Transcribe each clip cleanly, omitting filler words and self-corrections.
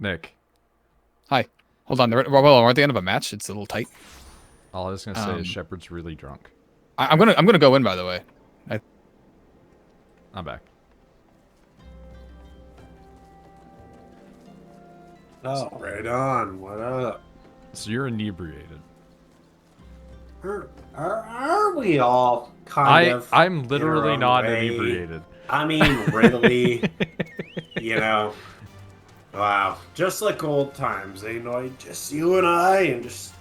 Nick. Hi. Hold on. Well, we're at the end of a match. It's a little tight. All I was gonna say is Shepard's really drunk. I'm gonna go in, by the way. I'm back. Oh, right on. What up? So you're inebriated. Are we all kind of? I'm literally in our not way? inebriated. I mean, really? You know? Wow. Just like old times, eh, Noid? Just you and I, and just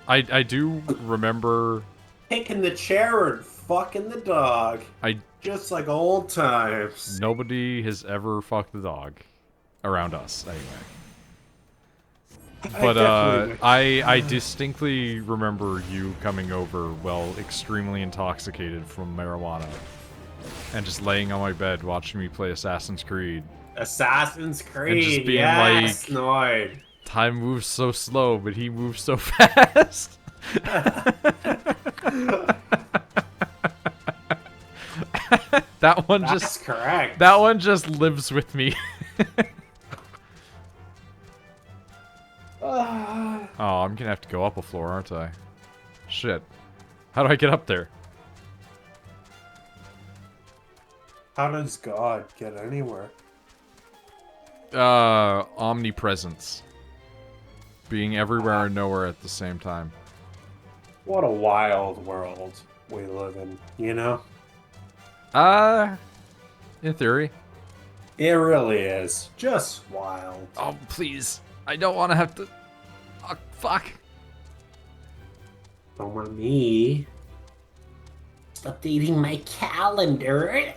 I do remember kicking the chair and fucking the dog. Just like old times. Nobody has ever fucked the dog around us, anyway. But I distinctly remember you coming over, well, extremely intoxicated from marijuana, and just laying on my bed watching me play Assassin's Creed. Assassin's Creed, and just being yes, like, Noid. Time moves so slow, but he moves so fast. That's correct. That one just lives with me. Oh, I'm gonna have to go up a floor, aren't I? Shit. How do I get up there? How does God get anywhere? Omnipresence. Being everywhere and nowhere at the same time. What a wild world we live in, you know? In theory. It really is. Just wild. Oh, please. I don't want to have to... Oh, fuck. Don't mind me. Just updating my calendar.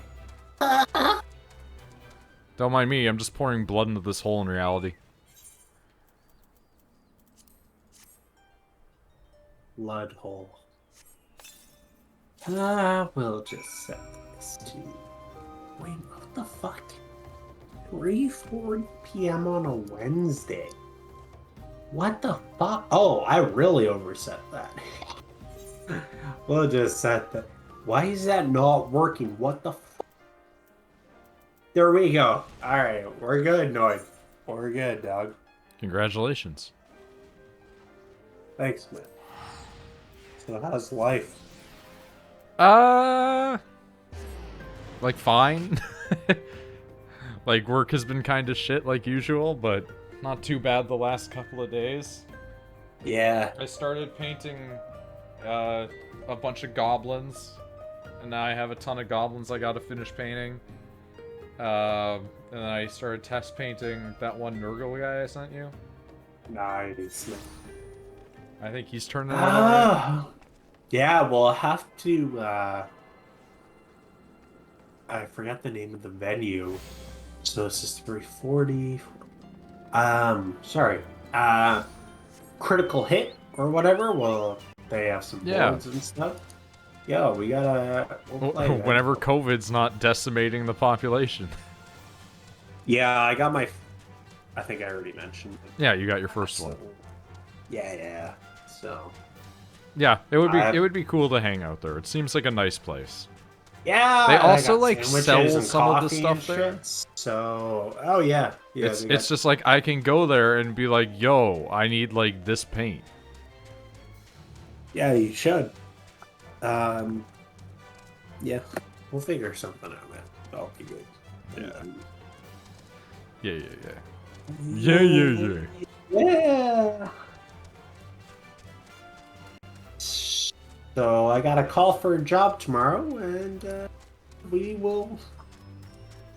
Don't mind me, I'm just pouring blood into this hole in reality. Blood hole. We'll just set this to... Wait, what the fuck? 3:40 p.m. on a Wednesday. What the fuck? Oh, I really overset that. We'll just set that. Why is that not working? What the fuck? There we go. Alright, we're good, Noid. We're good, dog. Congratulations. Thanks, man. So how's life? Like, fine. Like, work has been kind of shit like usual, but not too bad the last couple of days. Yeah. I started painting a bunch of goblins, and now I have a ton of goblins I gotta finish painting. And then I started test painting that one Nurgle guy I sent you. Nice. I think he's turning it around. Yeah, we'll have to, I forgot the name of the venue. So this is 340. Sorry. Critical Hit or whatever. Well, they have some boards and stuff. Yo, we gotta... We'll play whenever COVID's not decimating the population. Yeah, I got my... I think I already mentioned it. Yeah, you got your first one. Yeah. So... Yeah, it would be cool to hang out there. It seems like a nice place. Yeah. They also like sell some of the stuff there. So, oh yeah. It's just like I can go there and be like, "Yo, I need like this paint." Yeah, you should. Yeah, we'll figure something out, man. That'll be good. Yeah. Yeah. So I got a call for a job tomorrow, and we will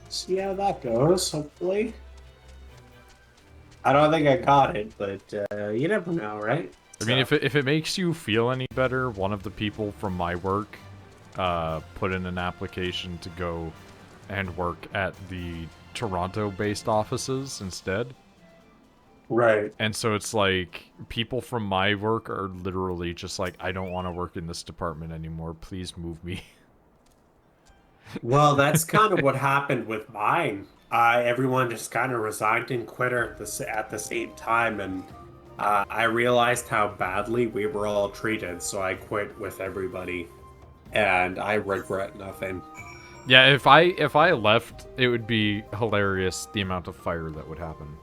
see how that goes, hopefully. I don't think I got it, but you never know, right? I mean, if it makes you feel any better, one of the people from my work put in an application to go and work at the Toronto-based offices instead. Right. And so it's like, people from my work are literally just like, I don't want to work in this department anymore. Please move me. Well, that's kind of what happened with mine. Everyone just kind of resigned and quit at the same time, and I realized how badly we were all treated, so I quit with everybody, and I regret nothing. Yeah, if I left, it would be hilarious the amount of fire that would happen.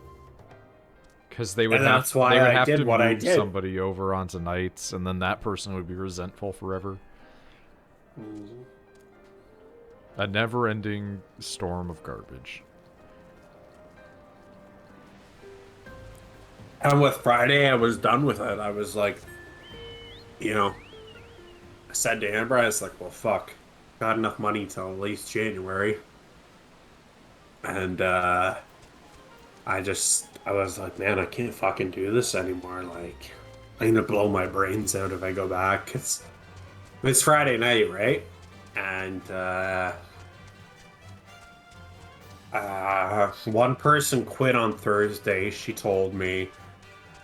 Because they would And have that's why they would I have did to what I move did. somebody over onto nights, and then that person would be resentful forever. A never-ending storm of garbage. And with Friday, I was done with it. I was like, you know, I said to Amber, I was like, well, fuck. Got enough money till at least January. And I was like, man, I can't fucking do this anymore. Like, I'm gonna blow my brains out if I go back. It's Friday night, right? And one person quit on Thursday, she told me.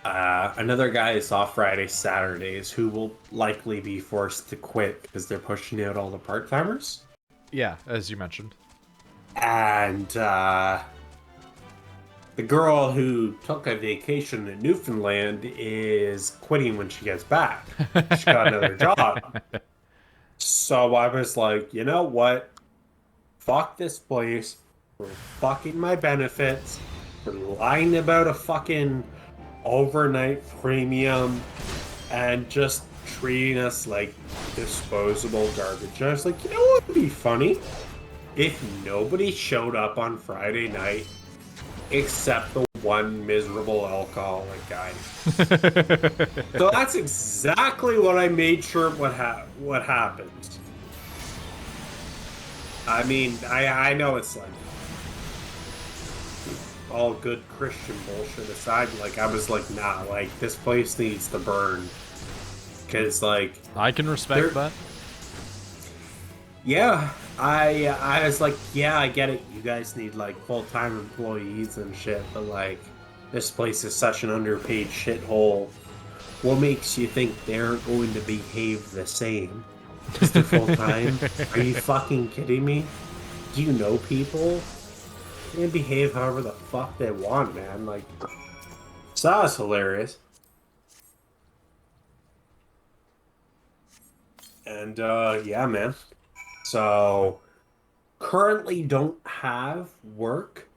Another guy is off Friday, Saturdays, who will likely be forced to quit because they're pushing out all the part-timers. Yeah, as you mentioned. And the girl who took a vacation in Newfoundland is quitting when she gets back. She got another job. So I was like, you know what? Fuck this place. For fucking my benefits. For lying about a fucking overnight premium. And just treating us like disposable garbage. And I was like, you know what would be funny? If nobody showed up on Friday night except the one miserable alcoholic guy. So that's exactly what I made sure what happened. I mean, I know it's like all good Christian bullshit aside, like I was like, nah, like this place needs to burn. Cause like I can respect that. Yeah, I was like, yeah, I get it. You guys need like full-time employees and shit, but like this place is such an underpaid shithole. What makes you think they're going to behave the same? Because they're full-time? Are you fucking kidding me? Do you know people? They can behave however the fuck they want, man. Like, so that was hilarious. And yeah, man. So, currently don't have work,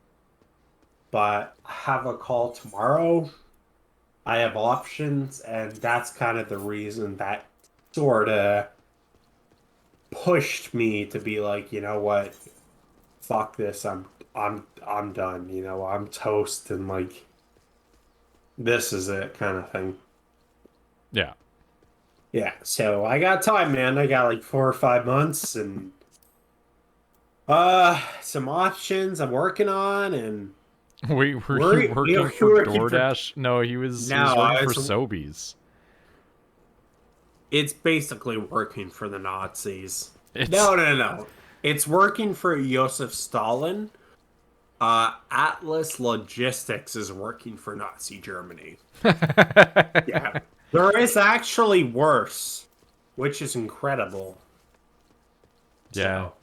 but have a call tomorrow. I have options, and that's kind of the reason that sort of pushed me to be like, you know what, fuck this, I'm done. You know, I'm toast, and like, this is it, kind of thing. Yeah. Yeah. So I got time, man. I got like 4 or 5 months, and some options I'm working on, and Wait, were We're- you working you're for working for- DoorDash? No, he was No, working for it's- Sobeys. it's basically working for the Nazis. It's... No. It's working for Joseph Stalin. Atlas Logistics is working for Nazi Germany. Yeah. There is actually worse, which is incredible. Yeah. So,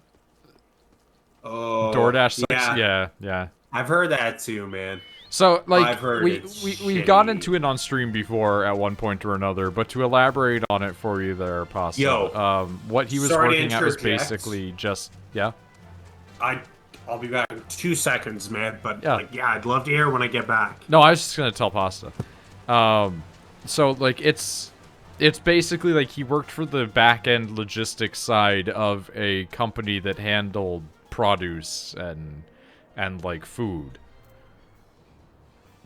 oh, DoorDash sucks. yeah. Yeah. I've heard that too, man. So, like, I've heard we it's got shitty. into it on stream before at one point or another, but to elaborate on it for you there, Pasta. Yo, what he was sorry to working at was interject. basically just, yeah? I'll be back in 2 seconds, man. But Yeah. like, yeah, I'd love to hear when I get back. No, I was just gonna tell Pasta. So, like, it's basically like he worked for the back-end logistics side of a company that handled produce and like food.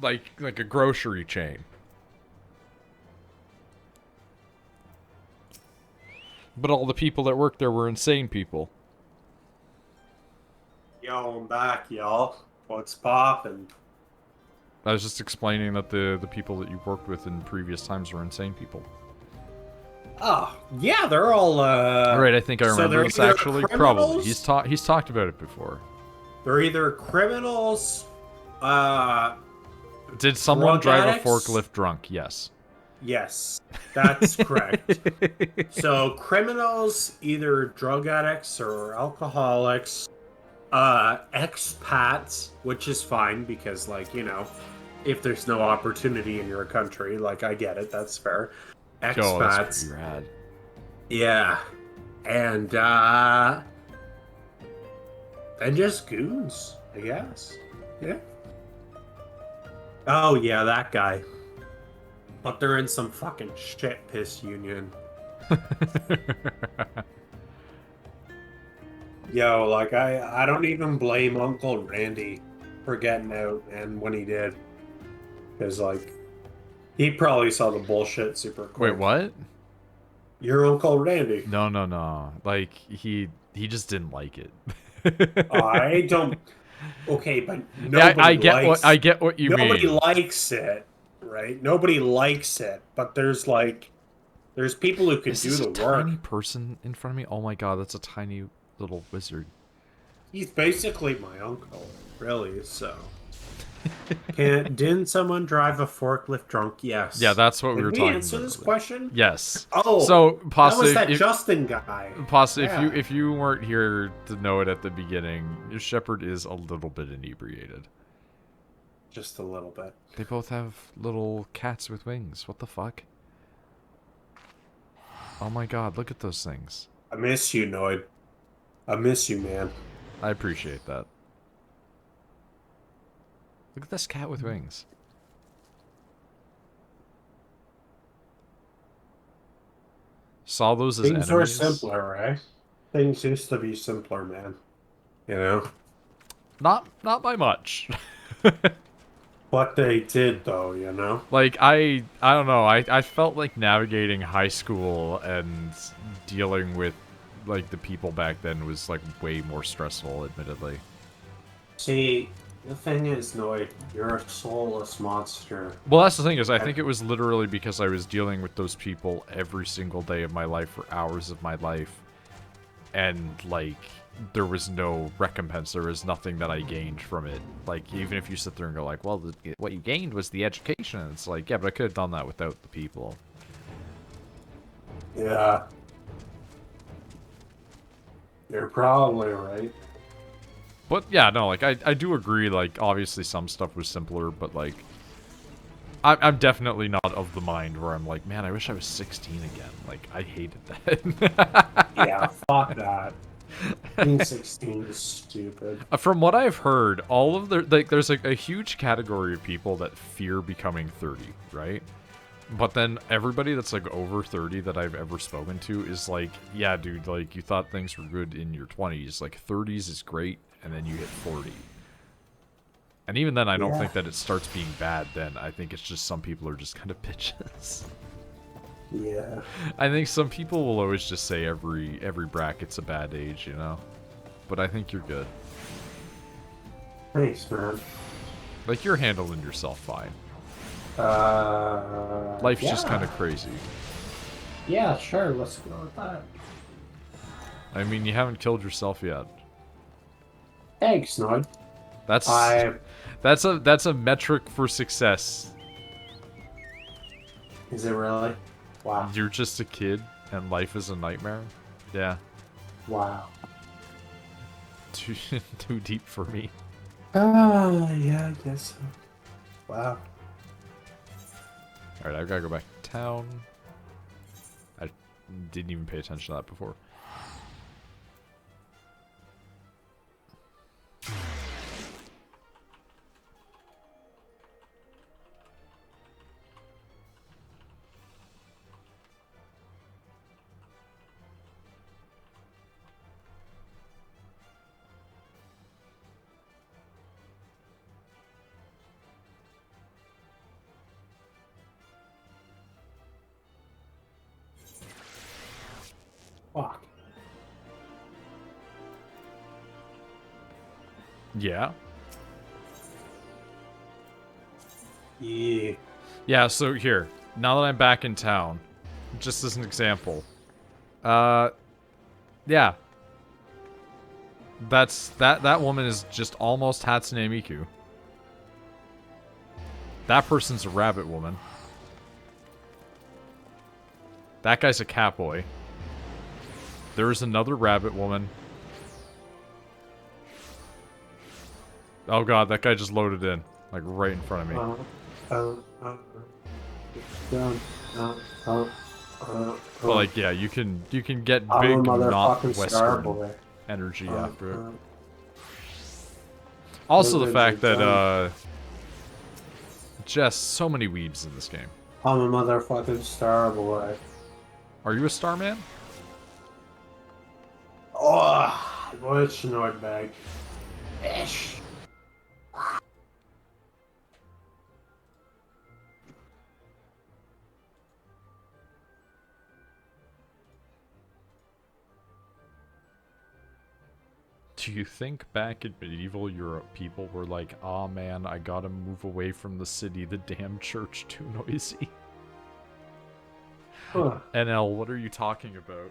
Like a grocery chain. But all the people that worked there were insane people. Yo, I'm back, y'all. What's poppin'? I was just explaining that the people that you worked with in previous times were insane people. Oh, yeah, they're all, Alright, I think I so remember they're this either actually. criminals? Probably. He's talked about it before. They're either criminals, Did someone drug drive addicts? a forklift drunk? Yes. Yes, that's correct. So, criminals, either drug addicts or alcoholics, expats, which is fine because, like, you know, if there's no opportunity in your country, like, I get it, that's fair. Oh, Expats. that's pretty rad. Yeah. And just goons, I guess. Yeah. Oh yeah, that guy. But they're in some fucking shit piss union. Yo, like I don't even blame Uncle Randy for getting out, and when he did, because like he probably saw the bullshit super quick. Wait, what? Your Uncle Randy. No, no, no. Like he just didn't like it. I don't. Okay, but Yeah, nobody likes. I get what you Nobody mean. likes it, right? Nobody likes it, but there's people who can Is do this the a work. tiny person in front of me? Oh my god, that's a tiny little wizard. He's basically my uncle, really. So, didn't someone drive a forklift drunk? Yes. Yeah, that's what we were Did we talking answer about. this question? Yes. Oh, so that was possibly that Justin guy. Possibly, Yeah. if you weren't here to know it at the beginning, Shepard is a little bit inebriated. Just a little bit. They both have little cats with wings. What the fuck? Oh my god, look at those things. I miss you, Noid. I miss you, man. I appreciate that. Look at this cat with wings. Saw those as Things were enemies. simpler, right? Things used to be simpler, man. You know? Not by much. What they did, though, you know? Like, I don't know, I felt like navigating high school and dealing with, like, the people back then was, like, way more stressful, admittedly. See, the thing is, Noid, you're a soulless monster. Well, that's the thing, is I think it was literally because I was dealing with those people every single day of my life for hours of my life. And, like, there was no recompense. There was nothing that I gained from it. Like, even if you sit there and go, like, well, what you gained was the education. It's like, yeah, but I could have done that without the people. Yeah. You're probably right. But, yeah, no, like, I do agree, like, obviously some stuff was simpler, but, like, I'm definitely not of the mind where I'm like, man, I wish I was 16 again. Like, I hated that. Yeah, fuck that. Being 16 is stupid. From what I've heard, all of the, like, there's like a huge category of people that fear becoming 30, right? But then everybody that's like over 30 that I've ever spoken to is like, yeah, dude, like, you thought things were good in your 20s. Like, 30s is great, and then you hit 40. And even then, I don't think that it starts being bad then. I think it's just some people are just kind of bitches. Yeah. I think some people will always just say every bracket's a bad age, you know? But I think you're good. Thanks, man. Like, you're handling yourself fine. Life's just kind of crazy. Yeah, sure, let's go with that. I mean, you haven't killed yourself yet. Thanks, Noid. That's a metric for success. Is it really? Wow. You're just a kid, and life is a nightmare? Yeah. Wow. Too deep for me. Yeah, I guess so. Wow. Alright, I've gotta go back to town. I didn't even pay attention to that before. Fuck. Yeah. Yeah. Yeah, so here. Now that I'm back in town, just as an example. Yeah. That woman is just almost Hatsune Miku. That person's a rabbit woman. That guy's a catboy. There's another rabbit woman. Oh god, that guy just loaded in. Like, right in front of me. But like, yeah, you can get big, not Western energy after it. Also the fact that, just so many weebs in this game. I'm a motherfucking star boy. Are you a Starman? Oh, what's TheNoidBag? Ish. Do you think back in medieval Europe, people were like, "Aw, man, I gotta move away from the city. The damn church too noisy." Huh. NL, what are you talking about?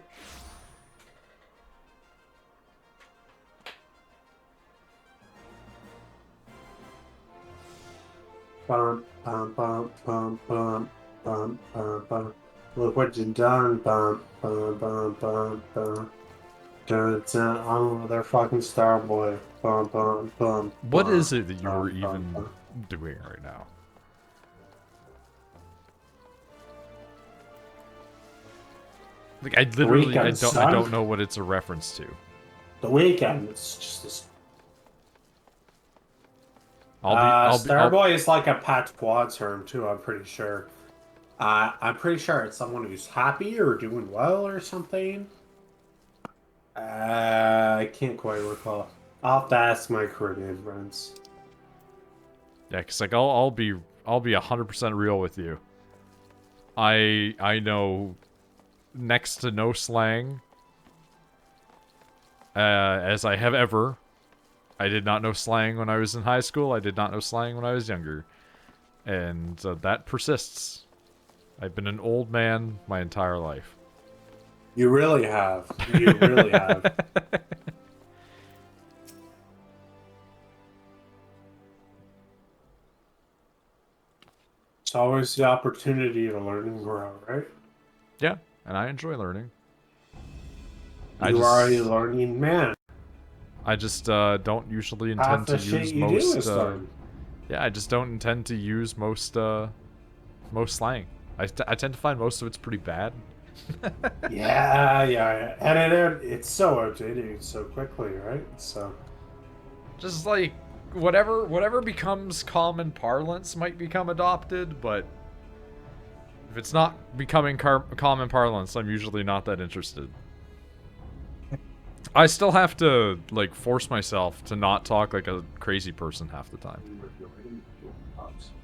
Bum, bum, bum, bum, bum, bum, bum, bum. Look what you done. Bum, bum, bum, bum, bum. Dun, dun. I'm a motherfucking star boy. Bum, bum, bum, What bum, is it that you were bum, bum, even bum. doing right now? Like, I literally, Weekend, I son. don't know what it's a reference to. The weekend. It's just this. Starboy is like a patois term too. I'm pretty sure. I'm pretty sure it's someone who's happy or doing well or something. I can't quite recall. I'll have to ask my Caribbean friends. Yeah, cause like I'll be 100% real with you. I know next to no slang as I have ever. I did not know slang when I was in high school. I did not know slang when I was younger. And that persists. I've been an old man my entire life. You really have. You really have. It's always the opportunity to learn and grow, right? Yeah, and I enjoy learning. You are a learning man. I just don't usually Half intend to the shit use you do most. is learn. Yeah, I just don't intend to use most slang. I tend to find most of it's pretty bad. Yeah. And it's so updating so quickly, right? So. Just like whatever becomes common parlance might become adopted, but if it's not becoming common parlance, I'm usually not that interested. I still have to like force myself to not talk like a crazy person half the time.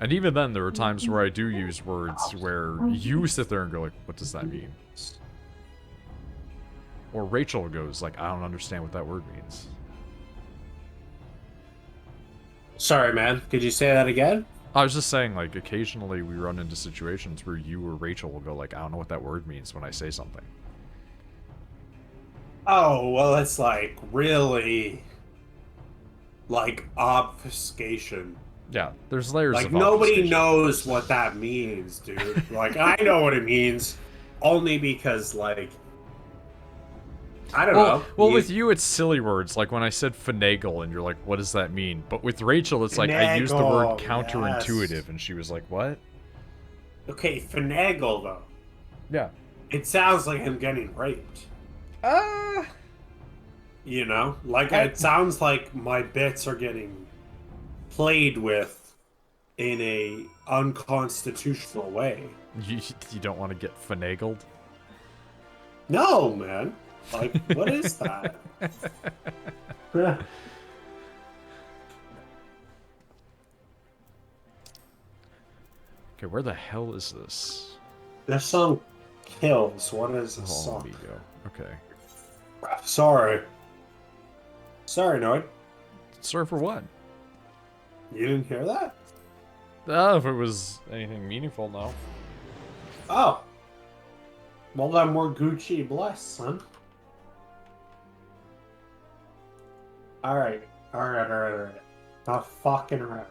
And even then, there are times where I do use words where you sit there and go like, "What does that mean?" Or Rachel goes like, "I don't understand what that word means." Sorry, man. Could you say that again? I was just saying, like, occasionally we run into situations where you or Rachel will go like, "I don't know what that word means" when I say something. Oh, well, it's like really like obfuscation. Yeah, there's layers Like of nobody obfuscation. knows what that means, dude. Like I know what it means only because like I don't know. Well, with you, it's silly words. Like when I said finagle, and you're like, "What does that mean?" But with Rachel, it's like I used the word Finagle, counterintuitive, yes. and she was like, "What?" Okay, finagle though. Yeah. It sounds like I'm getting raped. You know? Like it sounds like my bits are getting played with in a unconstitutional way. You don't want to get finagled? No, man. Like, what is that? Yeah. Okay, where the hell is this? This song kills. What is this Oh, song? amigo. Okay. Sorry. Sorry, Noid. Sorry for what? You didn't hear that? Oh, if it was anything meaningful, no. Oh. Well, then we're Gucci blessed, son. Alright. Alright. Not fucking around.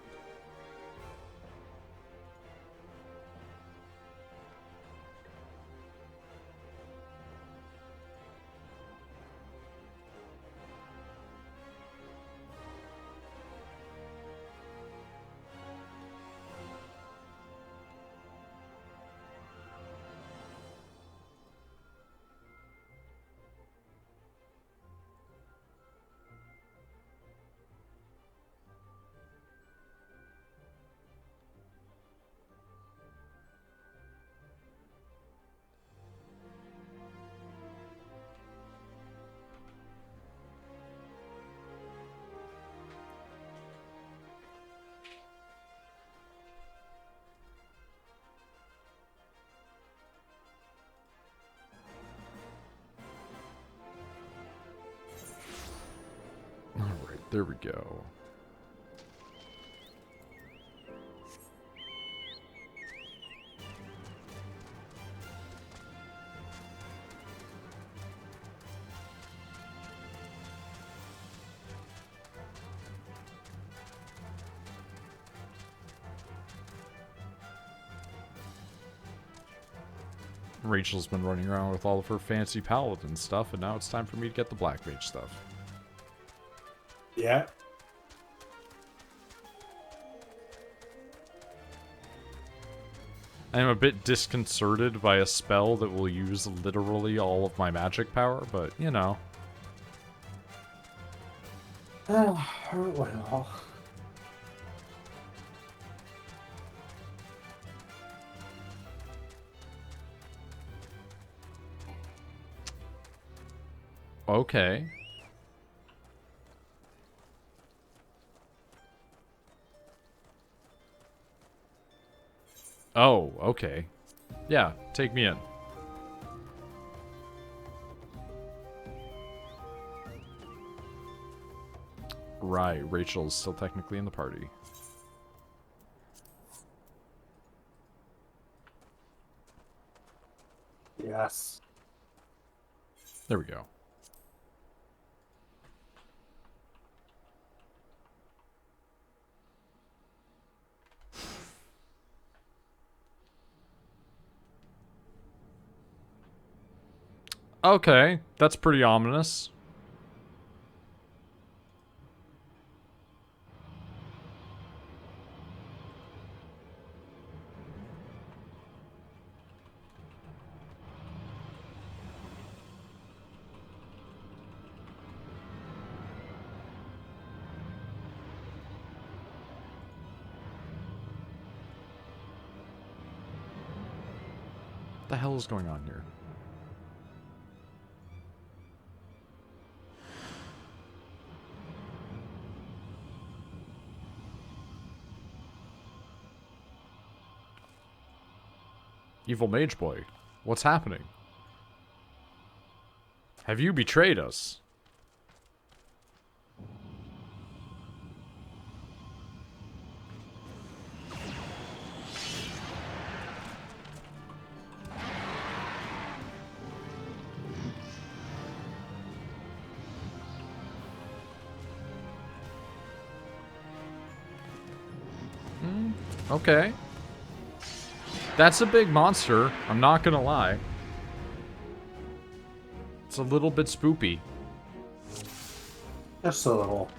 There we go. Rachel's been running around with all of her fancy paladin stuff, and now it's time for me to get the black mage stuff. Yeah. I am a bit disconcerted by a spell that will use literally all of my magic power, but, you know. Well. Okay. Oh, okay. Yeah, take me in. Right, Rachel's still technically in the party. Yes. There we go. Okay, that's pretty ominous. What the hell is going on here? Evil Mage Boy, what's happening? Have you betrayed us? Okay. That's a big monster, I'm not gonna lie. It's a little bit spoopy. Just a little.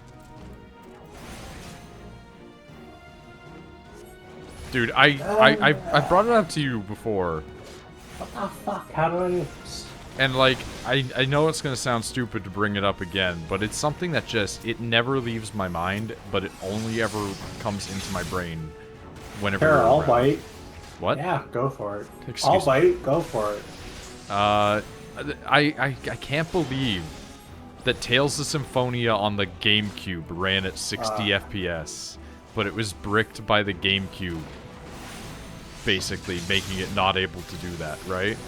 Dude, I brought it up to you before. What the fuck? How do I do this? And like, I know it's gonna sound stupid to bring it up again, but it's something that just, it never leaves my mind, but it only ever comes into my brain whenever Here, you're I'll around. bite. What? Yeah, go for it. Excuse I'll me. bite. Go for it. I can't believe that Tales of Symphonia on the GameCube ran at 60 FPS, but it was bricked by the GameCube, basically making it not able to do that, right?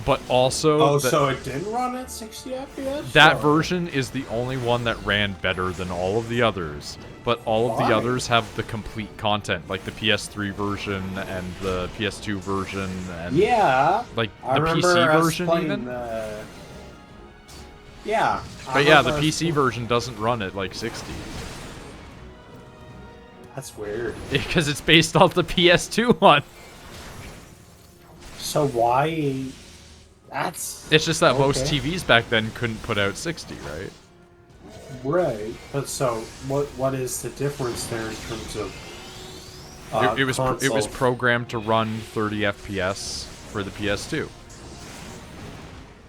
But also... Oh, so it didn't run at 60 FPS? That Or- version is the only one that ran better than all of the others, but all of Why? the others have the complete content, like the PS3 version and the PS2 version and Yeah. like I the remember PC us version playing even. Yeah. But yeah, the PC version doesn't run at like 60 That's weird. because it's based off the PS2 one. So why? That's It's just that most Okay. TVs back then couldn't put out 60, right? right. But so what is the difference there in terms of? It was console? programmed to run 30 FPS for the PS2.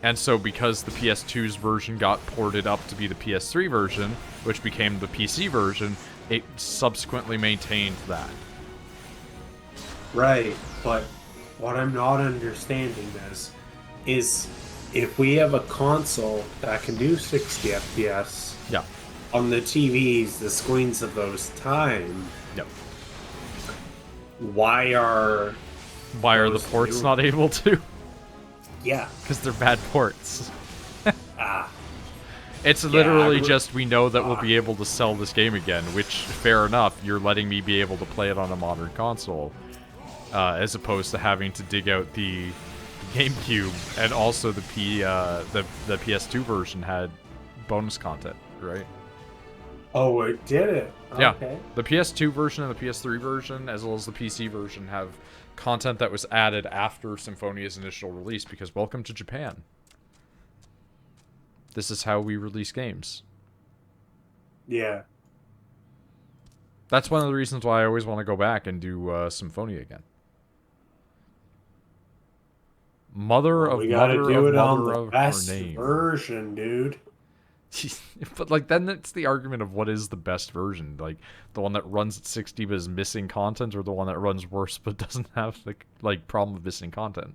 And so because the PS2's version got ported up to be the PS3 version, which became the PC version, it subsequently maintained that. Right, but what I'm not understanding is if we have a console that can do 60 FPS Yeah. on the TVs, the screens of those time, Yep. why are Why are the Those ports new- not able to? yeah Because they're bad ports. ah It's literally just we know that we'll be able to sell this game again, which, fair enough, you're letting me be able to play it on a modern console, as opposed to having to dig out the GameCube, and also the PS2 version had bonus content, right? Oh, it did it. Yeah, Okay. the PS2 version and the PS3 version, as well as the PC version, have content that was added after Symphonia's initial release, because welcome to Japan. This is how we release games. Yeah. That's one of the reasons why I always want to go back and do Symphonia again. We gotta do it on the her best name. version, dude. But, like, then it's the argument of what is the best version. Like, the one that runs at 60 but is missing content, or the one that runs worse but doesn't have the, like, problem of missing content.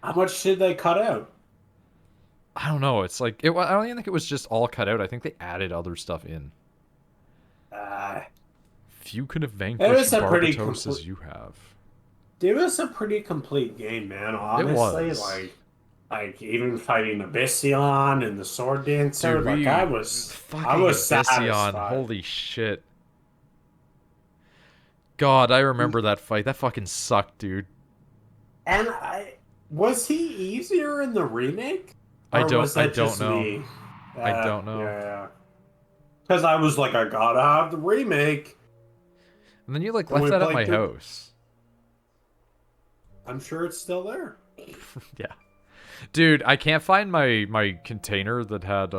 How much did they cut out? I don't know. It's like, I don't even think it was just all cut out. I think they added other stuff in. Few could have vanquished Barbatos as you have. It was a pretty complete game, man. Honestly, It was. like even fighting the Bission and the Sword Dancer, Dude, I was Visitations. satisfied. Holy shit. God, I remember that fight. That fucking sucked, dude. And was he easier in the remake? I Or don't was that just know. me? I don't know. Yeah. Because I was like, I gotta have the remake. And then you, like, And left we that at my played through- house. I'm sure it's still there. Yeah. Dude, I can't find my container that had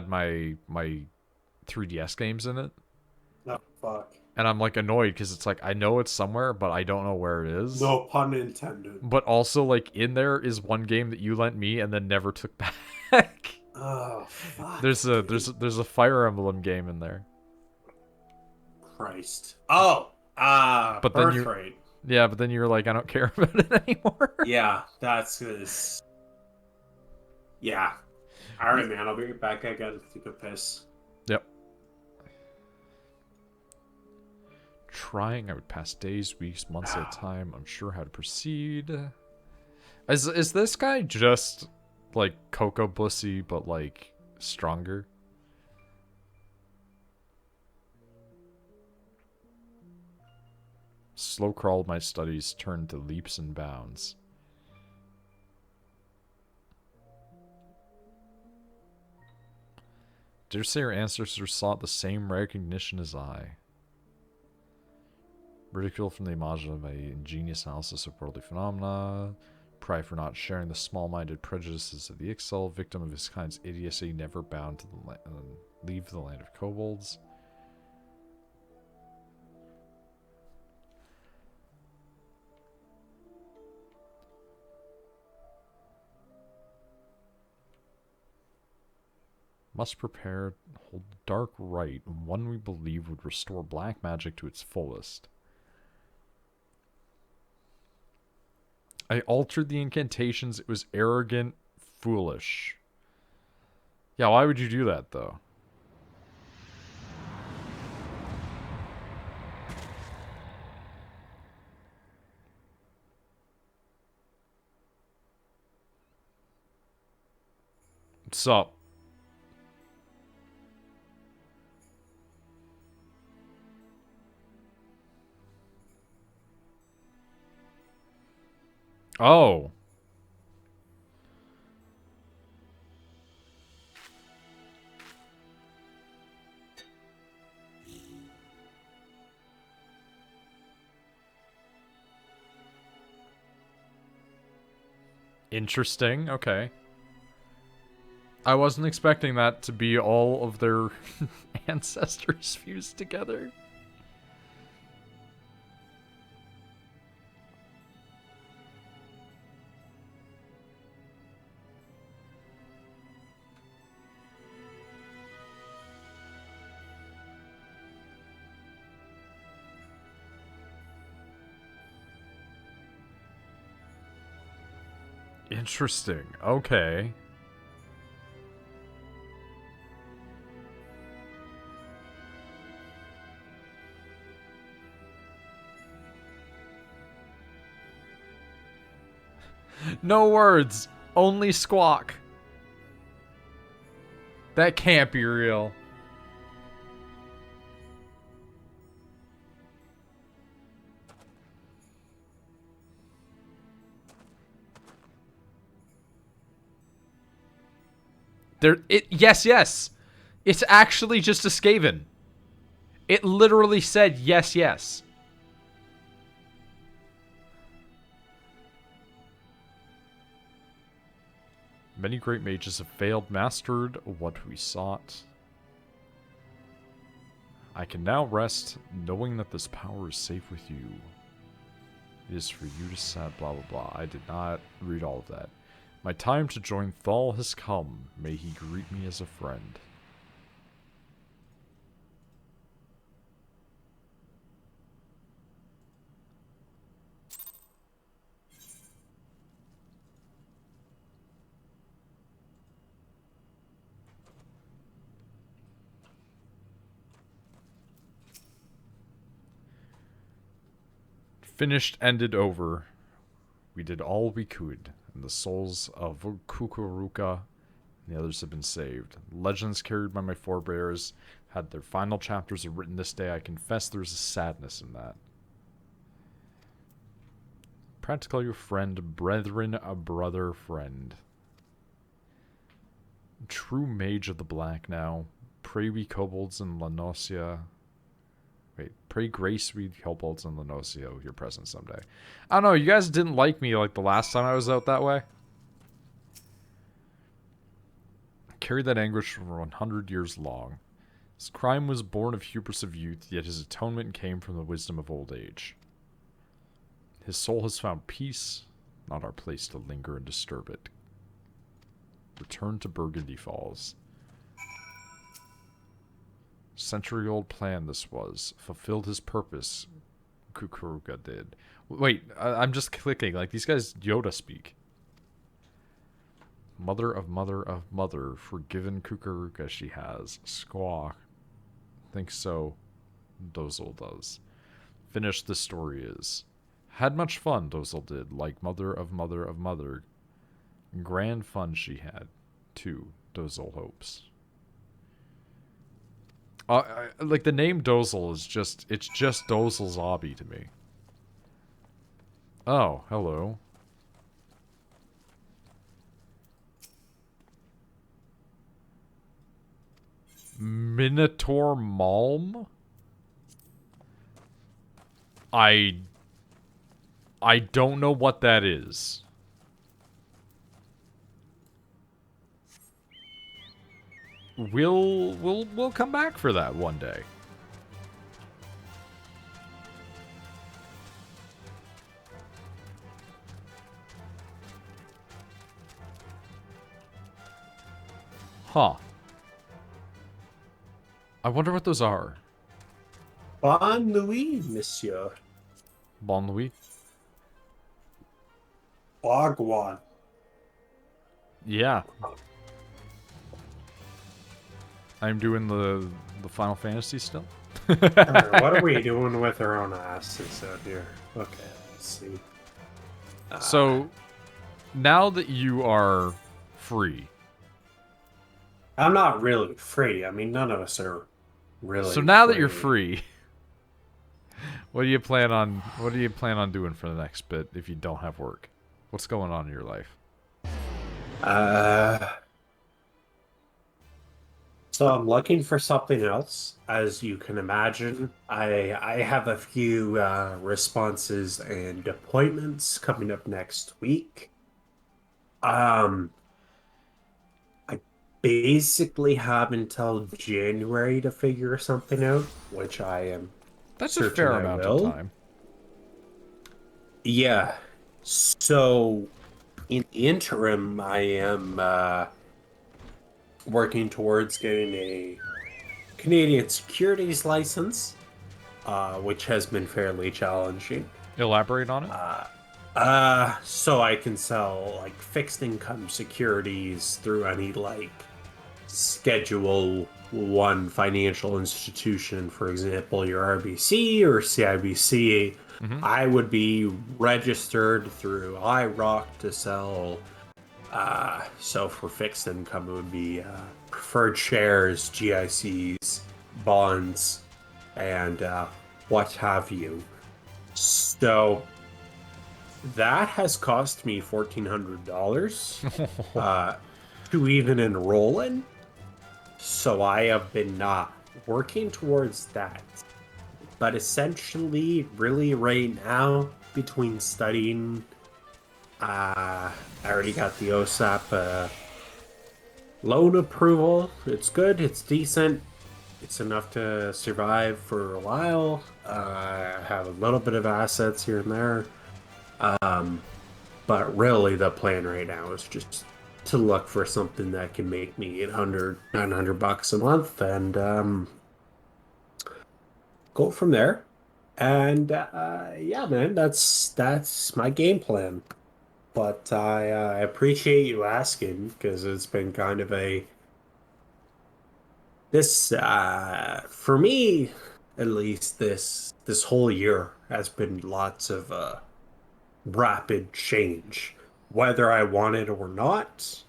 my 3DS games in it. Oh, fuck. And I'm, like, annoyed because it's like, I know it's somewhere, but I don't know where it is. No pun intended. But also, like, in there is one game that you lent me and then never took back. Oh, fuck. There's a Fire Emblem game in there. Christ. Oh, But then you- Birthright. Yeah, but then you were like, I don't care about it anymore. Yeah, that's his. Yeah. Alright, man, I'll bring it back. I gotta take a piss. Yep. Trying, I would pass days, weeks, months at a time, unsure how to proceed. Is this guy just like Coco Bussy, but like stronger? Slow crawled my studies turned to leaps and bounds. Dare say your ancestors sought the same recognition as I. Ridicule from the imagine of my ingenious analysis of worldly phenomena. Pride for not sharing the small-minded prejudices of the XIV. Victim of his kind's idiocy, never bound to leave the land of kobolds. Must prepare, hold the dark right, one we believe would restore black magic to its fullest. I altered the incantations. It was arrogant, foolish. Yeah, why would you do that, though? What's up? Oh. Interesting. Okay. I wasn't expecting that to be all of their ancestors fused together. Interesting. Okay. No words, only squawk. That can't be real. Yes. It's actually just a Skaven. It literally said yes. Many great mages have failed, mastered what we sought. I can now rest, knowing that this power is safe with you. It is for you to set, blah blah blah. I did not read all of that. My time to join Thal has come. May he greet me as a friend. Finished, ended, over. We did all we could, and the souls of Kukuruka and the others have been saved. Legends carried by my forebears had their final chapters written this day. I confess there's a sadness in that. Practically your friend, brethren, a brother, friend. True mage of the black now. Pray we kobolds in Lanosia. Wait, pray grace we kobolds in Lanosia with your presence someday. I don't know, you guys didn't like me like the last time I was out that way. Carried that anguish for 100 years long. His crime was born of hubris of youth, yet his atonement came from the wisdom of old age. His soul has found peace, not our place to linger and disturb it. Return to Burgundy Falls. Century-old plan this was. Fulfilled his purpose. Kukuruka did. Wait, I'm just clicking. Like, these guys Yoda speak. Mother of mother of mother. Forgiven Kukuruka she has. Squawk. Think so. Dozle does. Finished the story is. Had much fun, Dozle did. Like mother of mother of mother. Grand fun she had. Too, Dozle hopes. Like, the name Dozle is just... It's just Dozle's hobby to me. Oh, hello. Minotaur Malm? I don't know what that is. We'll come back for that one day. Huh. I wonder what those are. Bon nuit, monsieur. Bon nuit. Wagwan. Yeah. I'm doing the Final Fantasy still. Alright, what are we doing with our own asses out here? Okay, let's see. So, now that you are free. I'm not really free. I mean, none of us are really. So now that you're free, what do you plan on doing for the next bit if you don't have work? What's going on in your life? So I'm looking for something else. As you can imagine, I have a few responses and appointments coming up next week. I basically have until January to figure something out, which I am. That's a fair amount of time. Yeah. So, in interim, I am working towards getting a Canadian securities license, which has been fairly challenging. Elaborate on it. So I can sell like fixed income securities through any like Schedule 1 financial institution, for example, your RBC or CIBC. Mm-hmm. I would be registered through IROC to sell. So for fixed income, it would be preferred shares, GICs, bonds, and what have you. So that has cost me $1,400 to even enroll in. So I have been working towards that. But essentially, really right now, between studying, I already got the OSAP loan approval. It's good, it's decent. It's enough to survive for a while. I have a little bit of assets here and there. But really, the plan right now is just to look for something that can make me 800, 900 bucks a month and go from there. And yeah, man, that's my game plan. But I appreciate you asking because it's been kind of this for me at least this whole year has been lots of rapid change. Whether I want it or not,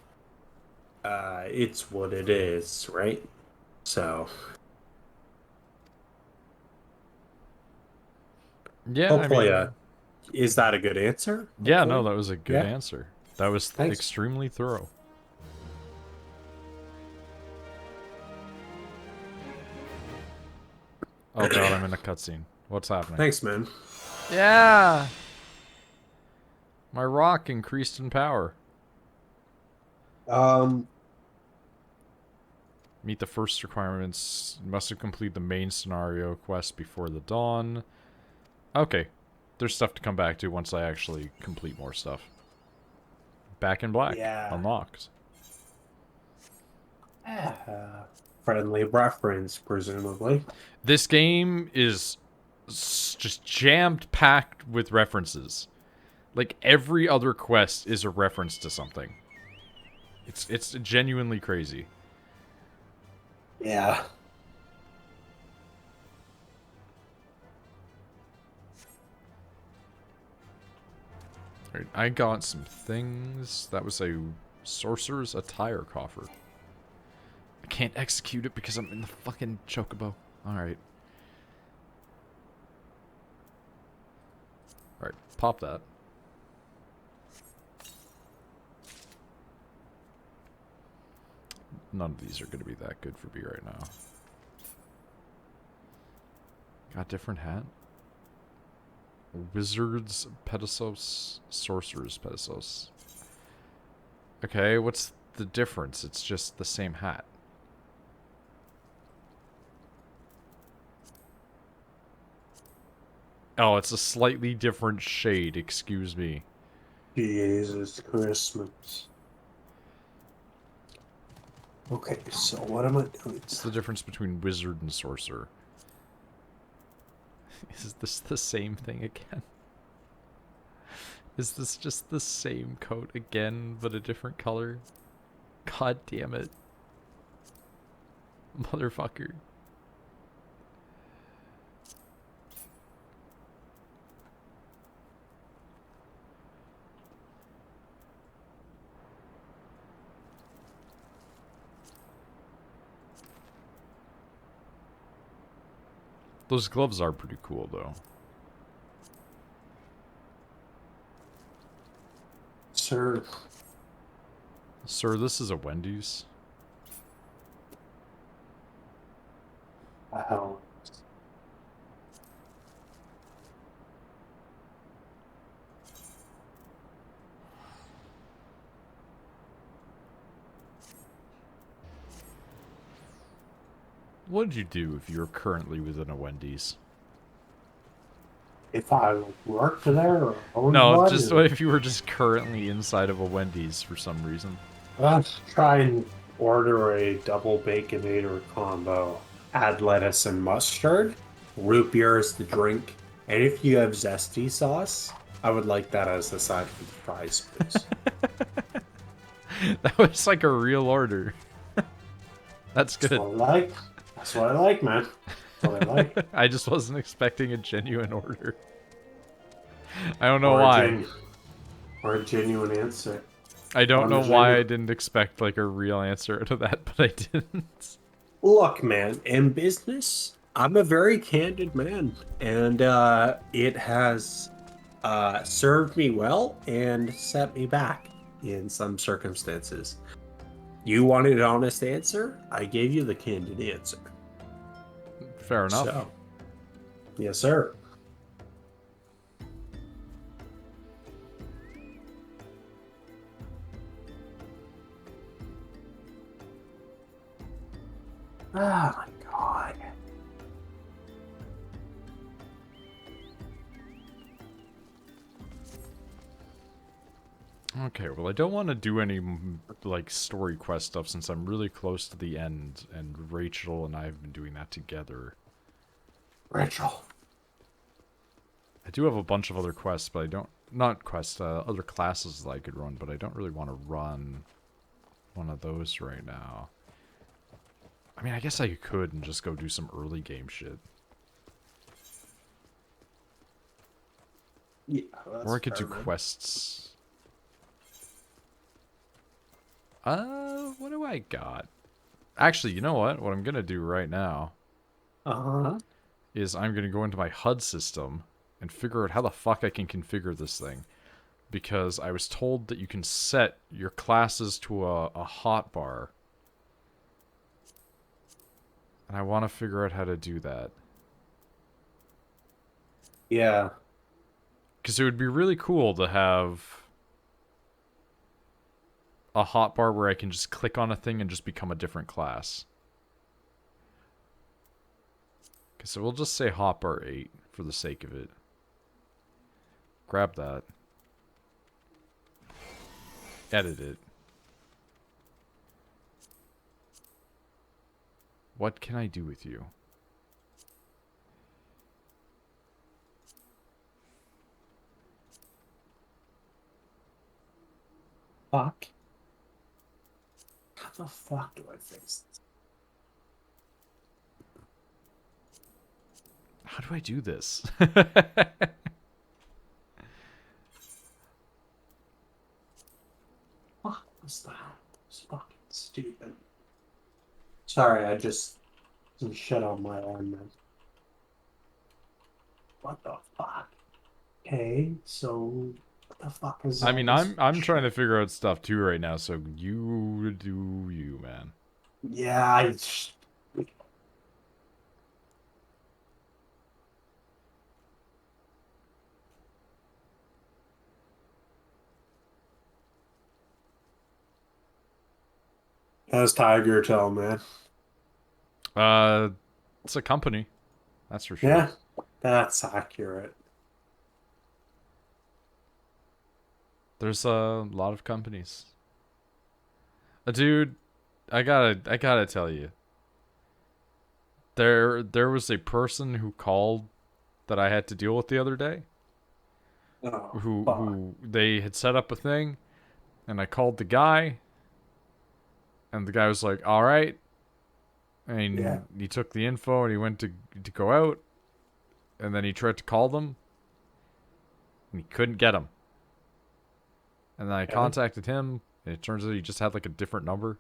it's what it is, right? So Yeah, I hopefully, mean, is that a good answer? yeah, no, Hopefully? that was a good Yeah. answer. That was Thanks. extremely thorough. Oh god, I'm in a cutscene. What's happening? Thanks, man. Yeah! My rock increased in power. Um, Meet the first requirements. Must have completed the main scenario quest before the dawn. Okay. There's stuff to come back to once I actually complete more stuff. Back in Black. Yeah. Unlocked. Friendly reference, presumably. This game is just jammed packed with references. Like every other quest is a reference to something. It's genuinely crazy. Yeah. Alright, I got some things. That was a sorcerer's attire coffer. I can't execute it because I'm in the fucking chocobo. Alright. Alright, pop that. None of these are going to be that good for me right now. Got a different hat? Wizard's Pedisos, Sorcerer's Pedisos. Okay, what's the difference? It's just the same hat. Oh, it's a slightly different shade, excuse me. Jesus Christmas. Okay, so what am I doing? What's the difference between wizard and sorcerer? Is this the same thing again? Is this just the same coat again, but a different color? God damn it. Motherfucker. Those gloves are pretty cool, though. Sir. Sir, this is a Wendy's. Wow. What would you do if you were currently within a Wendy's? If I worked there or owned No, one, just what if you were just currently inside of a Wendy's for some reason? let's try and order a double baconator combo. Add lettuce and mustard. Root beer is the drink. And if you have zesty sauce, I would like that as the side for the fries, please. That was like a real order. That's good. That's what I like. That's what I like, man. That's what I like. I just wasn't expecting a genuine order. I don't know Or a why. or a genuine answer. I don't know Parmesan. why I didn't expect like a real answer to that, but I didn't. Look, man, in business, I'm a very candid man, and it has served me well and set me back in some circumstances. You wanted an honest answer, I gave you the candid answer. Fair enough. So, yes, sir. Oh my god. Okay, well, I don't want to do any, like, story quest stuff since I'm really close to the end, and Rachel and I have been doing that together. Rachel. I do have a bunch of other quests, but I don't... Not quests, other classes that I could run, but I don't really want to run one of those right now. I mean, I guess I could and just go do some early game shit. Yeah, Or I could do fair, man. quests. What do I got? Actually, you know what? What I'm gonna do right now Uh-huh. is I'm gonna go into my HUD system and figure out how the fuck I can configure this thing. Because I was told that you can set your classes to a hotbar. And I want to figure out how to do that. Yeah. Because it would be really cool to have a hotbar where I can just click on a thing and just become a different class. Okay, so we'll just say hotbar 8 for the sake of it. Grab that. Edit it. What can I do with you? Fuck. How the fuck do I fix this? How do I do this? Fuck was that? It's fucking stupid. Sorry, I just shut on my arm, man. What the fuck? Okay, so what the fuck is I mean, all this I'm shit? trying to figure out stuff too right now, so you do you, man. Yeah, how's Tiger Tail, man? It's a company, that's for sure. Yeah, that's accurate. There's a lot of companies. Dude, I gotta tell you. There was a person who called that I had to deal with the other day. Oh, Who fuck. they had set up a thing, and I called the guy, and the guy was like, "All right," and Yeah. he took the info and he went to go out, and then he tried to call them, and he couldn't get them. And then I Okay. contacted him, and it turns out he just had like a different number.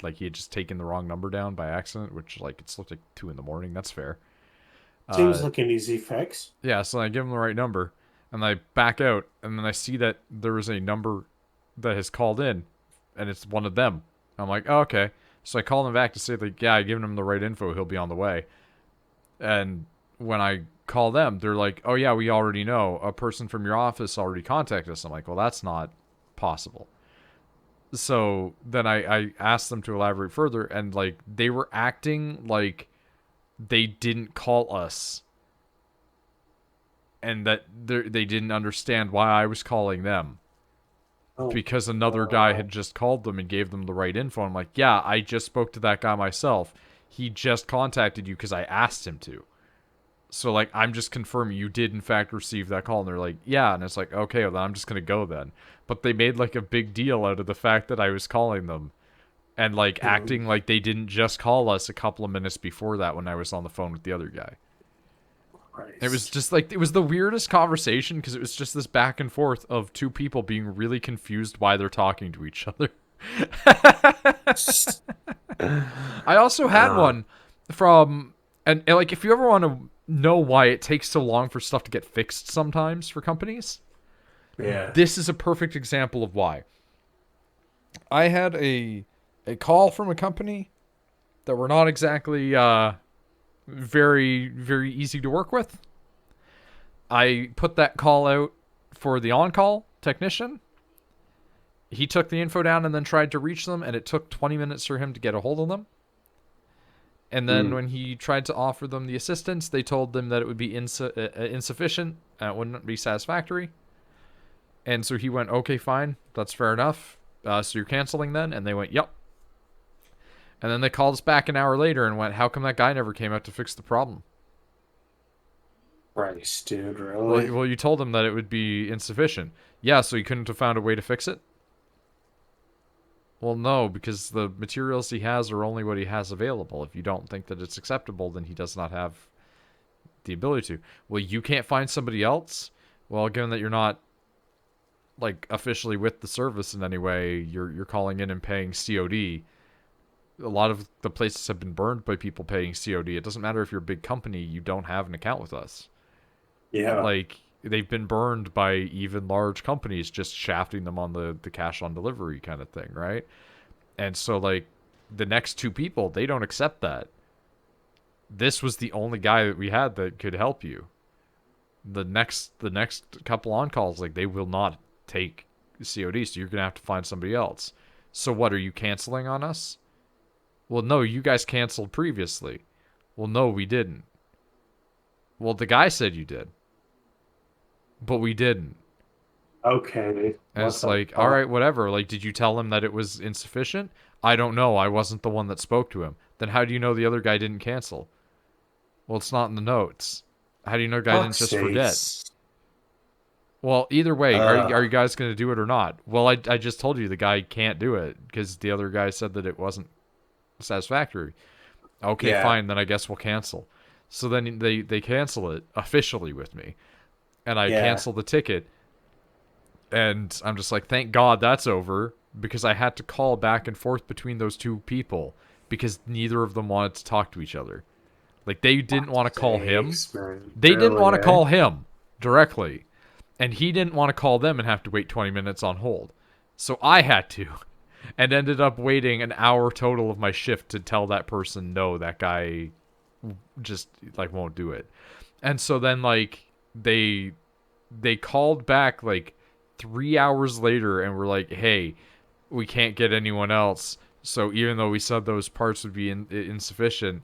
Like he had just taken the wrong number down by accident, which like it's looked like 2 in the morning. That's fair. Seems like an easy fix. Yeah, so I give him the right number, and I back out, and then I see that there is a number that has called in, and it's one of them. I'm like, oh, okay. So I call him back to say like, yeah, I given him the right info. He'll be on the way. And when I call them, they're like, oh yeah, we already know. A person from your office already contacted us. I'm like, well, that's not possible. So then I asked them to elaborate further, and like they were acting like they didn't call us, and that they didn't understand why I was calling them. Oh, Because another guy had just called them and gave them the right info. I'm like, yeah, I just spoke to that guy myself. He just contacted you because I asked him to. So, like, I'm just confirming you did, in fact, receive that call. And they're like, yeah. And it's like, okay, well, then I'm just going to go then. But they made, like, a big deal out of the fact that I was calling them. And, like, acting like they didn't just call us a couple of minutes before that when I was on the phone with the other guy. It was just like, it was the weirdest conversation because it was just this back and forth of two people being really confused why they're talking to each other. I also had one from, and like, if you ever want to know why it takes so long for stuff to get fixed sometimes for companies, Yeah. this is a perfect example of why. I had a call from a company that were not exactly very, very easy to work with. I put that call out for the on-call technician. He took the info down and then tried to reach them, and it took 20 minutes for him to get a hold of them. And then when he tried to offer them the assistance, they told them that it would be insufficient, it wouldn't be satisfactory. And so he went, okay, fine, that's fair enough. So you're canceling then? And they went, yep. And then they called us back an hour later and went, how come that guy never came out to fix the problem? Christ, dude, really? Well, you told him that it would be insufficient. Yeah, so he couldn't have found a way to fix it? Well, no, because the materials he has are only what he has available. If you don't think that it's acceptable, then he does not have the ability to. Well, you can't find somebody else? Well, given that you're not, like, officially with the service in any way, you're calling in and paying COD. A lot of the places have been burned by people paying COD. It doesn't matter if you're a big company, you don't have an account with us. Yeah. Like, they've been burned by even large companies just shafting them on the cash on delivery kind of thing, right? And so, like, the next two people, they don't accept that. This was the only guy that we had that could help you. The next couple on calls, like, they will not take COD, so you're gonna have to find somebody else. So what, are you canceling on us? Well, no, you guys canceled previously. Well, no, we didn't. Well, the guy said you did. But we didn't. Okay. And it's like, all right, whatever. Like, did you tell him that it was insufficient? I don't know. I wasn't the one that spoke to him. Then how do you know the other guy didn't cancel? Well, it's not in the notes. How do you know the guy didn't just forget? Well, either way, are you guys going to do it or not? Well, I just told you the guy can't do it because the other guy said that it wasn't satisfactory. Okay, Yeah. fine. Then I guess we'll cancel. So then they cancel it officially with me. And I cancel the ticket. And I'm just like, thank God that's over. Because I had to call back and forth between those two people. Because neither of them wanted to talk to each other. Like, they didn't want to call him. They didn't want to call him directly. And he didn't want to call them and have to wait 20 minutes on hold. So I had to. And ended up waiting an hour total of my shift to tell that person, no, that guy just, like, won't do it. And so then, like, they called back, like, 3 hours later and were like, hey, we can't get anyone else. So even though we said those parts would be insufficient,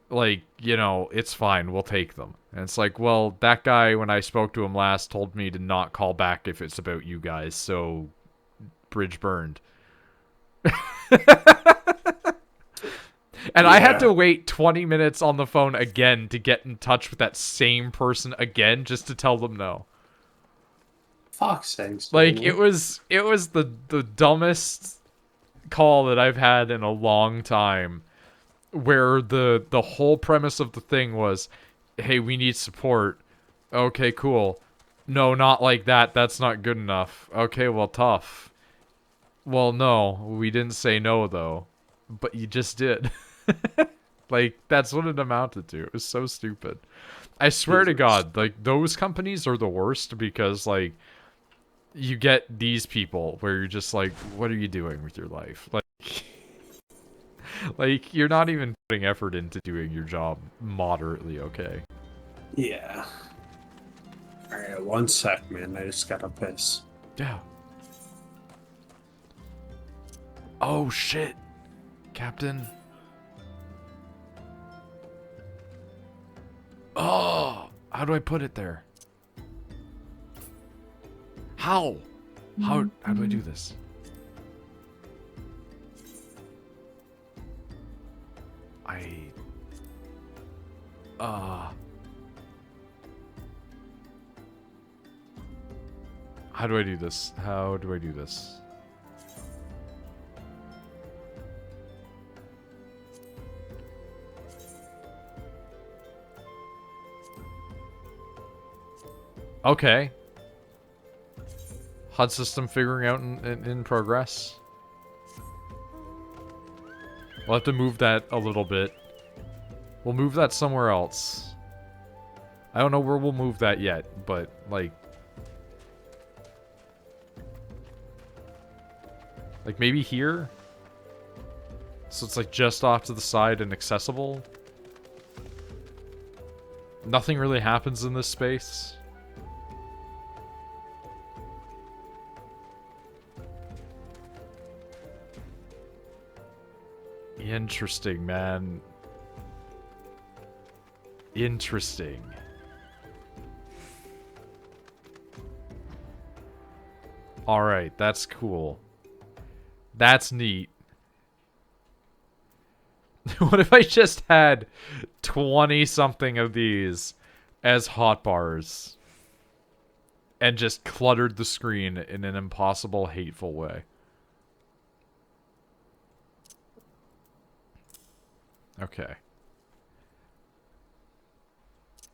like, you know, it's fine. We'll take them. And it's like, well, that guy, when I spoke to him last, told me to not call back if it's about you guys. So, bridge burned. And I had to wait 20 minutes on the phone again to get in touch with that same person again just to tell them no. Fuck's sakes. Like, it was the dumbest call that I've had in a long time, where the whole premise of the thing was, hey, we need support. Okay, cool. No, not like that. That's not good enough. Okay, well, tough. Well, no, we didn't say no, though. But you just did. Like, that's what it amounted to. It was so stupid. I swear to God, like, those companies are the worst because, like, you get these people where you're just like, what are you doing with your life? Like, you're not even putting effort into doing your job moderately okay. Yeah. Alright, 1 sec, man. I just gotta piss. Yeah. Oh, shit. Captain. Oh, how do I put it there? How do I do this? How do I do this? How do I do this? Okay. HUD system figuring out in progress. We'll have to move that a little bit. We'll move that somewhere else. I don't know where we'll move that yet, but, like... Like, maybe here? So it's, like, just off to the side and accessible? Nothing really happens in this space. Interesting, man. Interesting. Alright, that's cool. That's neat. What if I just had 20-something of these as hotbars and just cluttered the screen in an impossible, hateful way? Okay.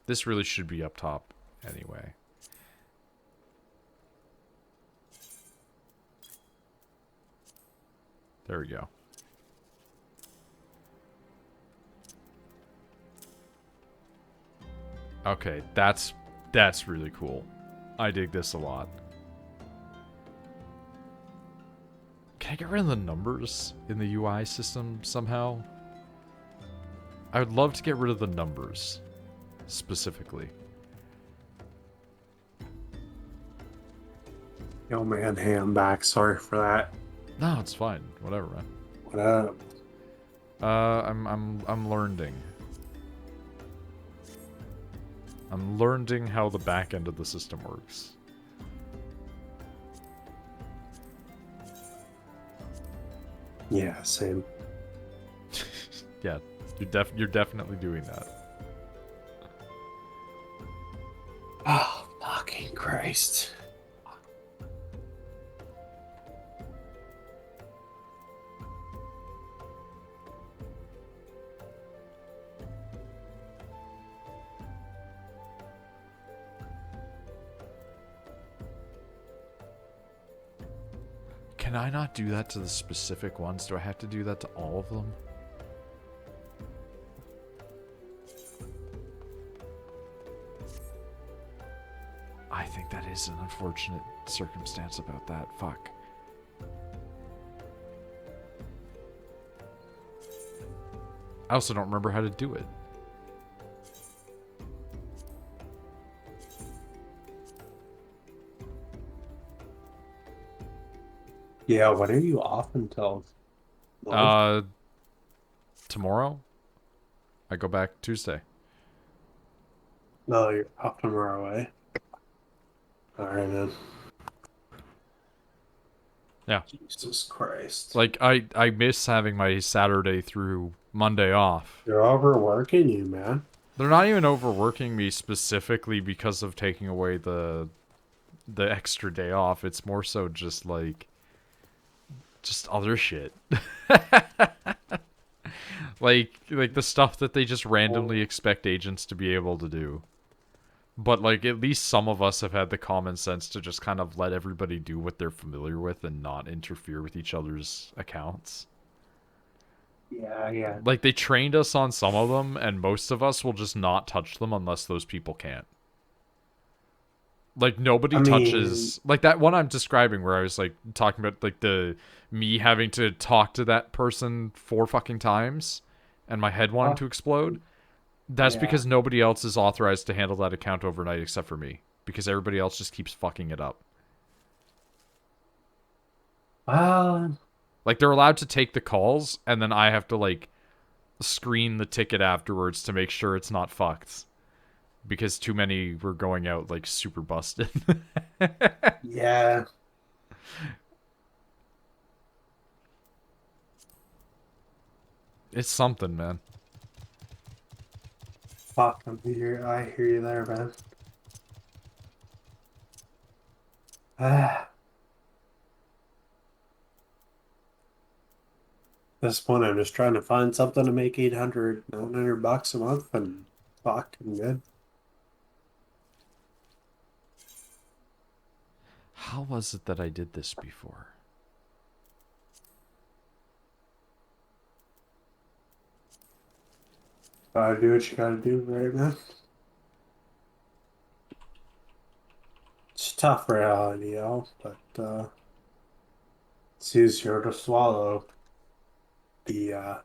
This really should be up top anyway. There we go. Okay, that's really cool. I dig this a lot. Can I get rid of the numbers in the UI system somehow? I would love to get rid of the numbers, specifically. Yo, man, hey, I'm back. Sorry for that. No, it's fine. Whatever, man. What up? I'm learning. I'm learning how the back end of the system works. Yeah, same. Yeah, you're definitely doing that. Oh, fucking Christ. Can I not do that to the specific ones? Do I have to do that to all of them? I think that is an unfortunate circumstance about that. Fuck. I also don't remember how to do it. Yeah, when are you off until? Tomorrow? I go back Tuesday. No, you're off tomorrow, eh? Alright, man. Yeah. Jesus Christ. Like, I miss having my Saturday through Monday off. They're overworking you, man. They're not even overworking me specifically because of taking away the extra day off. It's more so just, like, just other shit. like the stuff that they just randomly expect agents to be able to do. But, like, at least some of us have had the common sense to just kind of let everybody do what they're familiar with and not interfere with each other's accounts. Yeah, yeah. Like, they trained us on some of them, and most of us will just not touch them unless those people can't. Like, nobody touches... Like, that one I'm describing where I was, like, talking about, like, me having to talk to that person 4 fucking times, and my head wanting to explode. That's because nobody else is authorized to handle that account overnight except for me. Because everybody else just keeps fucking it up. Like, they're allowed to take the calls, and then I have to, like, screen the ticket afterwards to make sure it's not fucked. Because too many were going out, like, super busted. Yeah. It's something, man. Fuck, I hear you there, man. At this point, I'm just trying to find something to make 800, 900 bucks a month and fucking good. hell was it that I did this before? Gotta do what you gotta do, right, man? It's a tough reality, yo, but it's easier to swallow the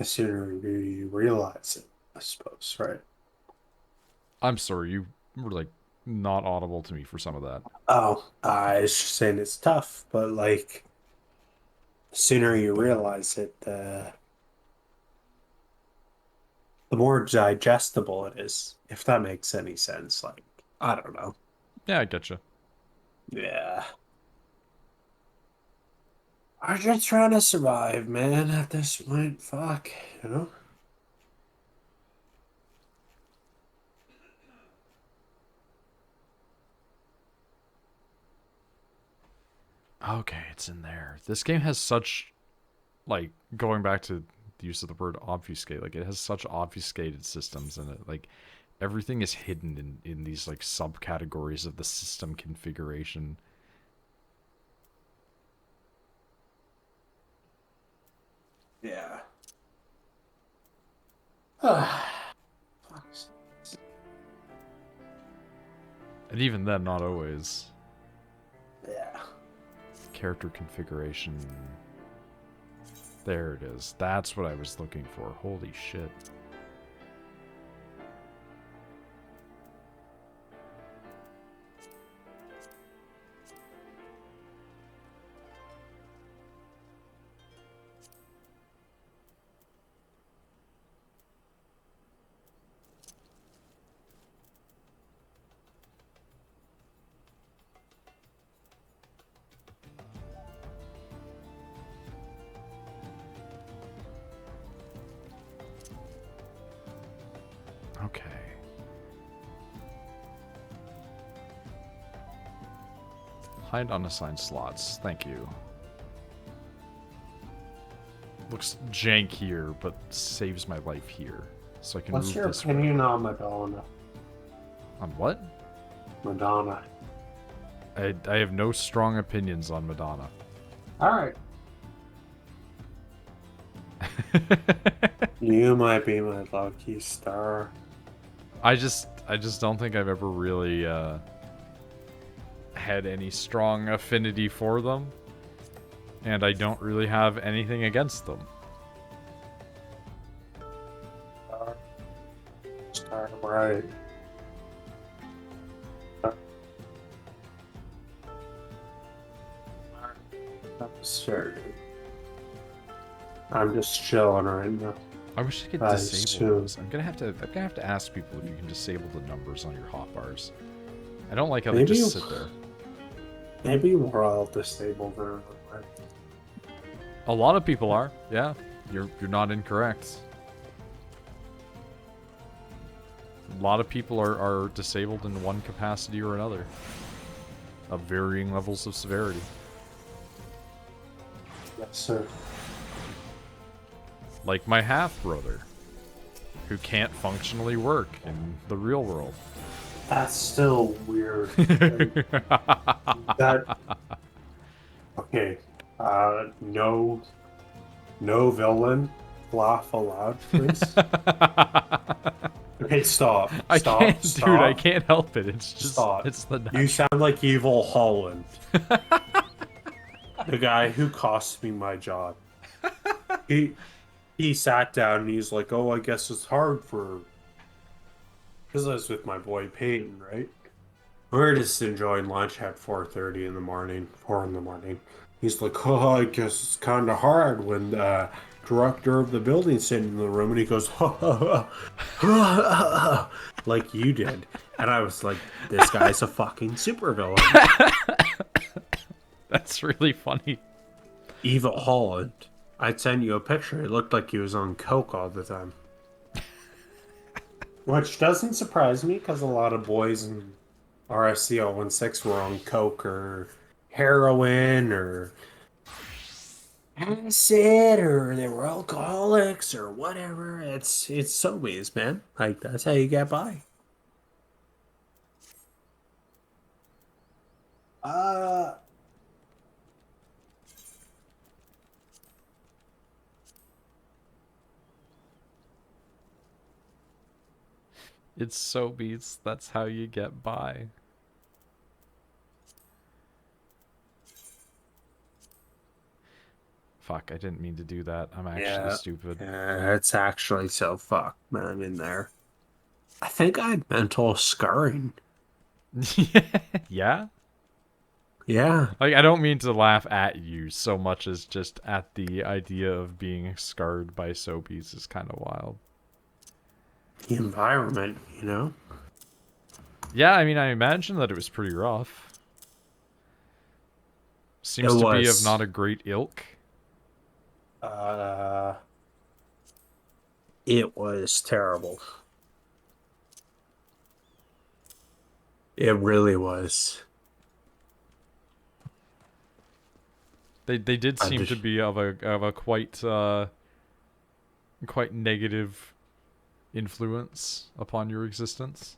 sooner you realize it, I suppose, right? I'm sorry, you were like not audible to me for some of that. Oh, I was just saying it's tough, but like the sooner you realize it, the more digestible it is, if that makes any sense. Like, I don't know. Yeah, I getcha. Yeah. I'm just trying to survive, man, at this point. Fuck, you know? Okay, it's in there. This game has such, like, going back to the use of the word obfuscate, like, it has such obfuscated systems in it. Like, everything is hidden in these, like, subcategories of the system configuration. Yeah. And even then, not always. Yeah. Character configuration. There it is. That's what I was looking for. Holy shit. Okay. Hide unassigned slots. Thank you. Looks jank here, but saves my life here. So I can What's move your this opinion on Madonna? On what? Madonna. I have no strong opinions on Madonna. Alright. You might be my lucky star. I just don't think I've ever really had any strong affinity for them. And I don't really have anything against them. Star, right. Sure. I'm just chilling right now. I wish I could disable those. I'm gonna have to ask people if you can disable the numbers on your hotbars. I don't like how they just sit there. Maybe we're all disabled or A lot of people are. Yeah, you're not incorrect. A lot of people are disabled in one capacity or another, of varying levels of severity. Yes, sir. Like my half-brother, who can't functionally work in the real world. That's still weird. That okay. No villain laugh aloud, please. Okay, stop. I Stop. can't, Stop. dude. I can't help it. It's just, Stop. it's the. You sound like Evil Holland, the guy who cost me my job. He sat down and he's like, "Oh, I guess it's hard for." Because I was with my boy Peyton, right? We were just enjoying lunch at 4:30 in the morning, 4 in the morning. He's like, "Oh, I guess it's kind of hard when the director of the building's sitting in the room," and he goes, like you did. And I was like, this guy's a fucking supervillain. That's really funny. Evil Holland. I'd send you a picture. It looked like he was on coke all the time. Which doesn't surprise me, because a lot of boys in RSC 016 were on coke or heroin or acid, or they were alcoholics or whatever. It's so ways, man. Like, that's how you get by. Uh, It's Sobeys. That's how you get by. Fuck, I didn't mean to do that. I'm actually yeah. stupid. Yeah, it's actually so fucked, man. I'm in there. I think I had mental scarring. Yeah? Yeah, Like, I don't mean to laugh at you so much as just at the idea of being scarred by Sobeys is kind of wild. the environment, you know? Yeah, I mean, I imagine that it was pretty rough. It Seems to be of was, not a great ilk. uh, it was terrible. It really was. They did I seem to just, be of a quite negative influence upon your existence.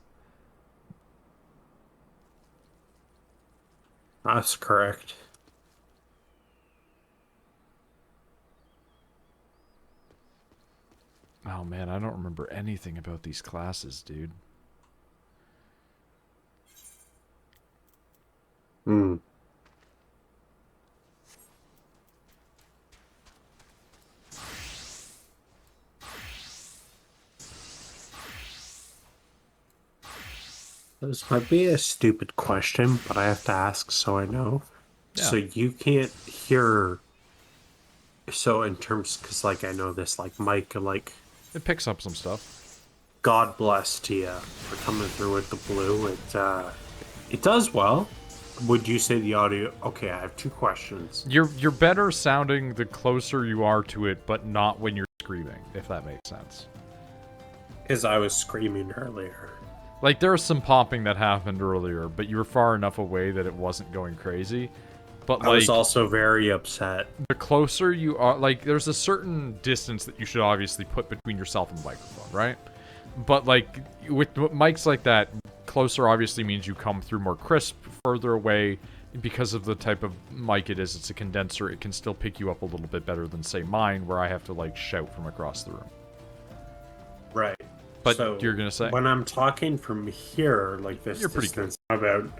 that's correct. Oh man, I don't remember anything about these classes, dude. Hmm. This might be a stupid question, but I have to ask so I know. Yeah, So you can't hear, so in terms, because like I know this, like Mike, like it picks up some stuff. God bless to you for coming through with the blue. It does well. Would you say the audio? Okay, I have two questions. You're better sounding the closer you are to it, but not when you're screaming, if that makes sense. Because I was screaming earlier. Like, there was some popping that happened earlier, but you were far enough away that it wasn't going crazy. But, I was like, also very upset. the closer you are, like, there's a certain distance that you should obviously put between yourself and the microphone, right? But, like, with mics like that, closer obviously means you come through more crisp. Further away, because of the type of mic it is, it's a condenser, it can still pick you up a little bit better than, say, mine, where I have to, like, shout from across the room. Right. But So you're gonna say? when I'm talking from here, like this You're pretty good. distance, about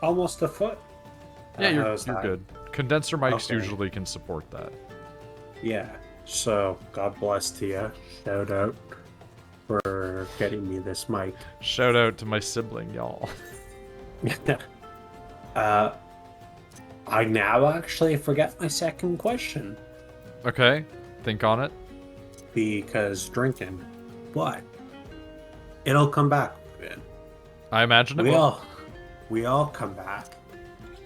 almost a foot. Yeah, you're How's that? good. Condenser mics Okay. usually can support that. Yeah. So God bless to you. Shout out for getting me this mic. Shout out to my sibling, y'all. uh, I now actually forget my second question Okay, think on it. because drinking, but it'll come back. Man. I imagine it We will. all come back,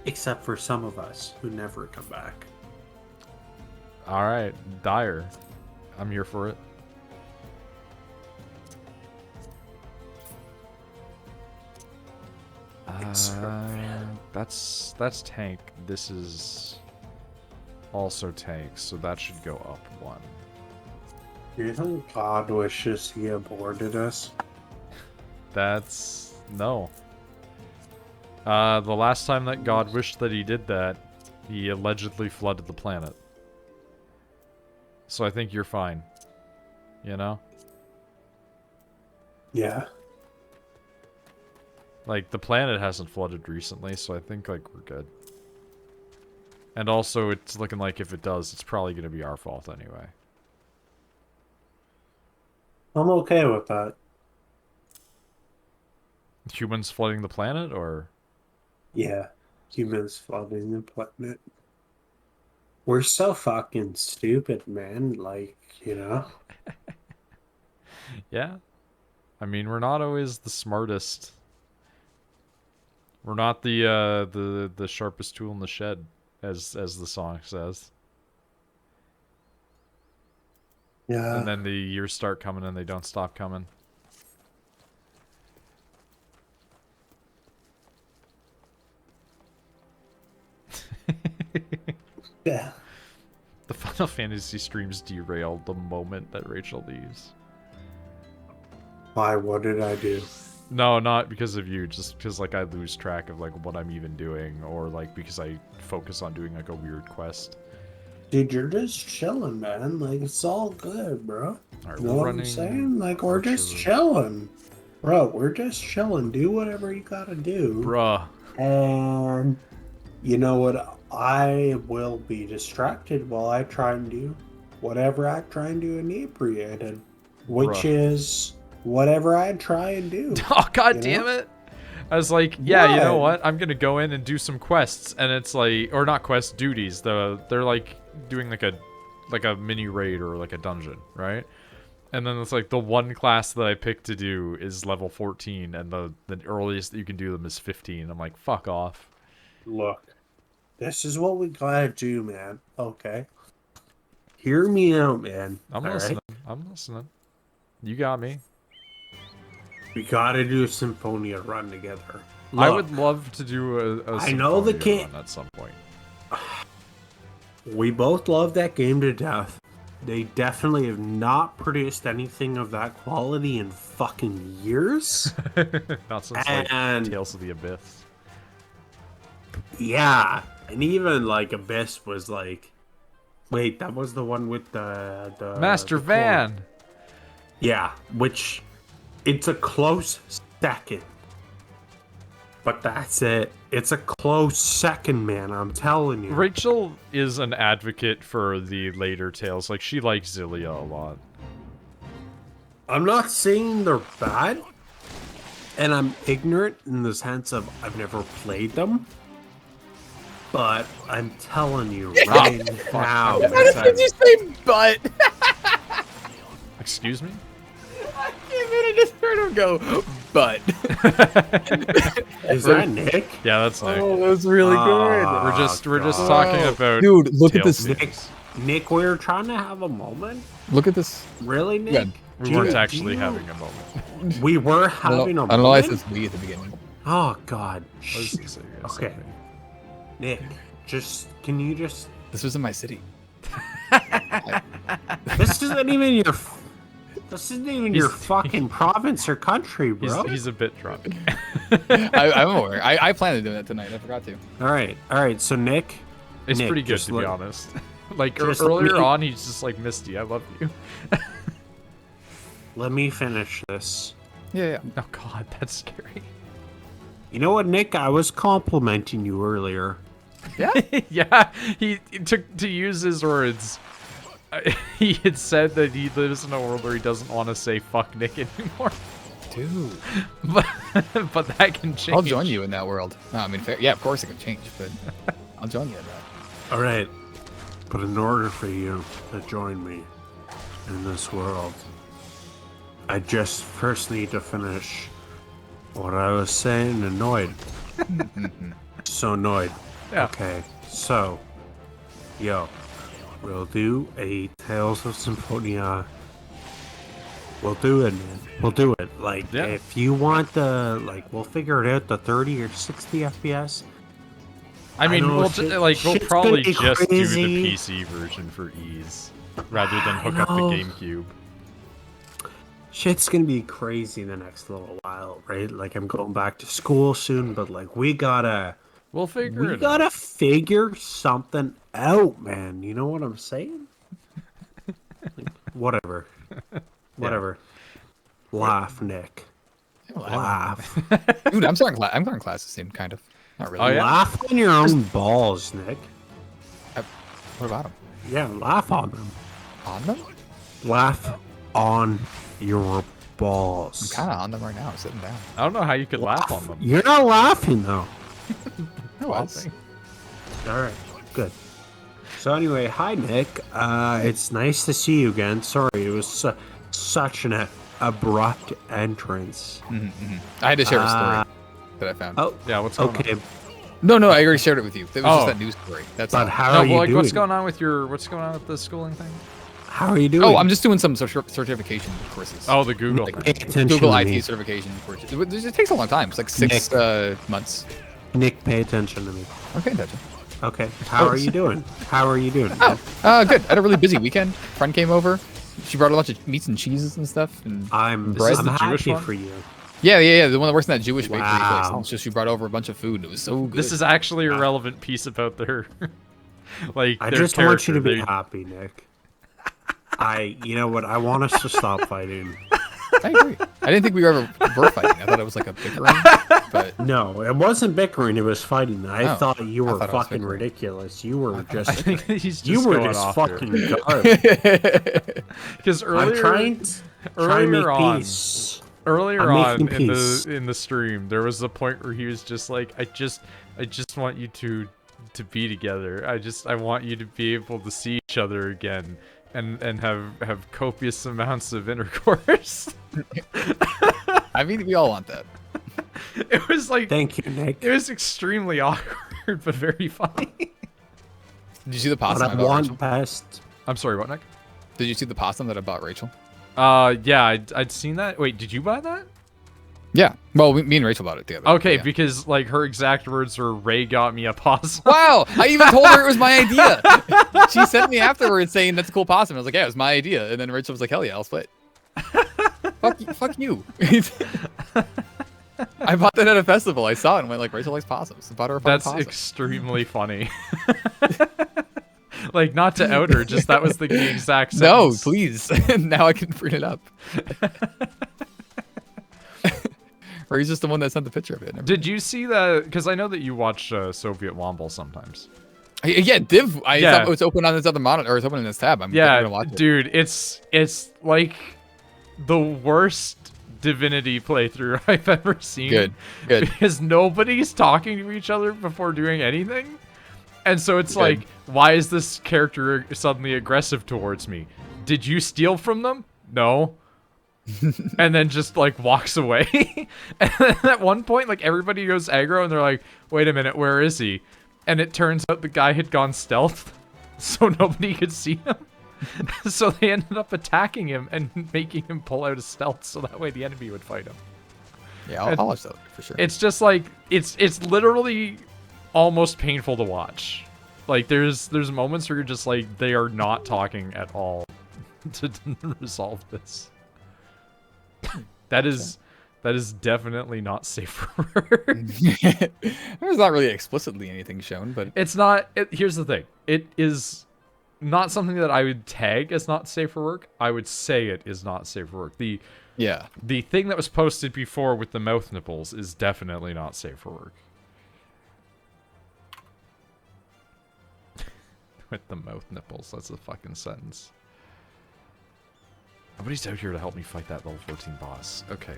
except for some of us who never come back. Alright, dire. I'm here for it. That's tank. This is also tank, so that should go up one. Do you think God wishes he aborted us? That's no. The last time that God wished that he did that, he allegedly flooded the planet. So I think you're fine. You know? Yeah. Like, the planet hasn't flooded recently, so I think, like, we're good. And also, it's looking like if it does, it's probably going to be our fault anyway. I'm okay with that. Humans flooding the planet, or? Yeah. Humans flooding the planet. We're so fucking stupid, man. Like, you know? Yeah. I mean, we're not always the smartest. We're not the sharpest tool in the shed, as the song says. Yeah. And then the years start coming and they don't stop coming. Yeah. The Final Fantasy streams derailed the moment that Rachel leaves. Why? What did I do? No, not because of you. Just because like I lose track of like what I'm even doing, or like because I focus on doing like a weird quest. Dude, you're just chilling, man. Like, it's all good, bro. All right, You know we're what running I'm saying? Like, we're just Archer. chilling. Bro, we're just chilling. Do whatever you gotta do. Bruh. And you know what? I will be distracted while I try and do whatever I try and do inebriated. Which Bruh. is whatever I try and do. Oh, god you damn know? it. I was like, yeah, you know What? what? I'm gonna go in and do some quests, and it's like, or not quests, duties. They're like doing like a mini raid or like a dungeon, right? And then it's like the one class that I picked to do is level 14, and the earliest that you can do them is 15. I'm like, fuck off. Look, this is what we gotta do, man. Okay. Hear me out, man. I'm All listening. right? I'm listening. You got me. We gotta do a Symphonia run together. I Look, would love to do a I know the Symphonia kid- run at some point. we both love that game to death. They definitely have not produced anything of that quality in fucking years. Not since And- like Tales of the Abyss. Yeah, and even like Abyss was like, wait, that was the one with the Master the clone. Van. Yeah, which it's a close second, but that's it. It's a close second, man. I'm telling you. Rachel is an advocate for the later Tales. Like, she likes Zillia a lot. I'm not saying they're bad, and I'm ignorant in the sense of I've never played them. But I'm telling you right now, How did you say butt? Excuse me? I came in and just heard him go, butt. is that Nick? Yeah, that's Nick. Oh, that's really good. we're just God. talking about Dude, look at Tales this. of the Nick, Abyss. Nick, we were trying to have a moment. Look at this. Really, Nick? Yeah, We Do weren't you- actually do you- having a moment. We were I having a don't know why it moment. says we at the beginning. Oh God. I was gonna say, yes, Okay. Nick, can you just? This was in my city. This isn't even your. This isn't even your fucking province or country, bro. He's a bit drunk. I'm aware. I planned on doing that tonight. I forgot to. All right. So Nick, It's Nick, pretty good, just to be let- honest. Like, just earlier let me- on, he's just like, Misty, I love you. let me finish this. Yeah. Oh, God, that's scary. You know what, Nick? I was complimenting you earlier. Yeah, he took to use his words. He had said that he lives in a world where he doesn't want to say "fuck Nick" anymore, Dude. but that can change. I'll join you in that world. No, I mean, fair. Yeah, of course it can change, but I'll join you in that. All right, but in order for you to join me in this world, I just first need to finish what I was saying to Noid. So Noid. Yeah. Okay, so, yo, we'll do a Tales of Symphonia. We'll do it, man. We'll do it. Like, Yeah. if you want the, like, we'll figure it out, the 30 or 60 FPS. I mean, know, we'll we'll shit's probably gonna be just do crazy. the PC version for ease, rather than I hook up the know. GameCube. Shit's gonna be crazy the next little while, right? Like, I'm going back to school soon, but, like, we gotta We'll figure something out, man. You know what I'm saying? Like, whatever. Whatever. Laugh, Nick. Laugh. Dude, I'm starting classes soon, kind of. Not really. Oh, yeah? Laugh on your own balls, Nick. What about them? Yeah, laugh on them. On them? Laugh on your I'm balls. kind of on them right now. I'm sitting down. I don't know how you could laugh on them. You're not laughing, though. I was. All right, good. So anyway, hi, Nick. It's nice to see you again. Sorry, it was such an abrupt entrance. I had to share a story that I found. Oh, Yeah, what's going okay. on? No, I already shared it with you. It was Oh. just that news story. That's But all. how No, are well, you like, doing? what's going on with the schooling thing? How are you doing? Oh, I'm just doing some certification courses. Oh, the Google Like, thing. Pay attention Google to IT me. certification courses. It takes a long time. It's like 6 months. Nick, pay attention to me. Okay, attention. Okay. How are you doing? How are you doing? Oh, good. I had a really busy weekend. Friend came over. She brought a bunch of meats and cheeses and stuff. And I'm bread. I'm the Jewish happy one? for you. Yeah. The one that works in that Jewish bakery place. Wow. It's just she brought over a bunch of food. It was so good. This is actually a relevant piece about their, like, I their just want you to be character. happy, Nick. You know what? I want us to stop fighting. I agree. I didn't think we were fighting. I thought it was like a bickering. But No, it wasn't bickering. It was fighting. I Oh, thought you I were thought it was fucking bickering. ridiculous. You were I just, think he's just you were going just off fucking here. garbage. Because I'm earlier, trying to earlier make on, peace. earlier I'm on making peace. in the stream, there was a point where he was just like, I just want you to be together. I want you to be able to see each other again and have copious amounts of intercourse. I mean, we all want that. It was like, Thank you, Nick. it was extremely awkward but very funny. Did you see the But possum I I bought want Rachel? best. I'm sorry, what, Nick? Did you see the possum that I bought Rachel? Yeah, I'd seen that. Wait, did you buy that? Yeah. Well, me and Rachel bought it together. Okay, Yeah. because like her exact words were, "Ray got me a possum." Wow! I even told her it was my idea. She sent me afterwards saying that's a cool possum. I was like, yeah, it was my idea. And then Rachel was like, hell yeah, I'll split. Fuck you. I bought that at a festival. I saw it and went like, Rachel likes possums. I bought her a That's possum. extremely funny. Like, not to out her, just that was the exact No, sentence. please. Now I can bring it up. Or he's just the one that sent the picture of it. Never Did you see that? Because I know that you watch Soviet Womble sometimes. Yeah, Div. Yeah. Thought it was open on this other monitor, or it's open in this tab. I'm Yeah, gonna watch it. dude, it's like the worst Divinity playthrough I've ever seen. Good. Because nobody's talking to each other before doing anything. And so it's Good. like, why is this character suddenly aggressive towards me? Did you steal from them? No. And then just like walks away. And then at one point, like everybody goes aggro and they're like, wait a minute, where is he? And it turns out the guy had gone stealth, so nobody could see him. So they ended up attacking him and making him pull out a stealth so that way the enemy would fight him. Yeah, I'll watch that for sure. It's just like, it's literally almost painful to watch. Like there's moments where you're just like, they are not talking at all to resolve this. That is definitely not safe for work. There's not really explicitly anything shown, but It's not. Here's the thing. It is not something that I would tag as not safe for work. I would say it is not safe for work. The yeah. thing that was posted before with the mouth nipples is definitely not safe for work. With the mouth nipples. That's a fucking sentence. Nobody's out here to help me fight that level 14 boss. Okay,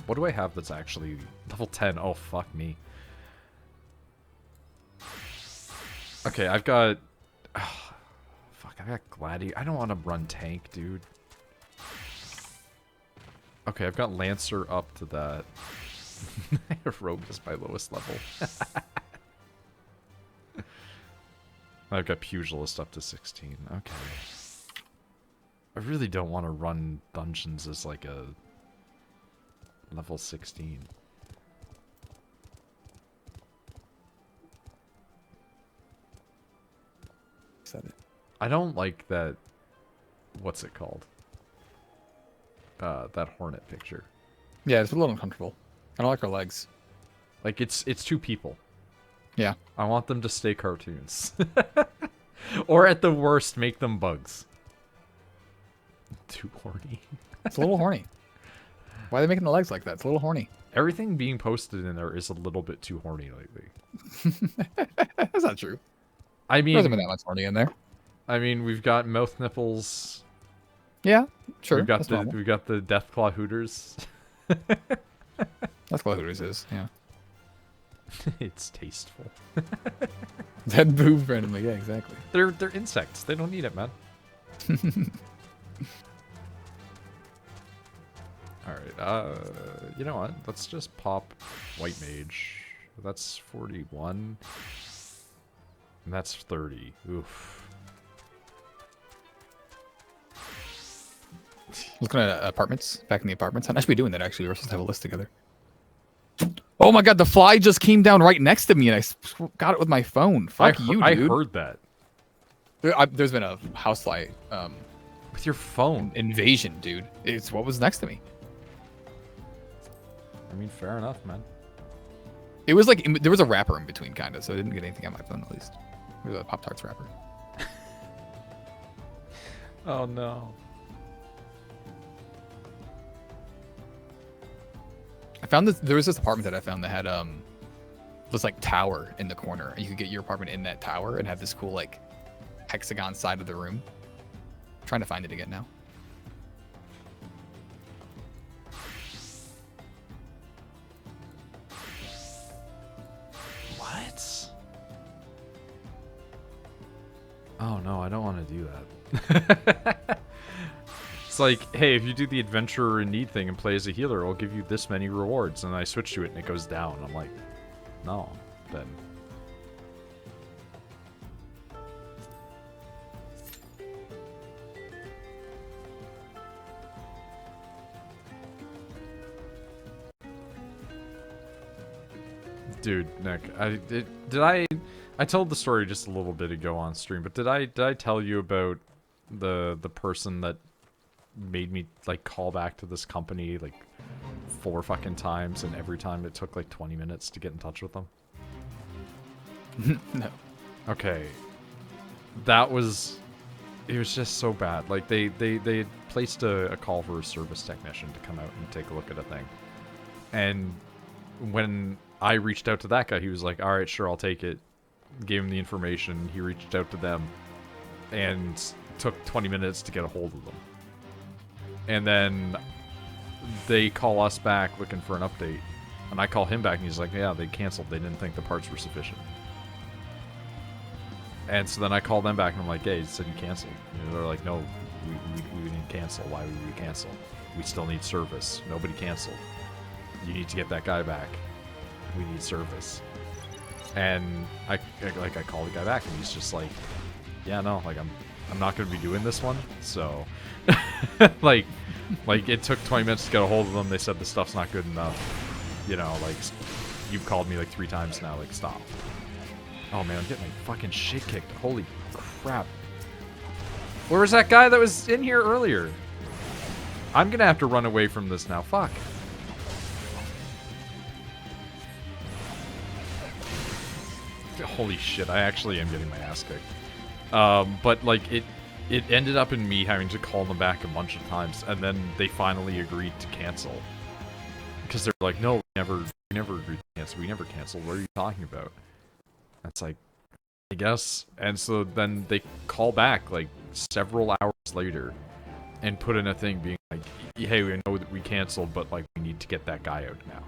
what do I have that's actually level 10? Oh, fuck me. Okay, I've got... fuck, I've got Gladiator. I don't want to run tank, dude. Okay, I've got Lancer up to that. Rogue is my lowest level. I've got Pugilist up to 16. Okay. I really don't want to run dungeons as like a level 16. Said it. I don't like that. What's it called? That hornet picture. Yeah, it's a little uncomfortable. I don't like her legs. Like it's two people. Yeah. I want them to stay cartoons. Or at the worst, make them bugs. Too horny. It's a little horny. Why are they making the legs like that? It's a little horny. Everything being posted in there is a little bit too horny lately. That's not true. I There hasn't mean, been that much horny in there. we've got mouth nipples. Yeah, sure. We've got that's the normal. we've got the Deathclaw Hooters. That's what Hooters is. Yeah. It's tasteful. That moved randomly. Yeah, exactly. They're insects. They don't need it, man. Alright, you know what? Let's just pop White Mage. That's 41. And that's 30. Oof. Looking at apartments. Back in the apartments. I should be doing that actually. We're supposed to have a list together. Oh my god, the fly just came down right next to me and I got it with my phone. Fuck you, dude. I heard that. There's been a housefly With your phone. invasion, dude. It's what was next to me. I mean, fair enough, man. It was like there was a wrapper in between, kind of, so I didn't get anything on my phone at least. There was a Pop-Tarts wrapper. Oh no. I found this. There was this apartment that I found that had this like tower in the corner, and you could get your apartment in that tower and have this cool like hexagon side of the room. I'm trying to find it again now. What? Oh no, I don't want to do that. It's like, hey, if you do the adventurer in need thing and play as a healer, I'll give you this many rewards. And I switch to it and it goes down. I'm like, no, then. Dude, Nick, I told the story just a little bit ago on stream, but did I tell you about the person that made me like call back to this company like 4 fucking times, and every time it took like 20 minutes to get in touch with them? No. Okay. It was just so bad. Like they had placed a call for a service technician to come out and take a look at a thing. And when I reached out to that guy, he was like, alright, sure, I'll take it. Gave him the information, he reached out to them, and took 20 minutes to get a hold of them. And then they call us back looking for an update. And I call him back and he's like, yeah, they canceled. They didn't think the parts were sufficient. And so then I call them back and I'm like, hey, you said you canceled. And they're like, no, we didn't cancel. Why would we cancel? We still need service. Nobody canceled. You need to get that guy back. We need service. And I call the guy back and he's just like, yeah, no, like I'm not going to be doing this one. So like it took 20 minutes to get a hold of them. They said the stuff's not good enough. You know, like, you've called me like 3 times now. Like, stop. Oh man, I'm getting my fucking shit kicked. Holy crap. Where was that guy that was in here earlier? I'm gonna have to run away from this now. Fuck. Holy shit, I actually am getting my ass kicked. But like, it ended up in me having to call them back a bunch of times, and then they finally agreed to cancel. Because they're like, no, we never agreed to cancel. We never canceled. What are you talking about? That's like, I guess. And so then they call back like several hours later and put in a thing being like, hey, we know that we canceled, but like, we need to get that guy out now.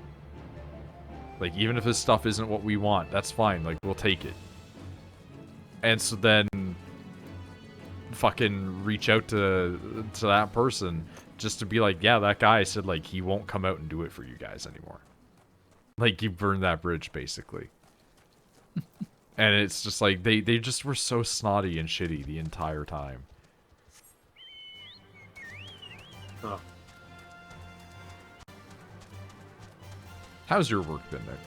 Like, even if his stuff isn't what we want, that's fine. Like, we'll take it. And so then fucking reach out to that person just to be like, yeah, that guy said like he won't come out and do it for you guys anymore. Like, you burned that bridge basically. And it's just like they just were so snotty and shitty the entire time. Oh. How's your work been, Nick?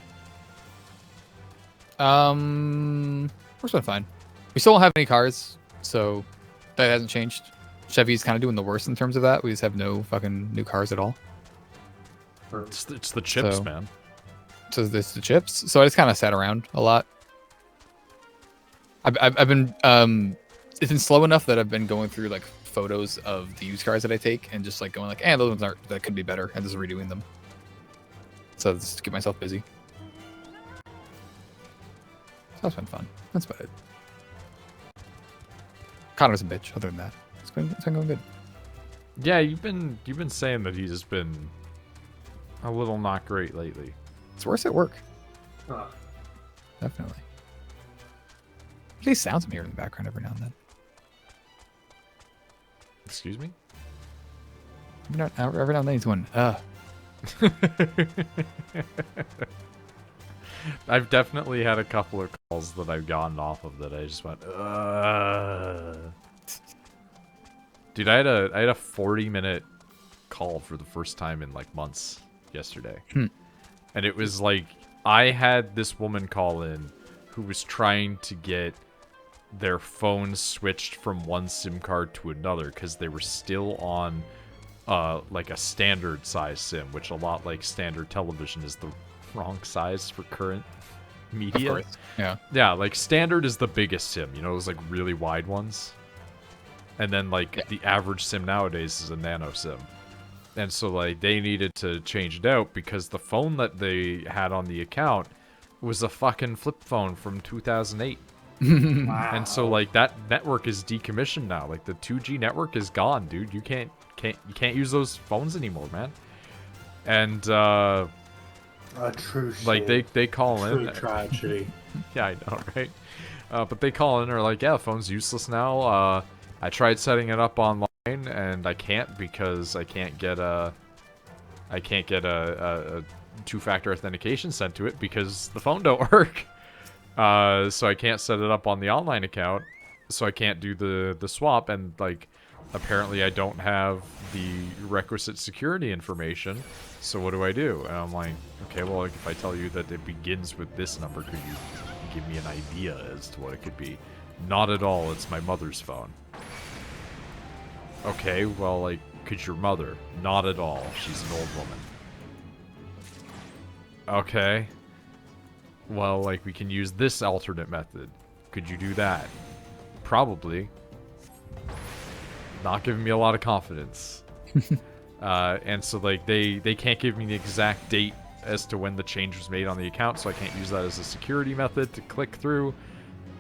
Work's been fine. We still don't have any cars, so that hasn't changed. Chevy's kind of doing the worst in terms of that. We just have no fucking new cars at all. It's the chips, So- man. So this the chips. So I just kind of sat around a lot. I've been it's been slow enough that I've been going through like photos of the used cars that I take and just like going like, those ones aren't, that could be better, and just redoing them. So just to keep myself busy. So that's been fun. That's about it. Connor's a bitch. Other than that, it's been going good. Yeah, you've been saying that he's just been a little not great lately. It's worse at work. Oh. Definitely. At least sounds I'm hearing in the background every now and then. Excuse me? Every now and then he's going, I've definitely had a couple of calls that I've gotten off of that I just went, Dude, I had a 40-minute call for the first time in like months yesterday. And it was like, I had this woman call in who was trying to get their phone switched from one SIM card to another because they were still on like a standard size sim, which a lot like standard television is the wrong size for current media. Of course. Yeah. Yeah, like standard is the biggest sim, you know, those like really wide ones. And then like the average sim nowadays is a nano sim. And so like they needed to change it out because the phone that they had on the account was a fucking flip phone from 2008. Wow. And so like that network is decommissioned now. Like the 2G network is gone, dude. You can't use those phones anymore, man. And a true like shame. they call True in. tragedy. Yeah, I know, right? But they call in and are like, yeah, the phone's useless now. I tried setting it up online and I can't because I can't get a two-factor authentication sent to it because the phone don't work. So I can't set it up on the online account, so I can't do the swap, and like apparently I don't have the requisite security information. So what do I do? And I'm like, okay, well, like, if I tell you that it begins with this number, could you give me an idea as to what it could be? Not at all. It's my mother's phone. Okay, well, like, could your mother? Not at all. She's an old woman. Okay. Well, like, we can use this alternate method. Could you do that? Probably. Not giving me a lot of confidence. And so, like, they can't give me the exact date as to when the change was made on the account, so I can't use that as a security method to click through.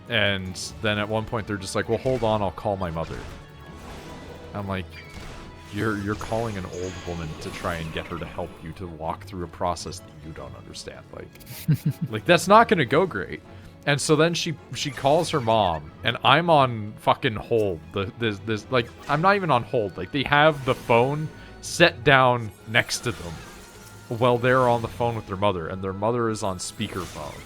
And then at one point, they're just like, well, hold on, I'll call my mother. I'm like, you're calling an old woman to try and get her to help you to walk through a process that you don't understand. Like that's not gonna go great. And so then she calls her mom, and I'm on fucking hold. This like I'm not even on hold. Like they have the phone set down next to them while they're on the phone with their mother, and their mother is on speakerphone,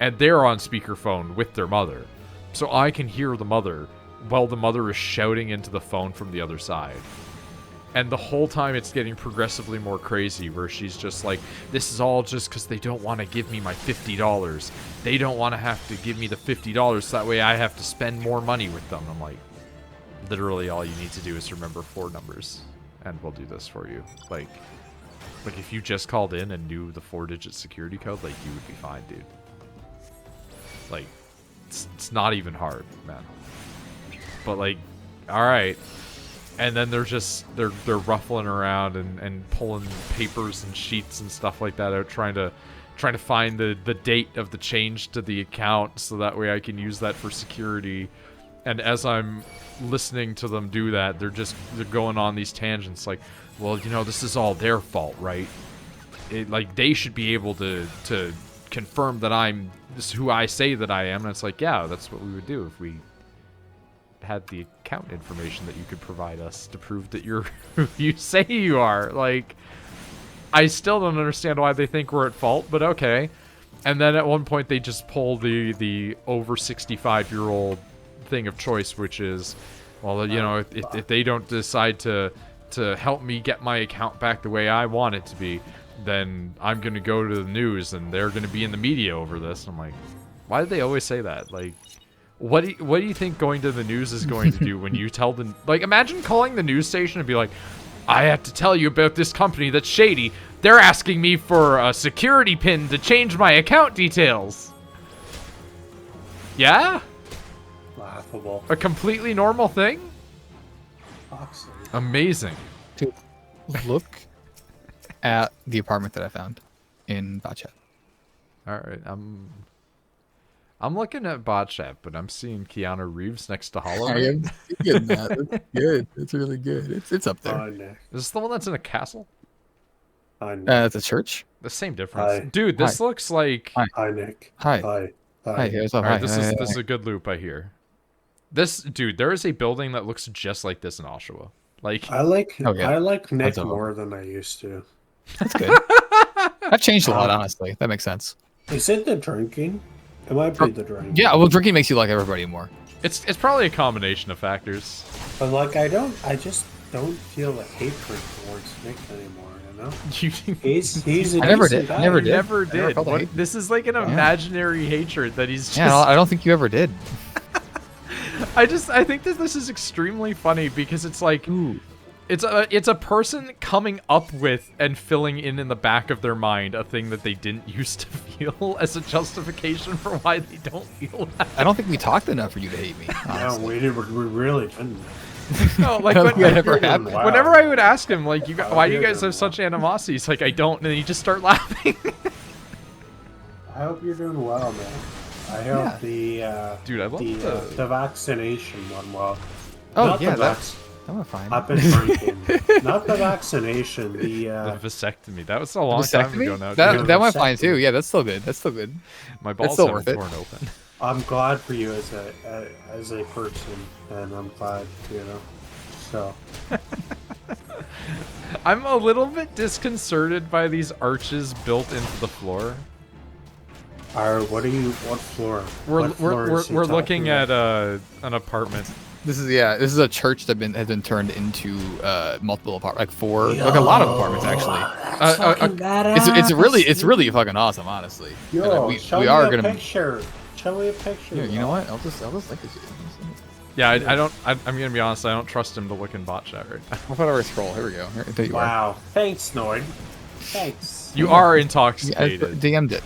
and they're on speakerphone with their mother, so I can hear the mother while the mother is shouting into the phone from the other side. And the whole time it's getting progressively more crazy, where she's just like, this is all just because they don't want to give me my $50. They don't want to have to give me the $50, so that way I have to spend more money with them. I'm like, literally all you need to do is remember 4 numbers, and we'll do this for you. Like if you just called in and knew the 4-digit security code, like, you would be fine, dude. Like, it's not even hard, man. But like, alright. And then they're ruffling around and pulling papers and sheets and stuff like that out, trying to find the date of the change to the account, so that way I can use that for security. And as I'm listening to them do that, they're going on these tangents like, well, you know, this is all their fault, right? Like, they should be able to confirm that I'm who I say that I am. And it's like, yeah, that's what we would do if we had the account information that you could provide us to prove that you're who you say you are. Like, I still don't understand why they think we're at fault, but okay. And then at one point they just pull the over 65-year-old thing of choice, which is, well, you know, if they don't decide to help me get my account back the way I want it to be, then I'm gonna go to the news and they're gonna be in the media over this. And I'm like, why do they always say that? Like, what do you think going to the news is going to do when you tell them? Like, imagine calling the news station and be like, I have to tell you about this company that's shady. They're asking me for a security pin to change my account details. Yeah? Laughable. A completely normal thing? Awesome. Amazing. Dude, look at the apartment that I found in Botchat. All right, I'm looking at Botchat, but I'm seeing Keanu Reeves next to Hollow I Knight. am getting that. That's good. It's really good. It's up there. Hi, Nick. Is this the one that's in a castle? Hi, Nick. It's a church. The same difference. Hi. Dude, this looks like... Hi. Hi, Nick. Hi. Hi. Hi. What's up? All right, Hi. this Hi. is a good loop, I hear. Dude, there is a building that looks just like this in Oshawa. Like, I like Okay. Nick That's all. more than I used to. That's good. I've changed a lot, honestly. That makes sense. Is it the drinking? It might be the drinking. Yeah, well, drinking makes you like everybody more. it's probably a combination of factors. But like, I just don't feel the hatred towards Nick anymore. You know, he's a I never decent did. guy. Never did. Never I never did. felt the What, hate. this is like an imaginary hatred that he's just... Yeah, I don't think you ever did. I think that this is extremely funny because it's like... Ooh. It's a person coming up with and filling in the back of their mind a thing that they didn't used to feel as a justification for why they don't feel that. I don't think we talked enough for you to hate me. No, Honestly. we really didn't. No, like I don't think that ever You're happened. doing well. whenever I would ask him, like, why do you you're guys doing have such animosity? He's like, I don't, and then you just start laughing. I hope you're doing well, man. I hope Dude, I love the vaccination one well. Oh not yeah, the that's fine. I've been drinking. Not the vaccination. the The vasectomy. That was a long time ago now. That dude. that went fine too. Yeah, that's still good. That's still good. My balls still haven't worth it. torn open. I'm glad for you as a person, and I'm glad, So I'm a little bit disconcerted by these arches built into the floor. what floor? We're What floor is he we're talking looking about? at an apartment. This is a church that has been turned into multiple apartments, like a lot of apartments actually. That's fucking badass. It's really fucking awesome, honestly. Yo, And show we me are a gonna. picture. Show me a picture. Here, you know what? I'll just link it to you. Yeah, I'm gonna be honest. I don't trust him to look in bot chat right now. I'll put over scroll. Here we go. Here, there you are. Wow. Thanks, Noid. Thanks. You are Yeah, I intoxicated. DM'd it.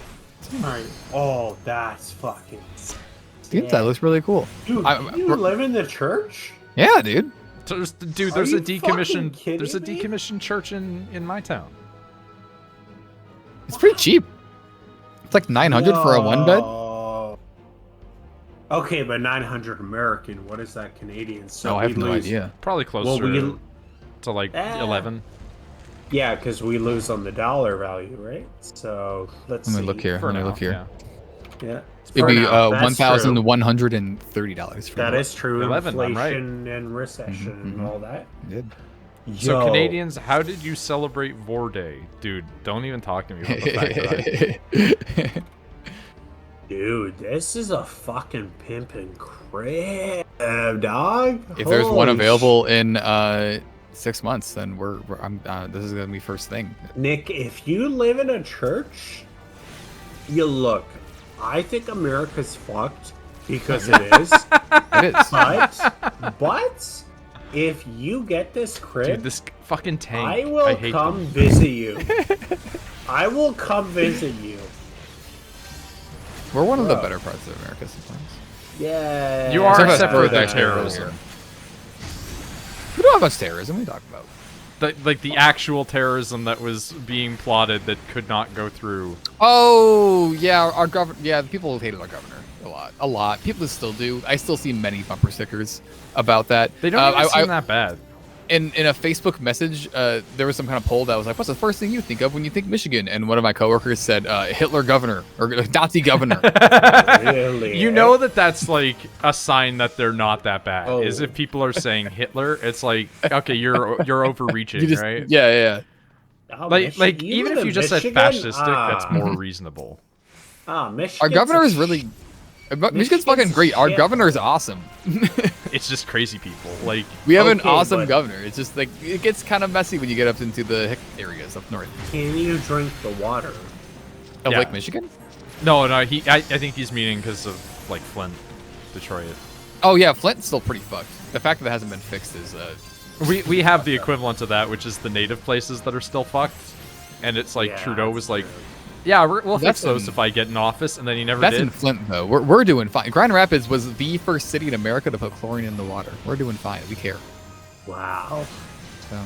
Alright. Oh, that's fucking. Dude, that looks really cool. Dude, you live in the church? Yeah, dude. There's a Are you decommissioned. fucking kidding There's a me? decommissioned church in my town. It's pretty cheap. It's like 900 for a one bed. Whoa. Okay, but 900 American. What is that Canadian? So I have we no lose- idea. Probably closer we- to like 11. Yeah, because we lose on the dollar value, right? So let's Let me see. look here. For Let me now, look here. yeah. Yeah. It'd For be now, that's true. $1,130 for That is true. 11, I'm right. Inflation and recession and all that. Did. So Yo. Canadians, how did you celebrate War Day, dude? Don't even talk to me about the fact that I. Dude, this is a fucking pimpin' crib, dog. If there's one Holy available in 6 months, then this is gonna be first thing. Nick, if you live in a church, you look. I think America's fucked because it is. It is. But if you get this crib, Dude, this fucking tank. I will hate come them. visit you. I will come visit you. We're one of the Bro. better parts of America sometimes. Yeah. You are, Except except for for the that terrorism. We don't have much terrorism. What are you talking about? Like the actual terrorism that was being plotted that could not go through. Oh yeah, our governor. Yeah, the people hated our governor a lot. A lot. People still do. I still see many bumper stickers about that. They don't even I- seem that bad. in a Facebook message, there was some kind of poll that was like, "What's the first thing you think of when you think Michigan?" And one of my coworkers said, "Hitler governor or Nazi governor." Really? You know that's like a sign that they're not that bad. Oh. Is if people are saying Hitler, it's like, okay, you're overreaching, You just- right? Yeah. Oh, Like you even live if you in just Michigan? said fascistic, that's Ah. more reasonable. Michigan. Our governor is really. Michigan's fucking great. Our shit. governor is awesome. It's just crazy people. Like We have an Okay, awesome but- governor. It's just like it gets kind of messy when you get up into the hick areas up north Can you drink the water? of Yeah. Lake Michigan. no, I think he's meaning because of like Flint, Detroit. Oh yeah, Flint's still pretty fucked. The fact that it hasn't been fixed is We have the equivalent of that, which is the native places that are still fucked. And it's like Yeah, Trudeau that's was like, true. yeah, we'll fix That's those in- if I get in office, and then he never that's did. in Flint though. We're doing fine. Grand Rapids was the first city in America to put chlorine in the water. We're doing fine. We care. Wow. So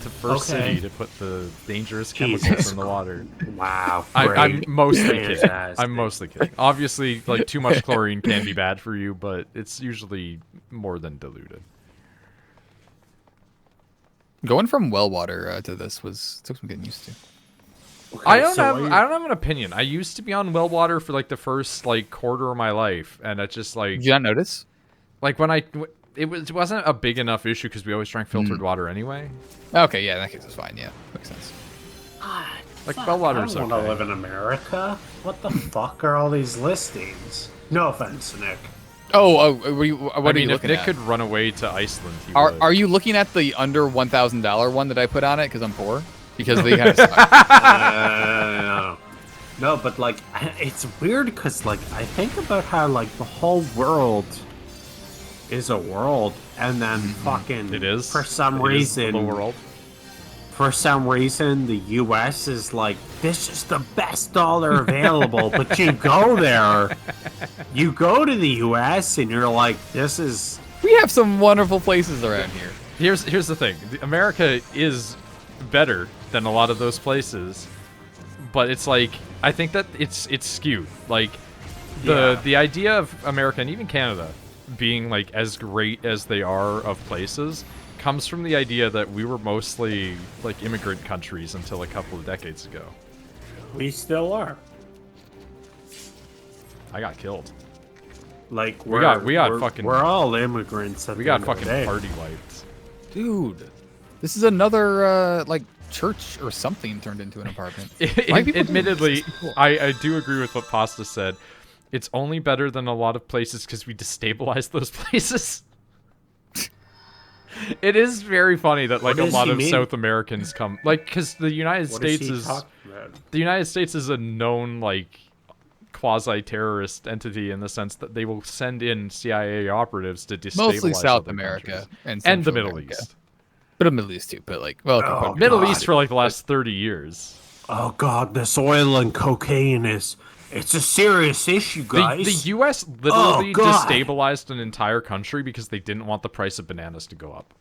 The first Okay. city to put the dangerous chemicals Jesus in the water. Wow. I'm great. mostly kidding. Fantastic. I'm mostly kidding. Obviously, like too much chlorine can be bad for you, but it's usually more than diluted. going from well water to this took some getting used to. Okay, I don't so have are you- I don't have an opinion. I used to be on well water for like the first like quarter of my life, and it's just like Did you not notice? like when it wasn't a big enough issue because we always drank filtered water anyway. Okay, yeah, in that case it's fine. Yeah, makes sense. God, Like fuck, well water's I don't want okay. to live in America. What the fuck are all these listings? No offense, Nick. What are you I mean, if looking Nick at? could run away to Iceland, he Are would. are you looking at the under $1,000 one that I put on it because I'm poor? Because they kind of suck. No, but like, it's weird because like I think about how like the whole world is a world, and then fucking It is. for some It is reason the world. For some reason, the U.S. is like, this is the best dollar available. But you go there, you go to the U.S. and you're like, this is. We have some wonderful places around here. Here's the thing. America is better than a lot of those places, but it's like I think that it's skewed. Like the idea of America and even Canada being like as great as they are of places comes from the idea that we were mostly like immigrant countries until a couple of decades ago. We still are. I got killed. Like we got fucking. We're all immigrants. We got fucking party wiped. Dude, this is another like church or something turned into an apartment. Admittedly, I do agree with what Pasta said. It's only better than a lot of places because we destabilized those places. It is very funny that like a lot of South Americans come, like, because the United States is a known like quasi-terrorist entity in the sense that they will send in CIA operatives to destabilize mostly South other America and the Middle East. But the Middle East too, but like, well, Middle East for like the last 30 years. Oh God, this oil and cocaine it's a serious issue, guys. The U.S. literally destabilized an entire country because they didn't want the price of bananas to go up.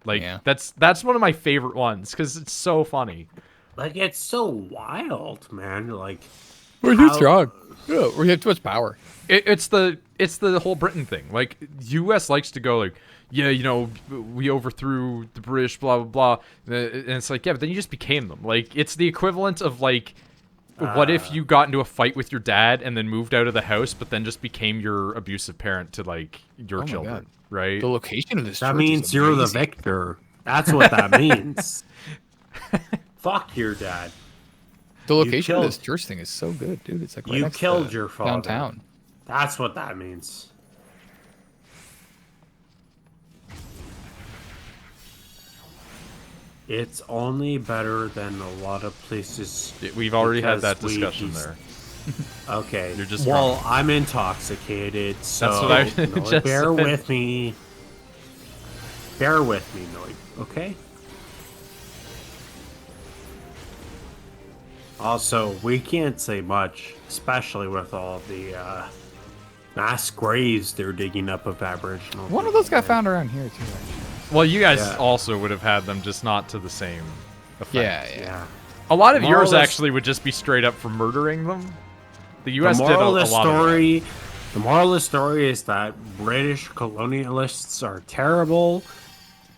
Like, that's one of my favorite ones because it's so funny. Like, it's so wild, man. Like, we're too strong. Yeah, we have too much power. It's the whole Britain thing. Like, U.S. likes to go like, yeah, you know, we overthrew the British, blah blah blah, and it's like, yeah, but then you just became them. Like, it's the equivalent of like. What if you got into a fight with your dad and then moved out of the house, but then just became your abusive parent to like your children, right? The location of this that means you're the victor. That's what that means. Fuck your dad. The location of this church thing is so good, dude. It's like right you next killed to your father. Downtown. That's what that means. It's only better than a lot of places. We've already had that discussion there. Okay. You're just well, drunk. I'm intoxicated, so that's what I Noid, just bear said. with me. Bear with me, Noid. Okay. Also, we can't say much, especially with all the mass graves they're digging up of Aboriginal. One of those got found around here too. Actually. Well, you guys also would have had them, just not to the same effect. Yeah. A lot of yours actually would just be straight up for murdering them. The U.S. did a lot of that. The moral of the story is that British colonialists are terrible.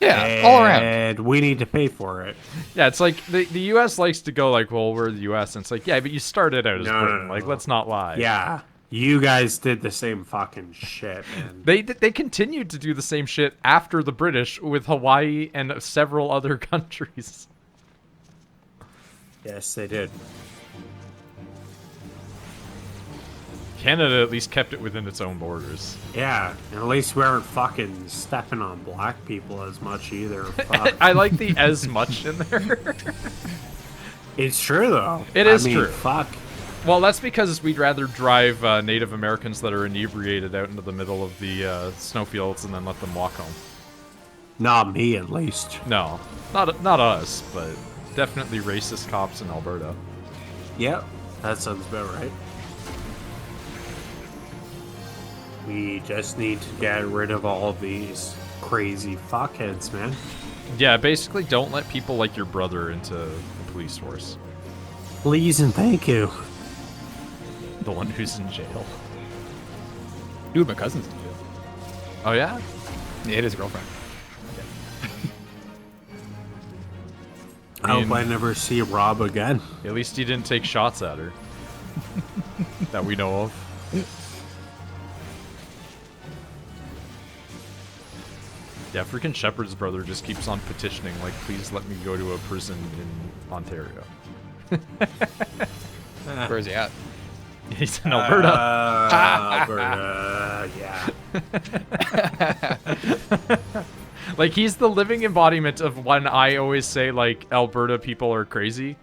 Yeah, all around. And we need to pay for it. Yeah, it's like the U.S. likes to go like, well, we're the U.S. And it's like, yeah, but you started out as Britain. Like, let's not lie. Yeah. You guys did the same fucking shit, man. They continued to do the same shit after the British with Hawaii and several other countries. Yes, they did. Canada at least kept it within its own borders. Yeah, and at least we aren't fucking stepping on black people as much either. Fuck. I like the as much in there. It's true, though. It is true. Fuck. Well, that's because we'd rather drive Native Americans that are inebriated out into the middle of the snowfields and then let them walk home. Not me, at least. No, not us, but definitely racist cops in Alberta. Yep, that sounds about right. We just need to get rid of all of these crazy fuckheads, man. Yeah, basically don't let people like your brother into the police force. Please and thank you. The one who's in jail. Dude, my cousin's in jail. Oh, yeah? Yeah, it is a girlfriend. I hope I never see Rob again. At least he didn't take shots at her. That we know of. Yeah, freaking Shepard's brother just keeps on petitioning, like, please let me go to a prison in Ontario. Where is he at? He's in Alberta. Alberta, yeah. Like, he's the living embodiment of when I always say, like, Alberta people are crazy.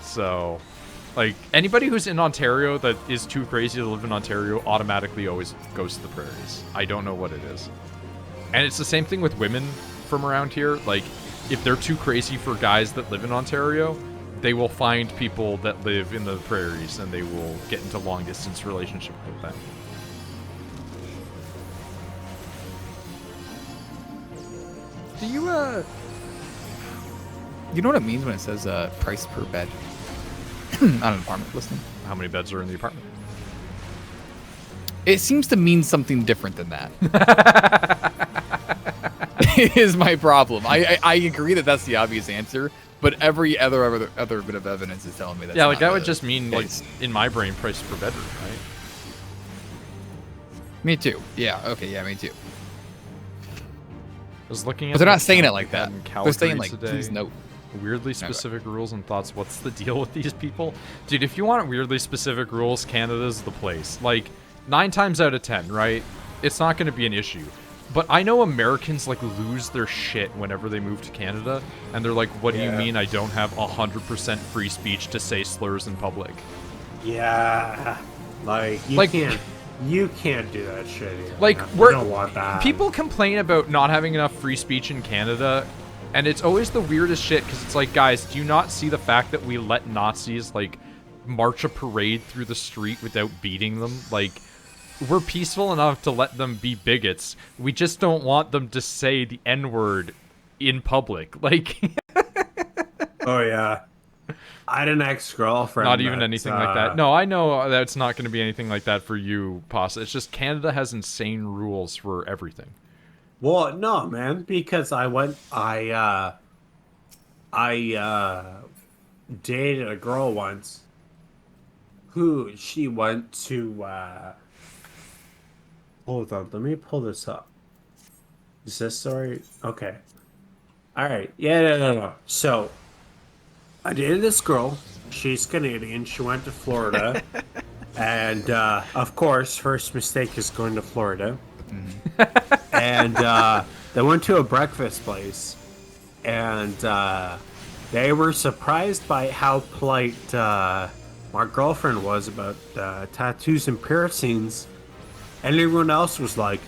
So, Like, anybody who's in Ontario that is too crazy to live in Ontario automatically always goes to the prairies. I don't know what it is. And it's the same thing with women from around here. Like, if they're too crazy for guys that live in Ontario, they will find people that live in the prairies and they will get into long-distance relationship with them. Do you, you know what it means when it says, price per bed on an apartment listing? How many beds are in the apartment? It seems to mean something different than that. Is my problem. I agree that that's the obvious answer, but every other bit of evidence is telling me that. Yeah, like that would just mean, like, in my brain, price per bedroom, right? Me too. Yeah. Okay. Yeah. Me too. I was looking at. But they're not saying it like that. They're saying like, today. please note. Weirdly specific rules and thoughts. What's the deal with these people? Dude, if you want weirdly specific rules, Canada's the place. Like, 9 times out of 10, right? It's not going to be an issue. But I know Americans, like, lose their shit whenever they move to Canada. And they're like, what do you mean I don't have 100% free speech to say slurs in public? Yeah. Like, you can't do that shit here. Like, we don't want that. People complain about not having enough free speech in Canada, and it's always the weirdest shit, because it's like, guys, do you not see the fact that we let Nazis, like, march a parade through the street without beating them? Like, we're peaceful enough to let them be bigots. We just don't want them to say the N-word in public. Like... Oh, yeah. I had an ex-girlfriend. Not even anything like that. No, I know that's not going to be anything like that for you, Pasta. It's just Canada has insane rules for everything. Well, no, man, because I dated a girl once who she went to, hold on, let me pull this up. Is this story? Okay. All right. Yeah, no. So, I dated this girl. She's Canadian. She went to Florida. And, of course, first mistake is going to Florida. And they went to a breakfast place. And they were surprised by how polite my girlfriend was about tattoos and piercings. And everyone else was like,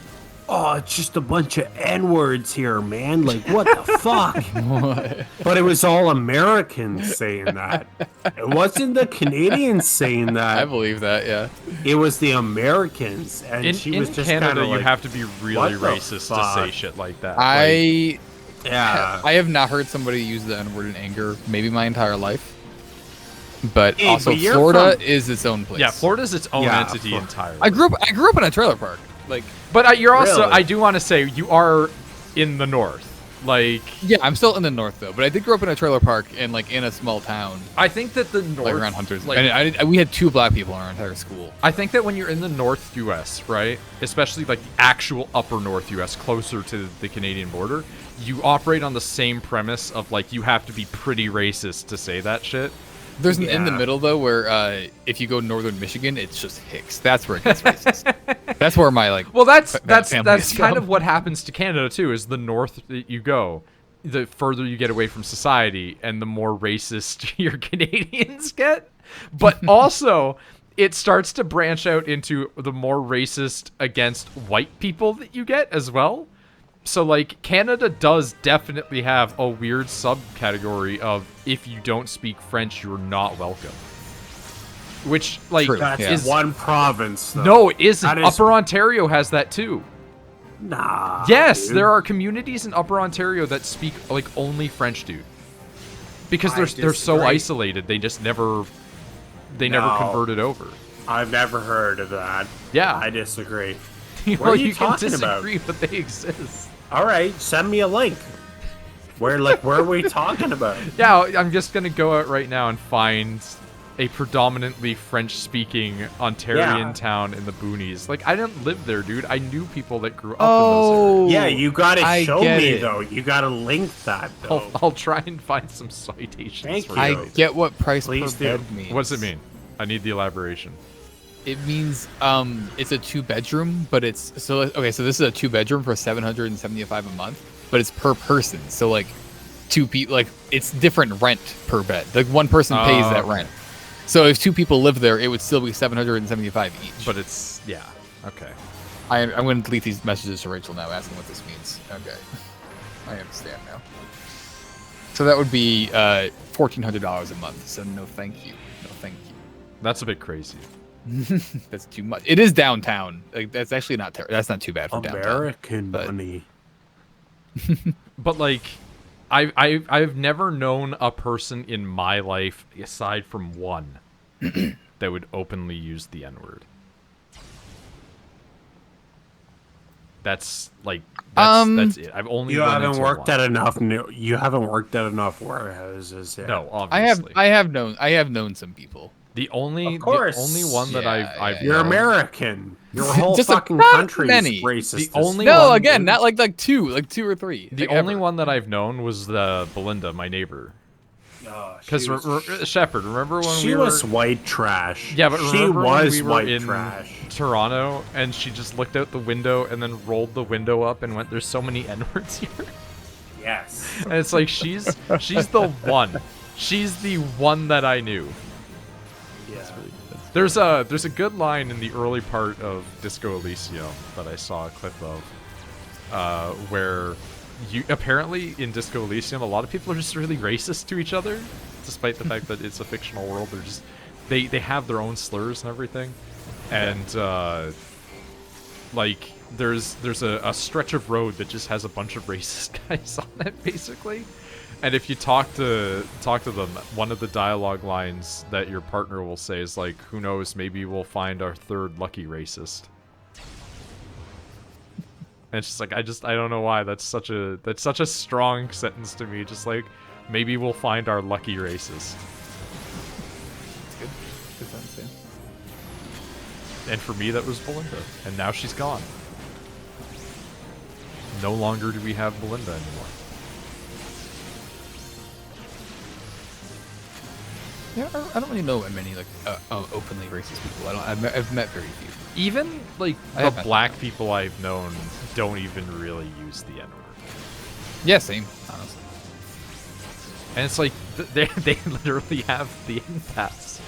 oh, it's just a bunch of N-words here, man. Like, what the fuck? What? But it was all Americans saying that. It wasn't the Canadians saying that. I believe that, yeah. It was the Americans. And she was just kind Canada, of like, you have to be really what the racist to fuck? say shit like that. I yeah. have not heard somebody use the N-word in anger maybe my entire life. But Hey, also but you're Florida from- is its own place. Yeah, Florida's its own Yeah, entity entirely. I grew up in a trailer park. Like, But you're also, Really? I do want to say, you are in the north. Like, yeah, I'm still in the north though, but I did grow up in a trailer park in a small town, I think that the north, like around Hunters. like, And we had 2 black people in our entire school. I think that when you're in the North U.S., right, especially like the actual upper North U.S., closer to the Canadian border, you operate on the same premise of like you have to be pretty racist to say that shit. There's an in the Yeah. middle though, where if you go northern Michigan, it's just Hicks. That's where it gets racist. That's where my like. Well, that's family is kind from. of what happens to Canada too. Is the north that you go, the further you get away from society, and the more racist your Canadians get. But also, it starts to branch out into the more racist against white people that you get as well. So, like, Canada does definitely have a weird subcategory of if you don't speak French, you're not welcome. Which, like, True. That's Yes. one province, though. no, it isn't. That is- Upper Ontario has that too. Nah. Yes, dude. there are communities in Upper Ontario that speak, like, only French, dude. Because I they're so disagree. isolated, they just never No. converted over. I've never heard of that. Yeah. I disagree. Well, are you you can talking about? disagree, but they exist. All right, send me a link. Where are we talking about? Yeah, I'm just gonna go out right now and find a predominantly French-speaking Ontarian Yeah. town in the boonies. Like, I didn't live there, dude. I knew people that grew up Oh, Yeah, you gotta I show get me it. though. You gotta link that in those though. areas. I'll try and find some citations Thank for you. you. I get what price Please per do. bed means. What does it mean? I need the elaboration. It means it's a 2-bedroom, but it's so okay. So this is a 2-bedroom for $775 a month, but it's per person. So like 2 people, like it's different rent per bed. Like one person pays that rent. So if 2 people live there, it would still be 775 each. But it's yeah. Okay. I'm going to delete these messages to Rachel now, asking what this means. Okay, I understand now. So that would be $1,400 a month. So no, thank you. No, thank you. That's a bit crazy. That's too much. It is downtown. Like, that's actually not that's not too bad for American downtown. money. But like, I've never known a person in my life, aside from one, that would openly use the N-word. That's like that's it. I've only You run haven't into worked one. at enough. You haven't worked at enough warehouses yet. No, obviously. I have known some people. The only Of course. one that I've You're known, American. Your whole Just a fucking crap country many. is racist. The as only fuck. No, one again, is- not like 2 or 3. The like, only ever. one that I've known was the Belinda, my neighbor. Oh, Because Shepard, remember when she we were? was white trash. Yeah, but she remember when was we were white in trash. Toronto and she just looked out the window and then rolled the window up and went, "There's so many N-words here." Yes. And it's like she's the one. She's the one that I knew. Yeah. There's a good line in the early part of Disco Elysium that I saw a clip of, where you apparently in Disco Elysium a lot of people are just really racist to each other, despite the fact that it's a fictional world. They're just they have their own slurs and everything, and like there's a stretch of road that just has a bunch of racist guys on it basically. And if you talk to them, one of the dialogue lines that your partner will say is like, "Who knows? Maybe we'll find our third lucky racist." And it's just like I don't know why that's such a strong sentence to me. Just like, maybe we'll find our lucky racist. It's good. Good sentence, yeah. And for me, that was Belinda, and now she's gone. No longer do we have Belinda anymore. Yeah, I don't really know many like openly racist people. I've met very few. Even like I the have met black people I've known don't even really use the N-word. Yeah, same. Honestly. And it's like, they literally have the N-Pass.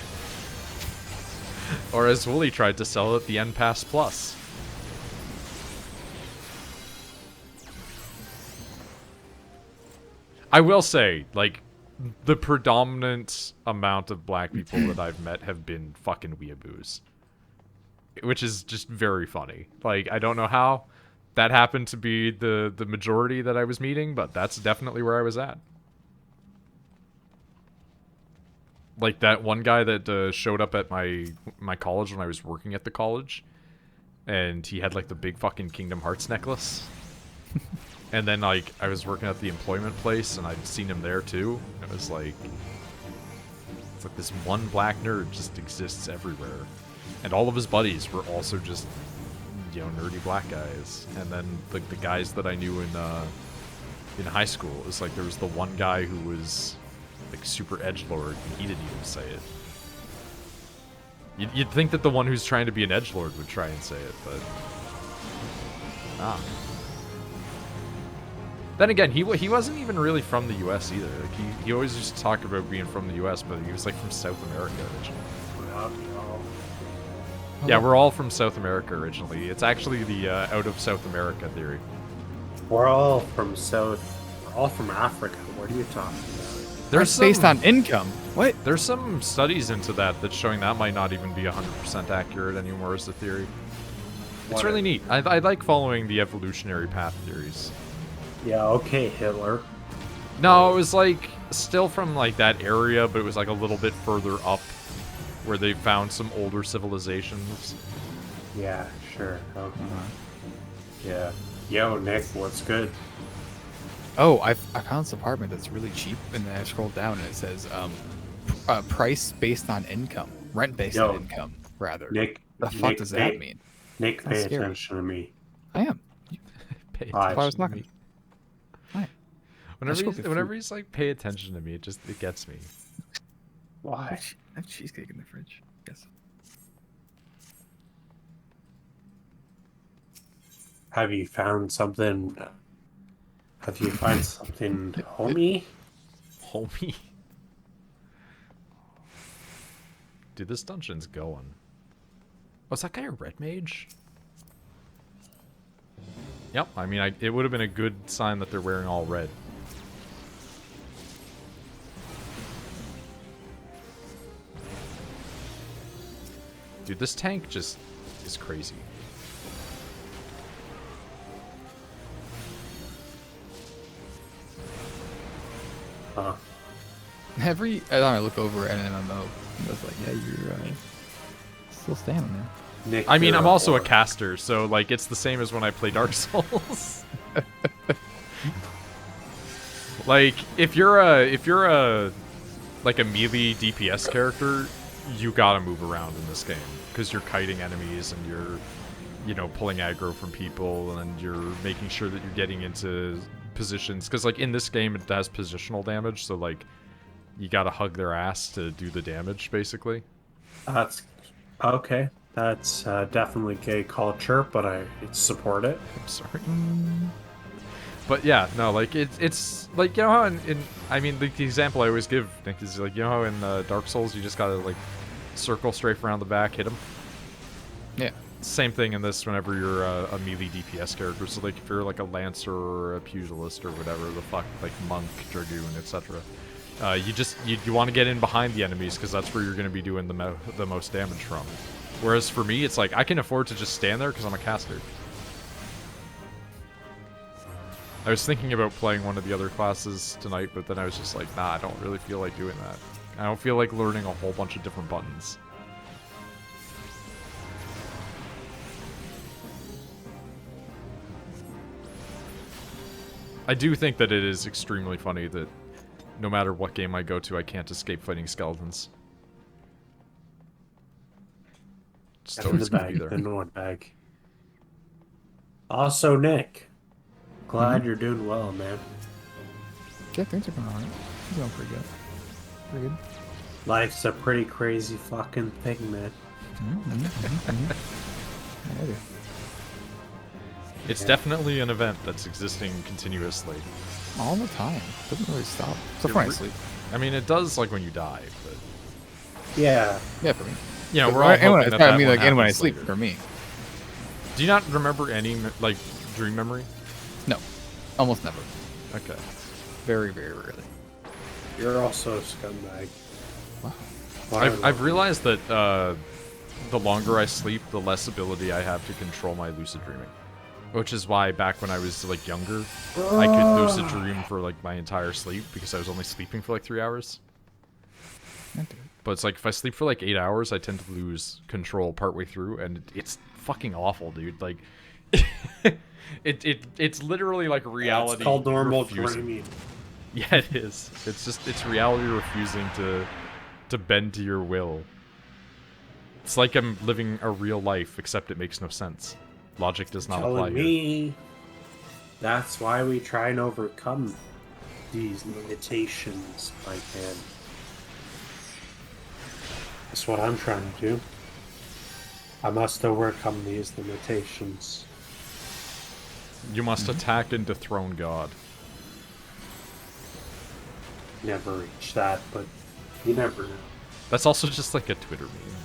Or as Wooly tried to sell it, the N-Pass Plus. I will say, like, the predominant amount of black people that I've met have been fucking weeaboos. Which is just very funny. Like, I don't know how that happened to be the majority that I was meeting, but that's definitely where I was at. Like that one guy that showed up at my college when I was working at the college, and he had like the big fucking Kingdom Hearts necklace. And then like I was working at the employment place, and I'd seen him there too. It was like, it's like this one black nerd just exists everywhere, and all of his buddies were also just, you know, nerdy black guys. And then the guys that I knew in high school, it was like there was the one guy who was like super edgelord, and he didn't even say it. You'd think that the one who's trying to be an edgelord would try and say it, but nah. Then again, he wasn't even really from the U.S. either. Like he always used to talk about being from the U.S., but he was like from South America originally. Yeah, we're all from South America originally. It's actually the out of South America theory. We're all from Africa. What are you talking about? That's based on income. What? There's some studies into that's showing that might not even be 100% accurate anymore as a theory. It's really neat. I like following the evolutionary path theories. Yeah, okay, Hitler. No, it was like still from like that area, but it was like a little bit further up where they found some older civilizations. Yeah, sure. Okay. Yeah. Yo, Nick, what's good? Oh, I found this apartment that's really cheap, and then I scrolled down and it says price based on income, rent based on income, rather. Nick, the fuck does that mean? Nick, pay That's scary. attention to me. I am. Pay Why? That's why I was attention to knocking. me. Why? Whenever he's like, pay attention to me, it gets me. Why? I have cheesecake in the fridge. Yes. Have you found something? Have you found something, homie? Homie. Dude, this dungeon's going. Was that guy a red mage? Yep, I mean, it would have been a good sign that they're wearing all red. Dude, this tank just is crazy. Huh. Every time I look over at an MMO, I was like, yeah, you're still standing there. Nick, I mean, you're I'm also a whore. caster, so like it's the same as when I play Dark Souls. Like if you're a like a melee DPS character, you gotta move around in this game because you're kiting enemies and you're, you know, pulling aggro from people and you're making sure that you're getting into positions because like in this game it has positional damage, so like you gotta hug their ass to do the damage basically. That's okay. That's definitely gay culture, but I support it. I'm sorry. But yeah, no, like it's like, you know how in I mean the example I always give, Nick, is like, you know how in Dark Souls you just gotta like circle strafe around the back, hit them. Yeah. Same thing in this whenever you're a melee DPS character. So like if you're like a lancer or a pugilist or whatever the fuck, like monk, dragoon, etc. You want to get in behind the enemies because that's where you're going to be doing the most damage from. Whereas for me, it's like I can afford to just stand there because I'm a caster. I was thinking about playing one of the other classes tonight, but then I was just like, nah, I don't really feel like doing that. I don't feel like learning a whole bunch of different buttons. I do think that it is extremely funny that no matter what game I go to, I can't escape fighting skeletons. Just F in always the gonna be bag, there. the NoidBag. Also, Nick, glad you're doing well, man. Yeah, things are going alright. It's going pretty good. Pretty good. Life's a pretty crazy fucking thing, man. Yeah, yeah. It's definitely an event that's existing continuously. All the time. Doesn't really stop. Except when I sleep. I mean, it does like when you die, but Yeah. Yeah, for me. you know, we're all and when hoping I, that I mean, one like, and when I happens sleep, later. for me. Do you not remember any like dream memory? No. Almost never. Okay. Very, very rarely. You're also a scumbag. Wow. I've realized that the longer I sleep, the less ability I have to control my lucid dreaming. Which is why back when I was like younger, I could lucid dream for like my entire sleep because I was only sleeping for like 3 hours. But it's like if I sleep for like 8 hours, I tend to lose control partway through, and it's fucking awful, dude. Like, it's literally like reality. It's called normal refusing. dreaming. Yeah, it is. It's reality refusing to bend to your will. It's like I'm living a real life, except it makes no sense. Logic does not apply Telling here. me that's why we try and overcome these limitations, my man. That's what I'm trying to do. I must overcome these limitations. You must attack and dethrone God. Never reach that, but you never know. That's also just like a Twitter meme.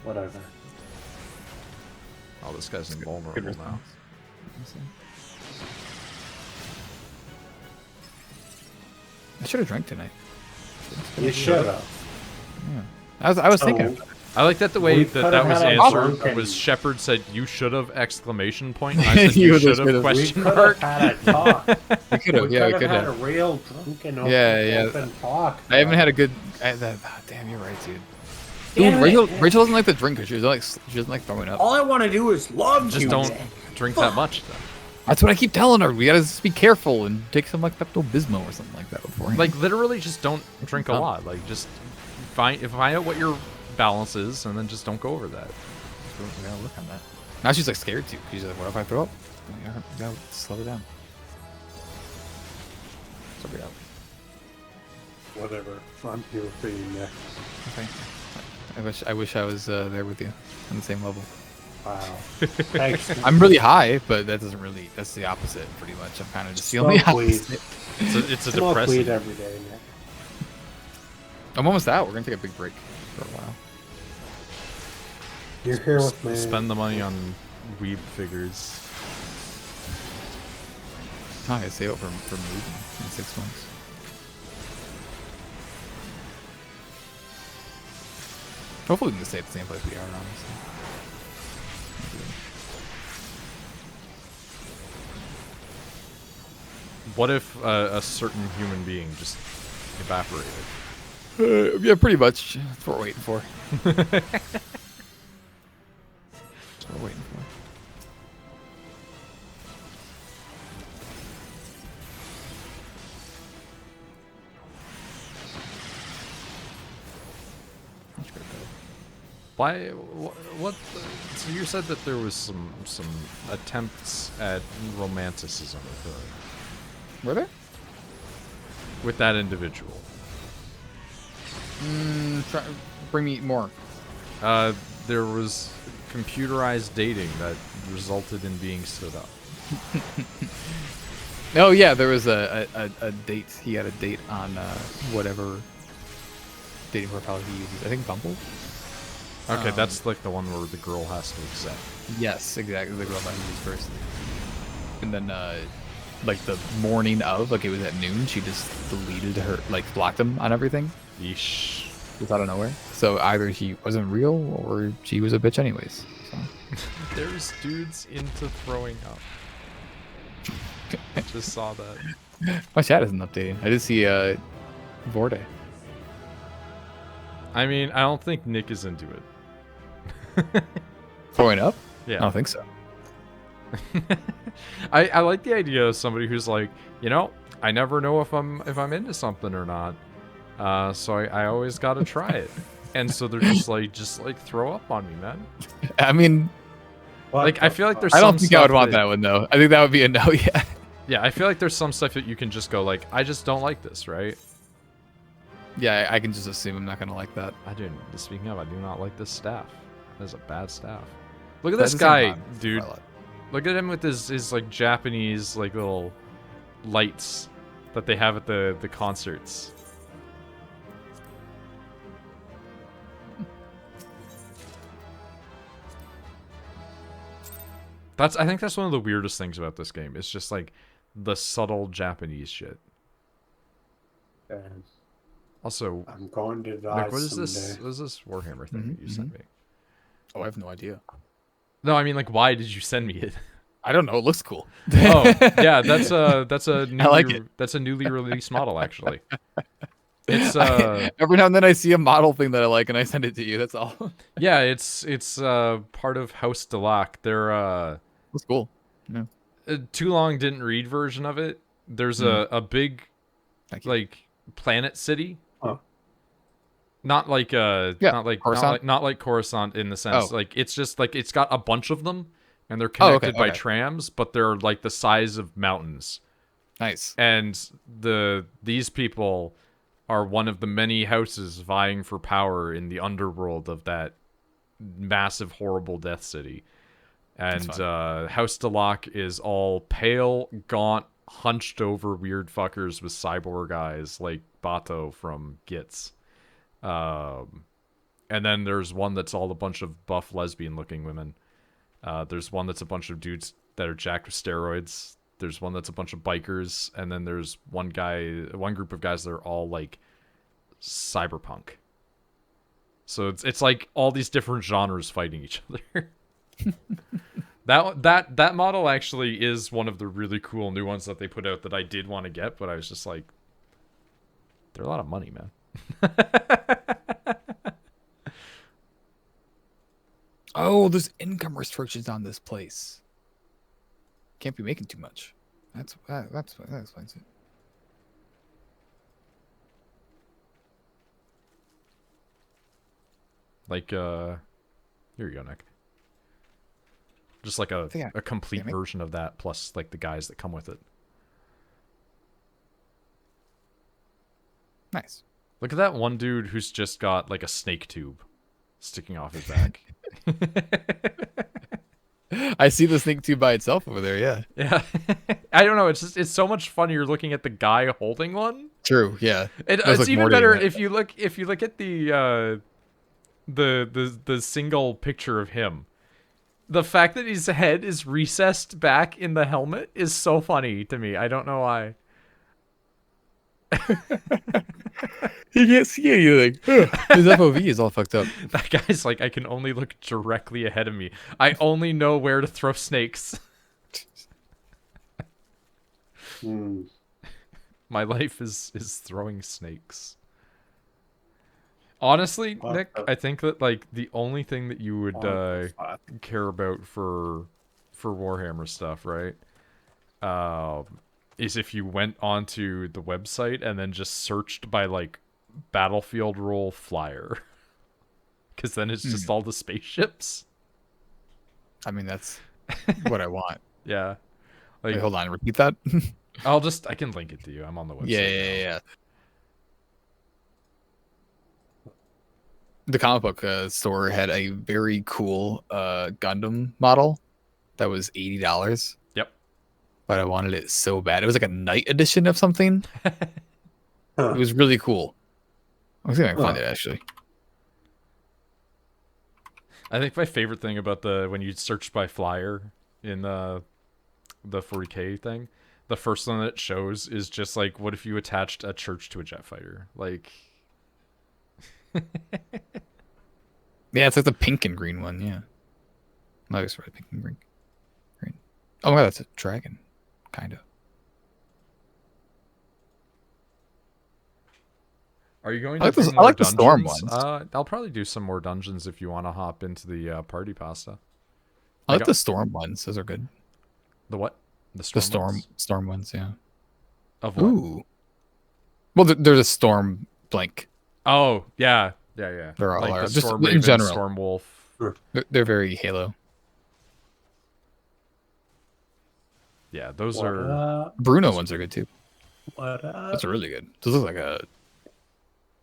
Whatever. Oh, this guy's invulnerable Good now. response. I should have drank tonight. You should have. Yeah. I was thinking. So, I like that the way We that could've was had a answered drunken- was Shepard said, "You should have!" exclamation point. And I said, You "You would've should have!" should've. we question could mark. have had a talk. We could have. Yeah, we could could have had a have. real drunken Yeah. open talk. I haven't had a good. Damn, you're right, dude. Damn Rachel, it. Rachel doesn't like to drink. She doesn't like throwing up. All I want to do is love Just you. don't man. drink that much. Then. That's what I keep telling her. We gotta just be careful and take some like Pepto-Bismol or something like that beforehand. Like literally, just don't drink a No. lot. Like just find out what your balance is, and then just don't go over that. we gotta look on that. Now she's like scared too. She's like, "What if I throw up?" We gotta slow it down. Slow it out. Whatever. I'm here for you, Nick. Okay. I wish I was there with you on the same level. Wow. Thanks. I'm really high, but that doesn't really. That's the opposite, pretty much. I'm kind of just feeling the Smoke weed. opposite. It's a Smoke weed depressing. every day, Nick. I'm almost out. We're gonna take a big break. for a while. You're here with me. Spend the money on weeb figures. Oh, I save it for moving in 6 months. Hopefully we can stay at the same place we are, honestly. What if a certain human being just evaporated? Yeah, pretty much. That's what we're waiting for. That's what we're waiting for. Why? What? So you said that there was some attempts at romanticism occurring. Were there? With that individual. Bring me more. There was computerized dating that resulted in being stood up. Oh yeah, there was a date. He had a date on whatever dating profile he uses. I think Bumble. Okay, that's like the one where the girl has to accept. Yes, exactly. The girl that he used first. And then, like the morning of, like it was at noon, she just deleted her, like blocked him on everything. Yeesh. Just out of nowhere. So either he wasn't real or she was a bitch anyways. So. There's dudes into throwing up. I just saw that. My chat isn't updating. I did see Vorde. I mean, I don't think Nick is into it. Throwing up? Yeah. I don't think so. I like the idea of somebody who's like, you know, I never know if I'm into something or not. So I always gotta try it. And so they're just like throw up on me, man. I mean, like I feel like there's I some don't think I would want that that one though. I think that would be a no, yeah. Yeah, I feel like there's some stuff that you can just go like, I just don't like this, right? Yeah, I can just assume I'm not gonna like that. I do. Speaking of, I do not like this staff. That is a bad staff. Look at That this doesn't guy, sound dude. Twilight. Look at him with his like Japanese like little lights that they have at the concerts. I think that's one of the weirdest things about this game. It's just like the subtle Japanese shit. And Also, I'm going to die Nick, what is someday. this? What is this Warhammer thing that you sent me? Oh, I have no idea. No, I mean like, why did you send me it? I don't know. It looks cool. Oh, yeah, that's a newly, I like it. That's a newly released model actually. It's Every now and then I see a model thing that I like and I send it to you. That's all. yeah, it's part of House Delac. They're That's cool. Yeah. Too Long Didn't Read version of it. There's a big Thank you. like planet city. Huh. Not like Coruscant? not like Coruscant in the sense Oh. like it's just like it's got a bunch of them and they're Oh, okay, connected by okay. trams, but they're like the size of mountains. Nice. And these people are one of the many houses vying for power in the underworld of that massive, horrible Death City. And House Delac is all pale, gaunt, hunched over weird fuckers with cyborg eyes like Bato from Gits. And then there's one that's all a bunch of buff lesbian-looking women. There's one that's a bunch of dudes that are jacked with steroids. There's one that's a bunch of bikers, and then there's one group of guys that are all like cyberpunk. So it's like all these different genres fighting each other. That model actually is one of the really cool new ones that they put out that I did want to get, but I was just like, they're a lot of money, man. Oh, there's income restrictions on this place. Can't be making too much. That explains it. Like, here you go, Nick. Just like a complete version of that, plus like the guys that come with it. Nice. Look at that one dude who's just got like a snake tube sticking off his back. I see the snake tube by itself over there. Yeah. Yeah. I don't know. It's so much funnier looking at the guy holding one. True. Yeah. It's even better if you look at the the single picture of him. The fact that his head is recessed back in the helmet is so funny to me. I don't know why. You can't see anything. His FOV is all fucked up. That guy's like, I can only look directly ahead of me. I only know where to throw snakes. My life is throwing snakes. Honestly, Nick, I think that like the only thing that you would care about for Warhammer stuff, right? Is if you went onto the website and then just searched by like Battlefield Roll Flyer. Because then it's just all the spaceships. I mean, that's what I want. Yeah. Like, wait, hold on, repeat that. I can link it to you. I'm on the website. Yeah. The comic book store had a very cool Gundam model that was $80. Yep. But I wanted it so bad. It was like a night edition of something. It was really cool. I think I can find it actually. I think my favorite thing about when you search by flyer in the 40K thing, the first one that it shows is just like, what if you attached a church to a jet fighter? Like, yeah, it's like the pink and green one. Yeah, no, it's red, pink, and green. Oh my god, that's a dragon, kind of. Are you going I to like, do more the storm ones. I'll probably do some more dungeons if you want to hop into the party pasta. I like the storm ones. Those are good. The what? The ones? storm ones, yeah. Of what? Ooh. Well, there's a storm blank. Oh, yeah. They're all like are. the Just Storm in Raven, general. Storm Wolf. They're very Halo. Yeah, those are... Bruno ones are good, too. What up? Those are really good. Those look like a...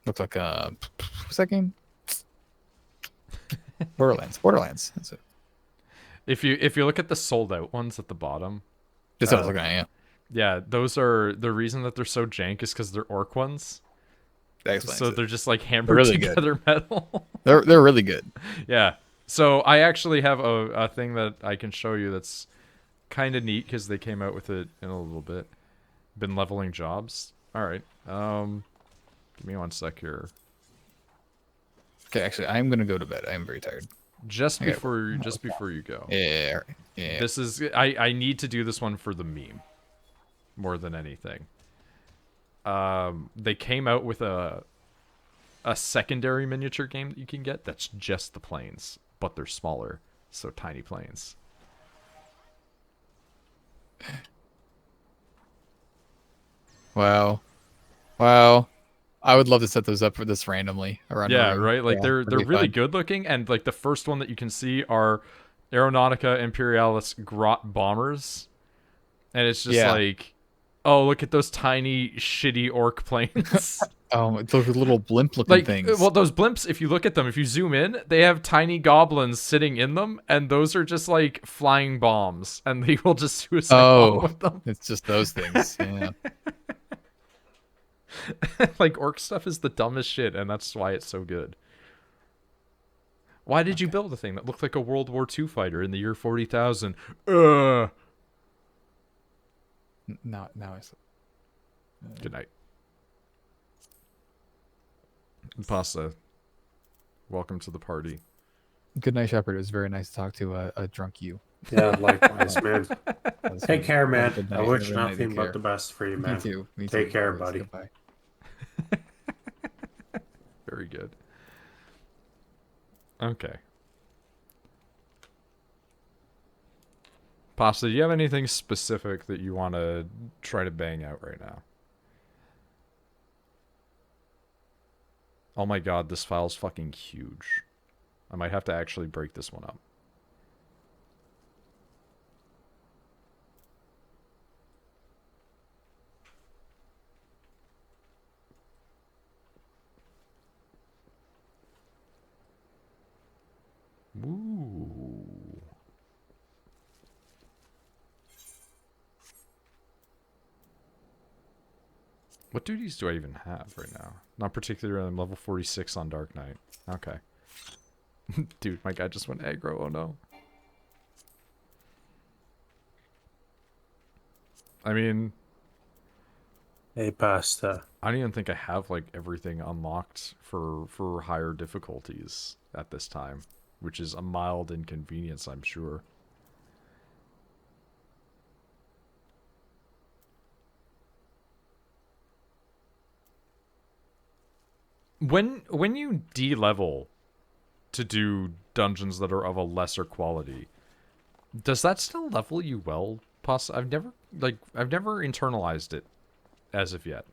What's that game? Borderlands. That's it. If you look at the sold out ones at the bottom... That's what I was looking at, yeah. Yeah, those are... The reason that they're so jank is because they're orc ones. So they're just like hammered really together metal. They're really good. Yeah. So I actually have a thing that I can show you that's kind of neat because they came out with it in a little bit. Been leveling jobs. All right. Give me one sec here. Okay, actually, I'm gonna go to bed. I am very tired. Just before you go. Yeah. This is I need to do this one for the meme more than anything. They came out with a secondary miniature game that you can get that's just the planes, but they're smaller, so tiny planes. Wow. I would love to set those up for this randomly around. Yeah, right. Like they're really fun. good looking, and like the first one that you can see are Aeronautica Imperialis Grot bombers, and it's just like, oh, look at those tiny shitty orc planes. Oh, those little blimp-looking things. Well, those blimps, if you look at them, if you zoom in, they have tiny goblins sitting in them, and those are just like flying bombs, and they will just suicide bomb with them. It's just those things. Yeah. Like, orc stuff is the dumbest shit, and that's why it's so good. Why did you build a thing that looked like a World War II fighter in the year 40,000? Now I sleep. Good night. Pasta, welcome to the party. Good night, Shepard. It was very nice to talk to a drunk you. Yeah, likewise, man. Take care, man. Night, I wish every night, nothing take but care. the best for you, man. Me too. Take care, buddy. Goodbye. Very good. Okay. Pasta, do you have anything specific that you want to try to bang out right now? Oh my god, this file's fucking huge. I might have to actually break this one up. Ooh. What duties do I even have right now? Not particularly. I'm level 46 on Dark Knight. Okay. Dude, my guy just went aggro. Oh no. I mean, Hey, pasta. I don't even think I have like everything unlocked for higher difficulties at this time, which is a mild inconvenience, I'm sure. When you de-level to do dungeons that are of a lesser quality, does that still level you well? I've never internalized it as of yet.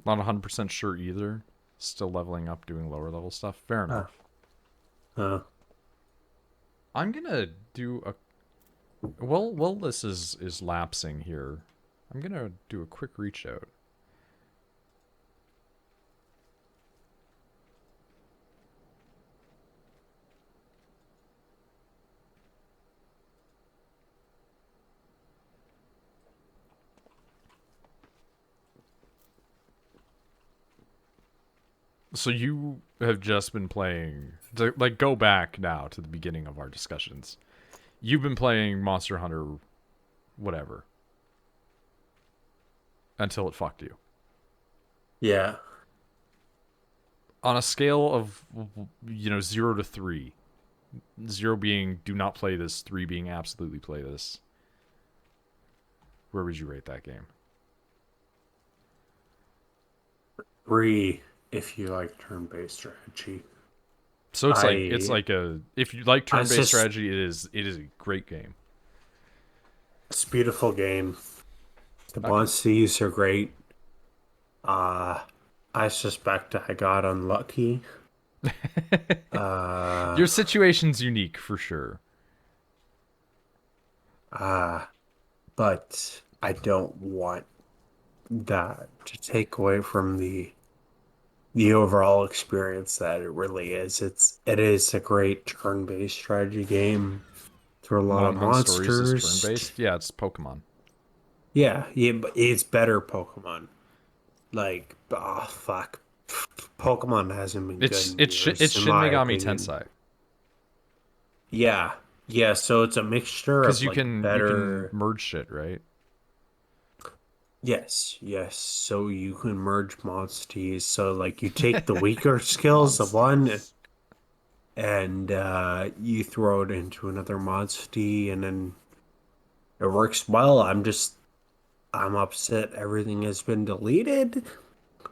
Not 100% sure either. Still leveling up, doing lower level stuff. Fair enough. I'm gonna do a... Well, this is lapsing here. I'm gonna do a quick reach out. So you have just been playing... Like, go back now to the beginning of our discussions. You've been playing Monster Hunter... whatever. Until it fucked you. Yeah. On a scale of, 0 to 3. 0 being do not play this, 3 being absolutely play this. Where would you rate that game? 3 if you like turn-based strategy. So it's like a, if you like turn-based strategy, it is a great game. It's a beautiful game. The monsters are great. I suspect I got unlucky. Your situation's unique for sure. But I don't want that to take away from the overall experience that it really is. It is a great turn-based strategy game. Through a lot of Mountain Stories is monsters. turn-based? Yeah, it's Pokemon. Yeah, but it's better Pokemon. Like, oh fuck, Pokemon hasn't been good in years, it's in Shin my Megami opinion. Tensei. Yeah, yeah. So it's a mixture of Because you like can better. merge shit, right? Yes, yes. So you can merge monsters. So like you take the weaker skills of one and you throw it into another monster, and then it works well. I'm upset everything has been deleted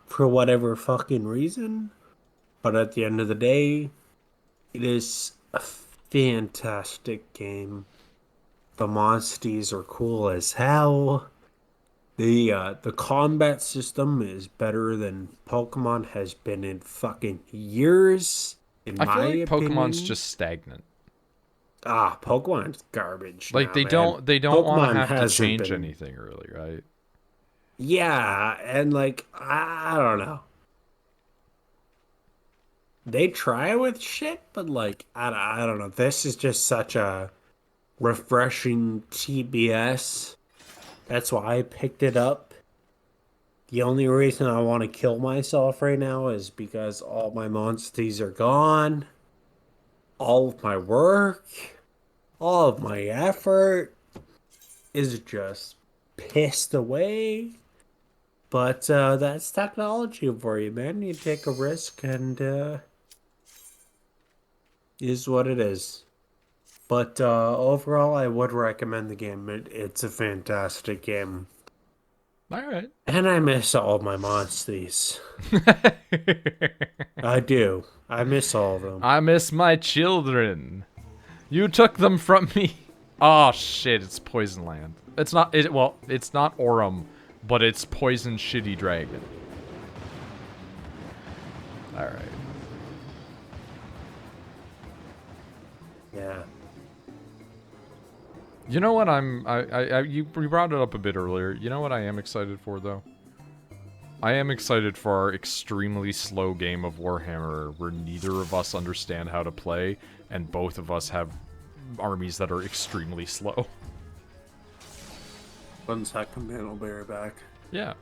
for whatever fucking reason. But at the end of the day, it is a fantastic game. The monsters are cool as hell. The combat system is better than Pokemon has been in fucking years, in I feel my like opinion. Pokemon's just stagnant. Pokemon's garbage Like now, they man. don't want to Pokemon have to hasn't change been. anything really, right? Yeah, and like I don't know. They try with shit, but like I don't know. This is just such a refreshing TBS. That's why I picked it up. The only reason I want to kill myself right now is because all my monsters are gone. All of my work, all of my effort is just pissed away. But that's technology for you, man. You take a risk and is what it is. But overall, I would recommend the game. It's a fantastic game. All right. And I miss all of my monsters. I do. I miss all of them. I miss my children. You took them from me. Oh shit! It's Poison Land. It's not. It's not Aurum, but it's Poison Shitty Dragon. All right. Yeah. You know what you brought it up a bit earlier. You know what I am excited for, though? I am excited for our extremely slow game of Warhammer, where neither of us understand how to play, and both of us have armies that are extremely slow. One second, man, I'll be right back. Yeah.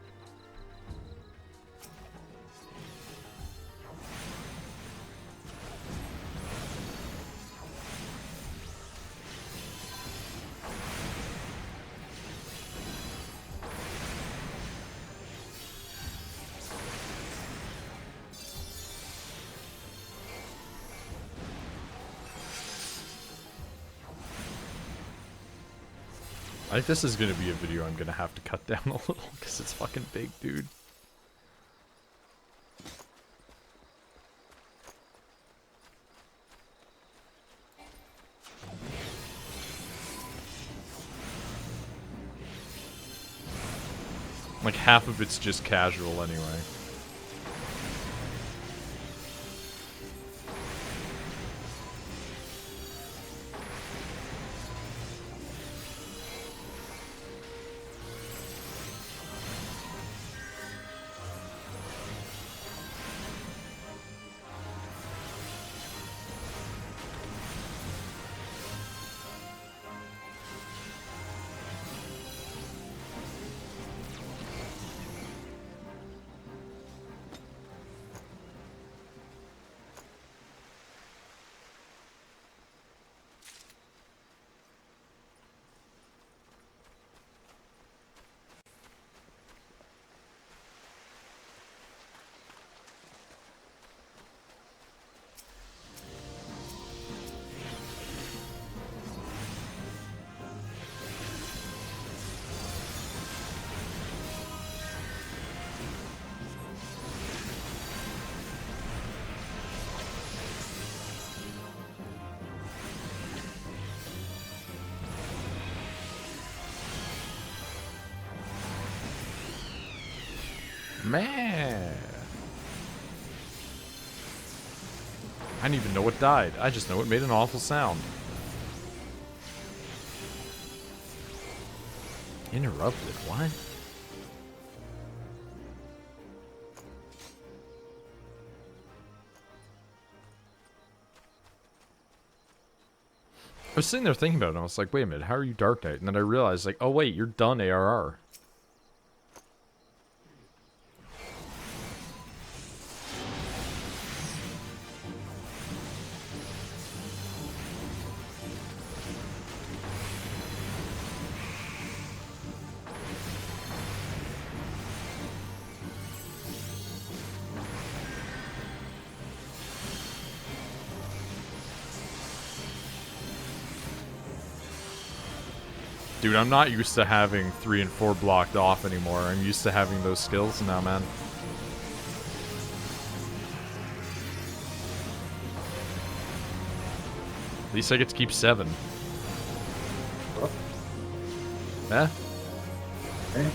I think this is gonna be a video I'm gonna have to cut down a little, because it's fucking big, dude. Like, half of it's just casual anyway. Man. I didn't even know what died. I just know it made an awful sound. Interrupted, what? I was sitting there thinking about it, and I was like, wait a minute, how are you Dark Knight? And then I realized, like, oh wait, you're done ARR. Dude, I'm not used to having 3 and 4 blocked off anymore. I'm used to having those skills now, man. At least I get to keep 7. Oh. Eh? Hey.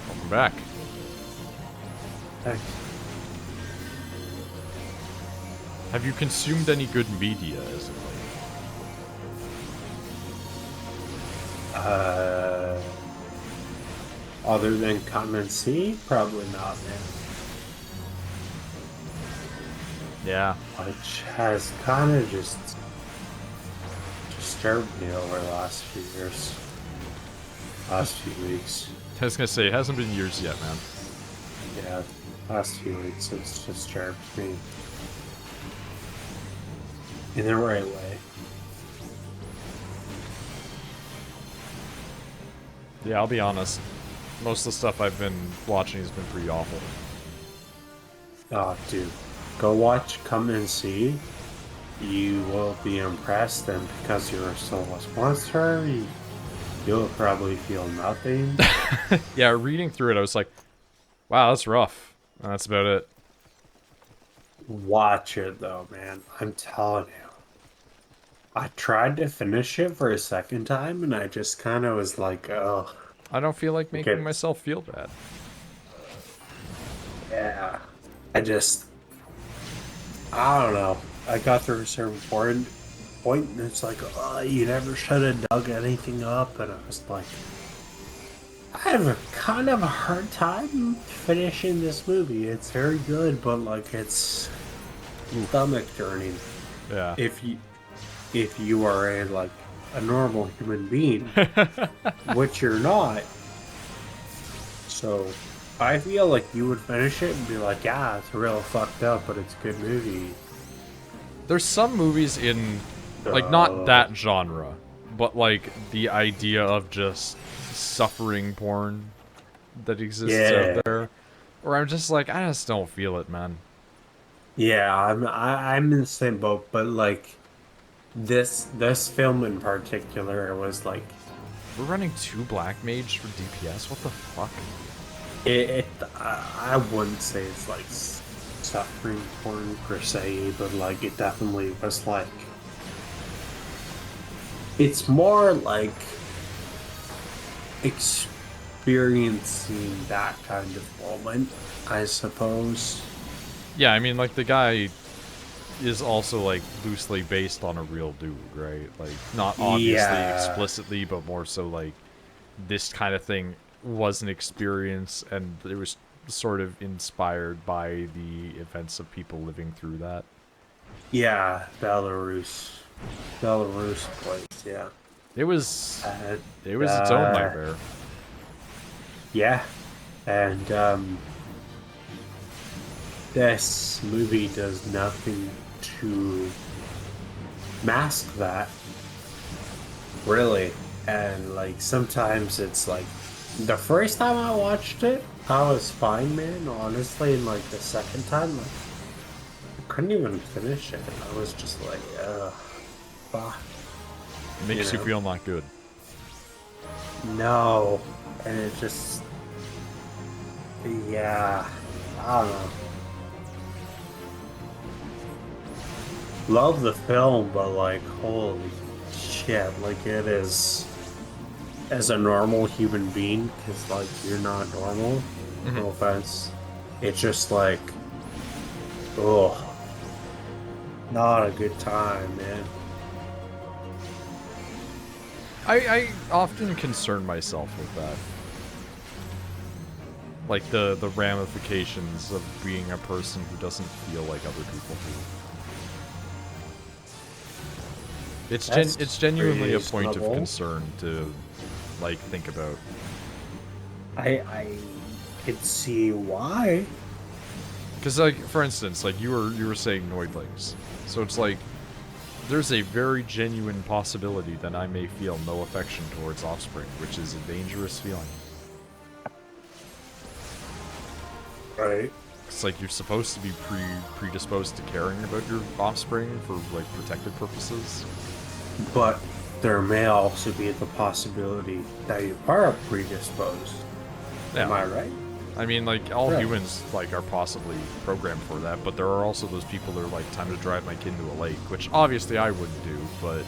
Welcome back. Hey. Have you consumed any good media as of late? Other than Comment C, probably not, man. Yeah. Which has kind of just disturbed me over the last few years. Last few weeks. I was gonna say, it hasn't been years yet, man. Yeah, last few weeks it's disturbed me. In the right way. Yeah, I'll be honest. Most of the stuff I've been watching has been pretty awful. Oh, dude. Go watch Come and See. You will be impressed, and because you're still a sponsor, you'll probably feel nothing. Yeah, reading through it, I was like, wow, that's rough. And that's about it. Watch it, though, man. I'm telling you. I tried to finish it for a second time, and I just kind of was like, oh. I don't feel like making Okay. myself feel bad. Yeah. I don't know. I got through a certain point, and it's like, oh, you never should have dug anything up, and I was like, I have a kind of a hard time finishing this movie. It's very good, but like it's stomach turning. Yeah. If you are a normal human being, which you're not. So I feel like you would finish it and be like, yeah, it's real fucked up, but it's a good movie. There's some movies in, like, not that genre, but like the idea of just suffering porn that exists out there, where I'm just like, I just don't feel it, man. Yeah, I'm in the same boat, but like this film in particular was like We're running 2 Black Mage for DPS? What the fuck? I wouldn't say it's like suffering porn per se, but like it definitely was like it's more like experiencing that kind of moment, I suppose. Yeah, I mean, like, the guy is also, like, loosely based on a real dude, right? Like, not obviously explicitly, but more so, like, this kind of thing was an experience, and it was sort of inspired by the events of people living through that. Yeah, Belarus place, yeah. It was its own nightmare. Yeah, and this movie does nothing to mask that, really. And like sometimes it's like the first time I watched it, I was fine, man. Honestly, and like the second time, like I couldn't even finish it. I was just like, fuck. Makes you feel not good. No, and it just, yeah, I don't know. Love the film, but like, holy shit, like it is, as a normal human being, because like you're not normal, no offense, it's just like, oh, not a good time, man. I often concern myself with that. Like the ramifications of being a person who doesn't feel like other people do. It's genuinely a point of concern to, like, think about. I could see why. Because, like, for instance, like you were saying Noidlings, so it's like there's a very genuine possibility that I may feel no affection towards offspring, which is a dangerous feeling. Right. It's like you're supposed to be predisposed to caring about your offspring for, like, protective purposes. But there may also be the possibility that you are predisposed. Yeah. Am I right? I mean, like, all humans, like, are possibly programmed for that, but there are also those people that are like, time to drive my kid into a lake, which obviously I wouldn't do, but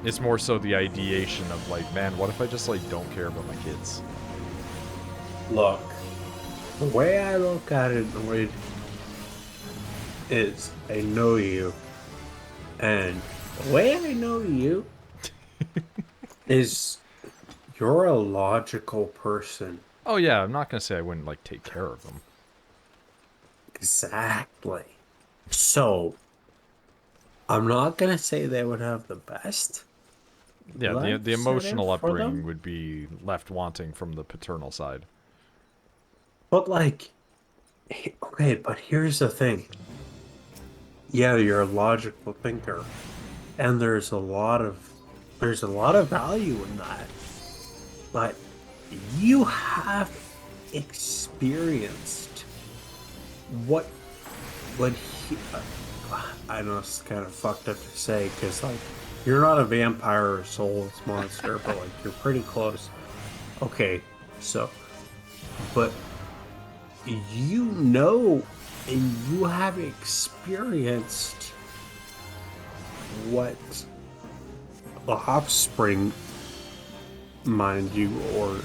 it's more so the ideation of, like, man, what if I just, like, don't care about my kids? Look, the way I look at it, Noid, is I know you, and the way I know you is you're a logical person. Oh yeah, I'm not gonna say I wouldn't, like, take care of them. Exactly. So, I'm not gonna say they would have the best. Yeah, the emotional for upbringing them. would be left wanting from the paternal side. But like, okay, but here's the thing. Yeah, you're a logical thinker, and there's a lot of value in that. But you have experienced what he, I know it's kind of fucked up to say, because like you're not a vampire or soulless monster, but like you're pretty close. Okay, so, but you know, and you have experienced what the offspring, mind you, or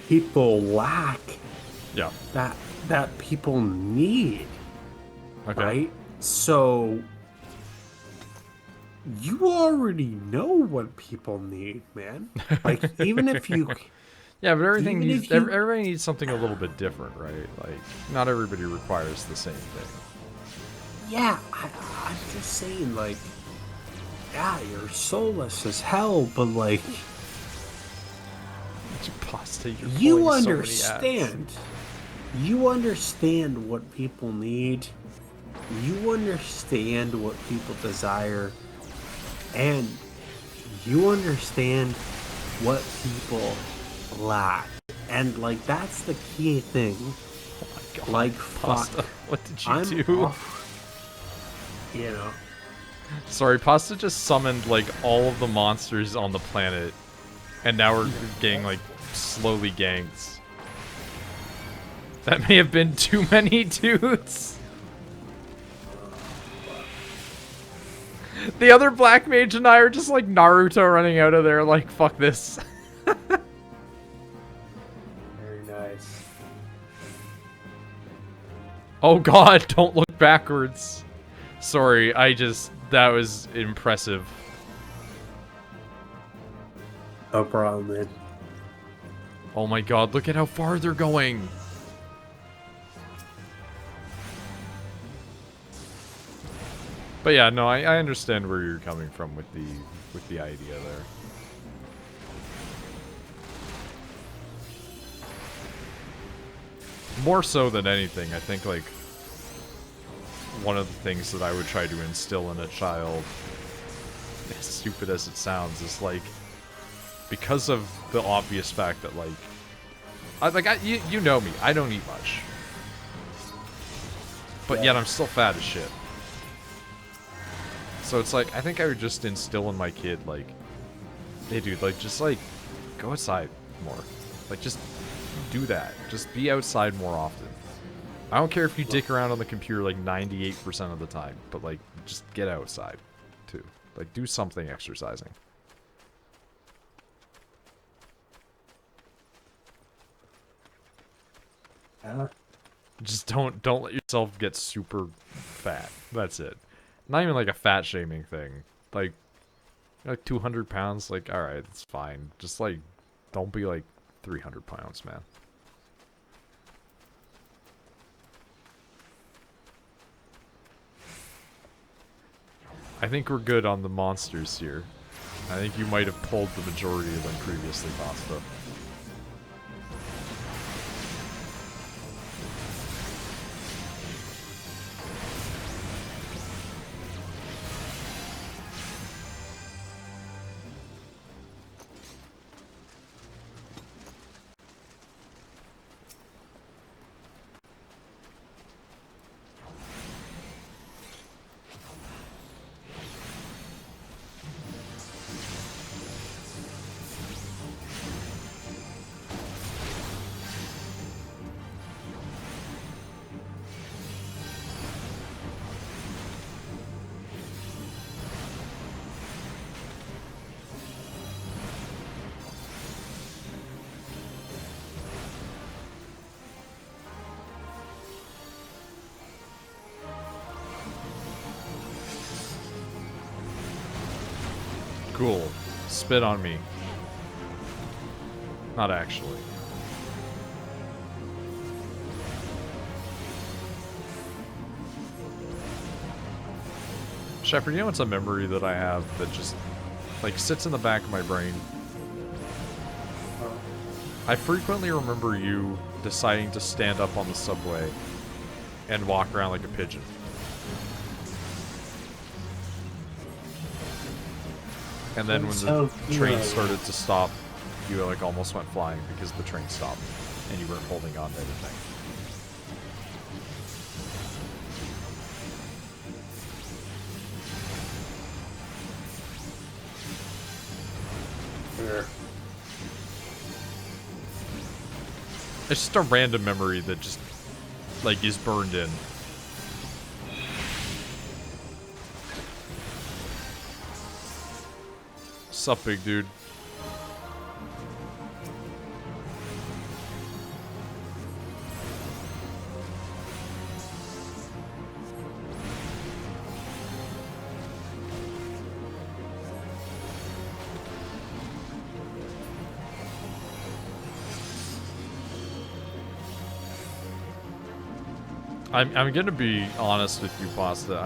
people lack. Yeah. That people need. Okay. Right? So You already know what people need, man. Like, even if you... Yeah, but everything Even needs if you- everybody needs something a little bit different, right? Like, not everybody requires the same thing. Yeah, I'm just saying, like... Yeah, you're soulless as hell, but, like... Pasta, you're You pulling so many ads. understand. You understand what people need. You understand what people desire. And you understand what people lack. And, like, that's the key thing. Oh my god. Like, Pasta, fuck. what did you I'm do? off. You know. Sorry, Pasta just summoned, like, all of the monsters on the planet. And now we're getting, like, slowly ganked. That may have been too many dudes. The other Black Mage and I are just like Naruto running out of there like, fuck this. Very nice. Oh god, don't look backwards. Sorry, that was impressive. No problem, man. Oh my god, look at how far they're going. But yeah, no, I understand where you're coming from with the idea there. More so than anything, I think, like, one of the things that I would try to instill in a child, as stupid as it sounds, is, like, because of the obvious fact that, like, you know me, I don't eat much. But yet I'm still fat as shit. So it's like, I think I would just instill in my kid, like, hey dude, like, just, like, go outside more. Like, just do that. Just be outside more often. I don't care if you dick around on the computer, like, 98% of the time. But, like, just get outside, too. Like, do something exercising. Just don't let yourself get super fat. That's it. Not even like a fat shaming thing. Like 200 pounds, like, alright, it's fine. Just like, don't be like 300 pounds, man. I think we're good on the monsters here. I think you might have pulled the majority of them previously, Pasta. Cool. Spit on me. Not actually. Shepard, you know what's a memory that I have that just, like, sits in the back of my brain? I frequently remember you deciding to stand up on the subway and walk around like a pigeon. And then when the train started to stop, you like almost went flying because the train stopped and you weren't holding on to anything. Sure. It's just a random memory that just, like, is burned in. Sup, big dude? I'm gonna be honest with you, Pasta.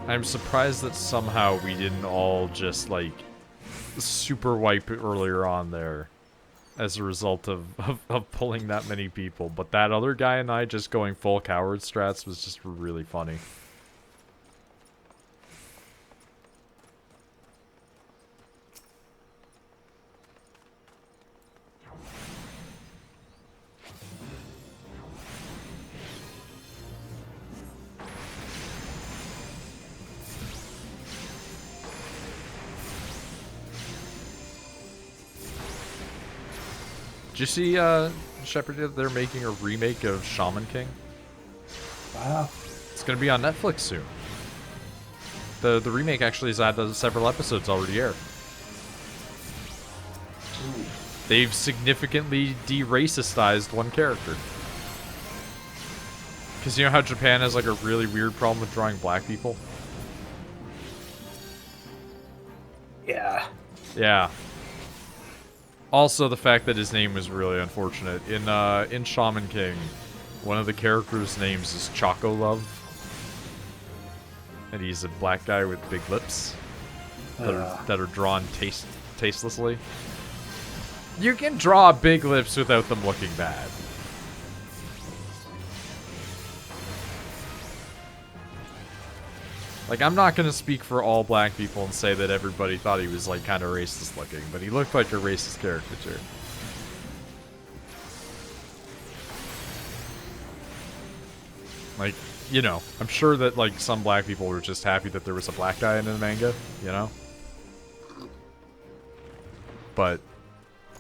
I'm surprised that somehow we didn't all just like super wipe earlier on there as a result of pulling that many people. But that other guy and I just going full coward strats was just really funny. Did you see, Shepard, that they're making a remake of Shaman King? Wow. It's gonna be on Netflix soon. The remake actually has had several episodes already aired. Ooh. They've significantly de-racistized one character. Because you know how Japan has like a really weird problem with drawing black people? Yeah. Yeah. Also, the fact that his name was really unfortunate. In Shaman King, one of the characters' names is Choco Love. And he's a black guy with big lips that are drawn tastelessly. You can draw big lips without them looking bad. Like, I'm not gonna speak for all black people and say that everybody thought he was, like, kind of racist looking, but he looked like a racist caricature. Like, you know, I'm sure that, like, some black people were just happy that there was a black guy in the manga, you know? But,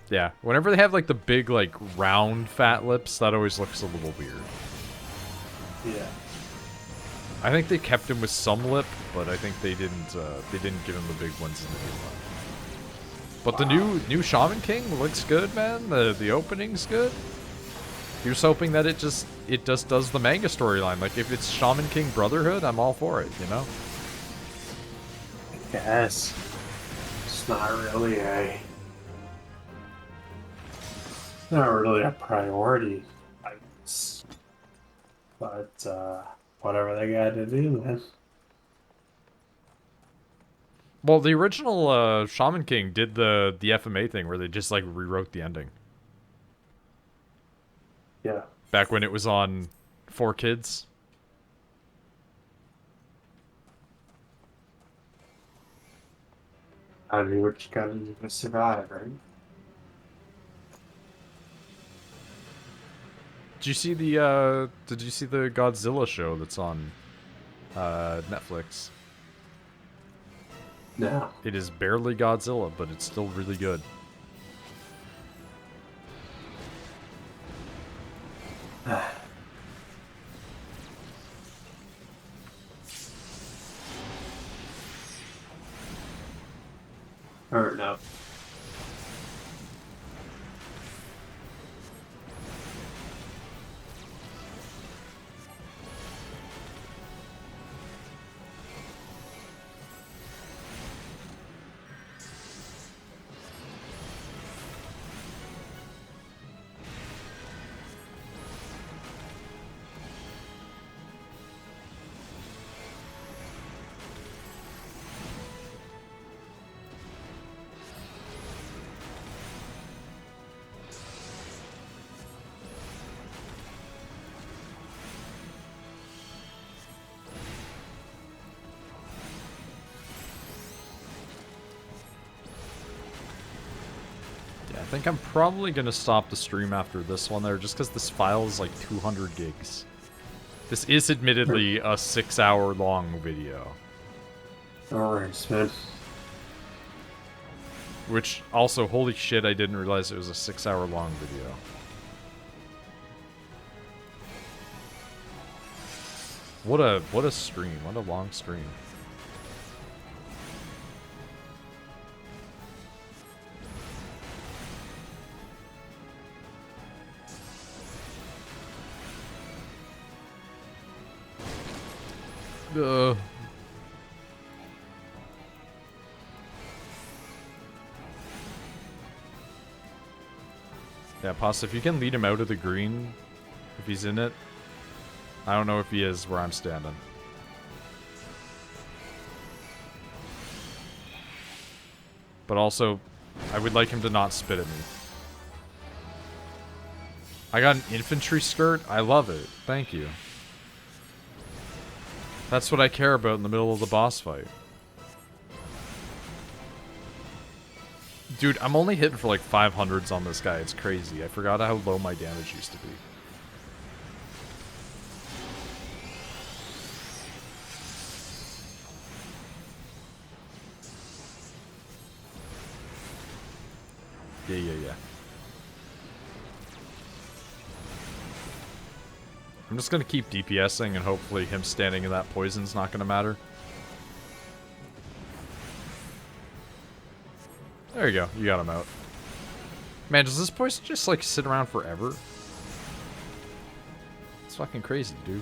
yeah, whenever they have, like, the big, like, round fat lips, that always looks a little weird. Yeah. I think they kept him with some lip, but I think they didn't give him the big ones in the new one. But the new Shaman King looks good, man. The opening's good. Here's hoping that it just does the manga storyline. Like, if it's Shaman King Brotherhood, I'm all for it, you know? I guess. It's not really a priority, I guess. But, whatever they gotta do, man. Well, the original Shaman King did the FMA thing where they just, like, rewrote the ending. Yeah. Back when it was on 4Kids. I mean, what you gotta do to survive, right? Did you see the Godzilla show that's on Netflix? No. It is barely Godzilla, but it's still really good. Or no. I think I'm probably going to stop the stream after this one there, just because this file is like 200 gigs. This is admittedly a 6-hour long video. Alright, man. Which, also, holy shit, I didn't realize it was a 6-hour long video. What a stream. What a long stream. Yeah, Pasta, if you can lead him out of the green, if he's in it, I don't know if he is where I'm standing. But also, I would like him to not spit at me. I got an infantry skirt. I love it. Thank you. That's what I care about in the middle of the boss fight. Dude, I'm only hitting for like 500s on this guy. It's crazy. I forgot how low my damage used to be. Yeah. I'm just gonna keep DPSing and hopefully him standing in that poison's not gonna matter. There you go. You got him out. Man, does this poison just like sit around forever? It's fucking crazy, dude.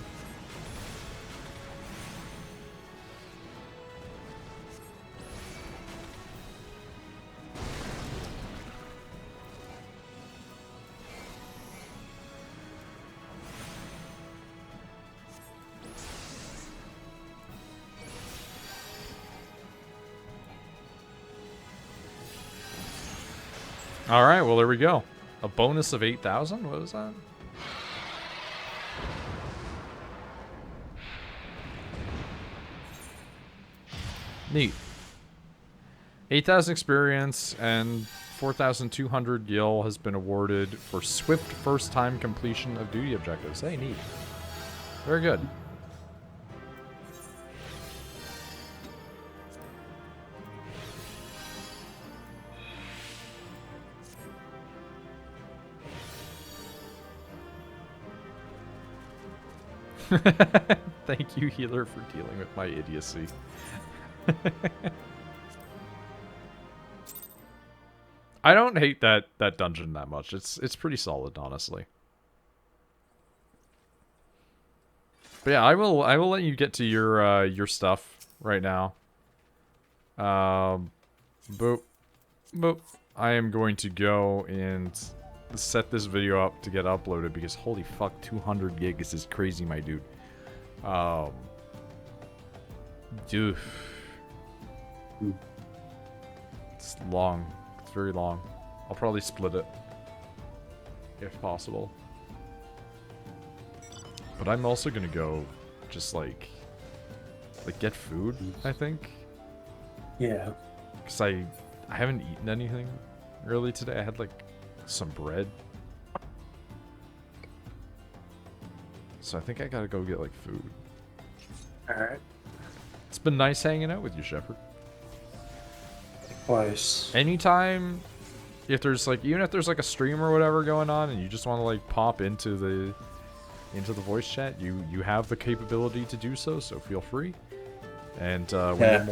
Alright, well there we go. A bonus of 8,000? What was that? Neat. 8,000 experience and 4,200 gil has been awarded for swift first-time completion of duty objectives. Hey, neat. Very good. Thank you, healer, for dealing with my idiocy. I don't hate that dungeon that much. It's pretty solid, honestly. But yeah, I will let you get to your stuff right now. Boop. I am going to go and set this video up to get uploaded because holy fuck, 200 gigs is crazy, my dude. Dude. It's long. It's very long. I'll probably split it if possible. But I'm also gonna go just like get food, I think. Yeah. Because I haven't eaten anything really today. I had like some bread. So I think I gotta go get like food. Alright. It's been nice hanging out with you, Shepard. Twice. Anytime, if there's like, even if there's like a stream or whatever going on and you just want to like pop into the voice chat, you have the capability to do so, so feel free. And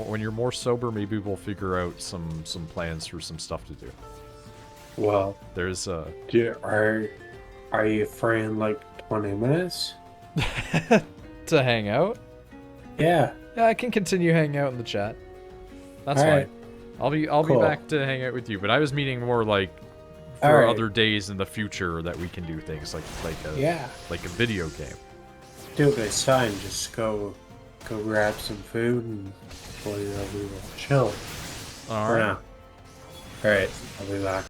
when you're more sober, maybe we'll figure out some plans for some stuff to do. Well, there's are you free in like 20 minutes? to hang out? Yeah. Yeah, I can continue hanging out in the chat. That's All fine. right. I'll be back to hang out with you, but I was meaning more like All for right. other days in the future that we can do things like a video game. Dude, it's fine. Just go grab some food and we will chill. All right. All right. I'll be back.